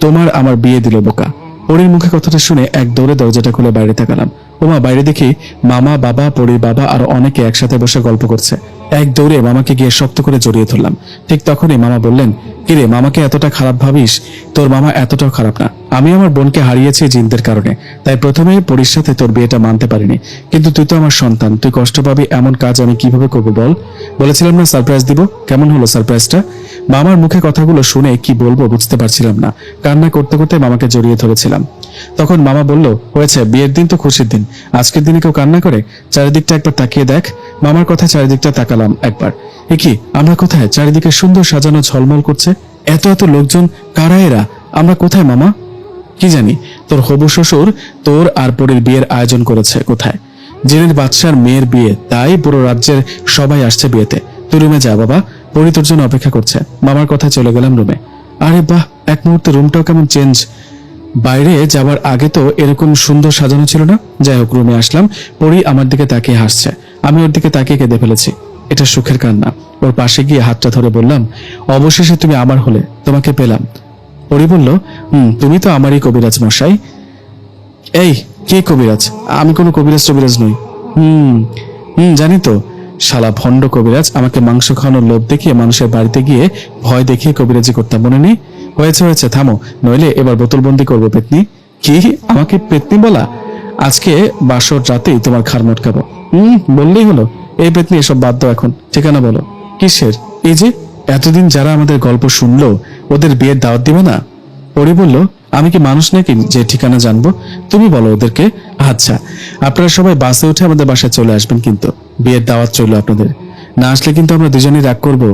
তোমার আমার বিয়ে দিল বোকা। পরির মুখে কথাটা শুনে এক দৌড়ে দরজাটা খুলে বাইরে তাকালাম। ওমা, বাইরে দেখি মামা, বাবা, পরির বাবা আর অনেকে একসাথে বসে গল্প করছে। এক দৌড়ে মামাকে গিয়ে শক্ত করে জড়িয়ে ধরলাম। ঠিক তখনই মামা বললেন, কিরে মামাকে এতটা খারাপ ভাবিস? তোর মামা এতটাও খারাপ না। আমি আমার বোনকে হারিয়েছি জিনদের কারণে, তাই প্রথমে পরির সাথে তোর বিয়েটা মানতে পারিনি। কিন্তু তুই তো আমার সন্তান, তুই কষ্ট পাবি এমন কাজ আমি কিভাবে করবো বল? বলেছিলাম না সারপ্রাইজ দিব। কেমন হলো সারপ্রাইজটা? মামার মুখে কথাগুলো শুনে কি বলবো বুঝতে পারছিলাম না। কান্না করতে করতে মামাকে জড়িয়ে ধরেছিলাম। তখন মামা বলল, হয়েছে, বিয়ের দিন তো খুশির দিন, আজকের দিনে কেউ কান্না করে? চারিদিকটা একবার তাকিয়ে দেখ। মামার কথা চারিদিকটা তাকালাম একবার। এ কি, আমরা কোথায়? চারিদিকে সুন্দর সাজানো ঝলমল করছে, এত এত লোকজন, কারা এরা? আমরা কোথায় মামা? কি জানি, তোর হবু শ্বশুর তোর আর পরের বিয়ের আয়োজন করেছে কোথায়। জেনের বাদশার মেয়ের বিয়ে, তাই পুরো রাজ্যের সবাই আসছে বিয়েতে। তুই রুমে যা বাবা, পরি তোর জন্য অপেক্ষা করছে। মামার কথা চলে গেলাম রুমে। আরে বাহ, এক মুহূর্তে রুমটাও কেমন চেঞ্জ। বাইরে যাবার আগে তো এরকম সুন্দর সাজানো ছিল না। যাই হোক, রুমে আসলাম। পরি আমার দিকে তাকিয়ে হাসছে, আমি ওর দিকে তাকিয়ে কেঁদে ফেলেছি। এটা সুখের কান্না। ওর পাশে গিয়ে হাতটা ধরে বললাম, অবশেষে তুমি আমার হলে, তোমাকে পেলাম। পরি বলল, তুমি তো আমারই কবিরাজ মশাই। এই, কে কবিরাজ? আমি কোনো কবিরাজ টবিরাজ নই। জানি তো, শালা ভণ্ড কবিরাজ। আমাকে মাংস খাওয়ানোর লোভ দেখিয়ে মানুষের বাড়িতে গিয়ে ভয় দেখিয়ে কবিরাজি করতাম, মনে নেই? হয়েছে হয়েছে, থামো, নইলে এবার বোতলবন্দি করবো পেতনি। কি, আমাকে পেতনি বলা? আজকে বাসর রাতেই তোমার ঘাড় মটকাবো। বললেই হলো। এই পেতনি, এসব বাদ দাও এখন, ঠিকানা বলো। কিসের? এই যে এতদিন যারা আমাদের গল্প শুনলো, ওদের বিয়ের দাওয়াত দিবে না? পরি বলল, আমি কি মানুষ নাকি যে ঠিকানা জানবো? তুমি বলো ওদেরকে। আচ্ছা, আপনারা সবাই বাসে উঠে আমাদের বাসায় চলে আসবেন, কিন্তু বিয়ের দাওয়াত চললো আপনাদের। না আসলে কিন্তু আমরা দুজনেই রাগ করবো।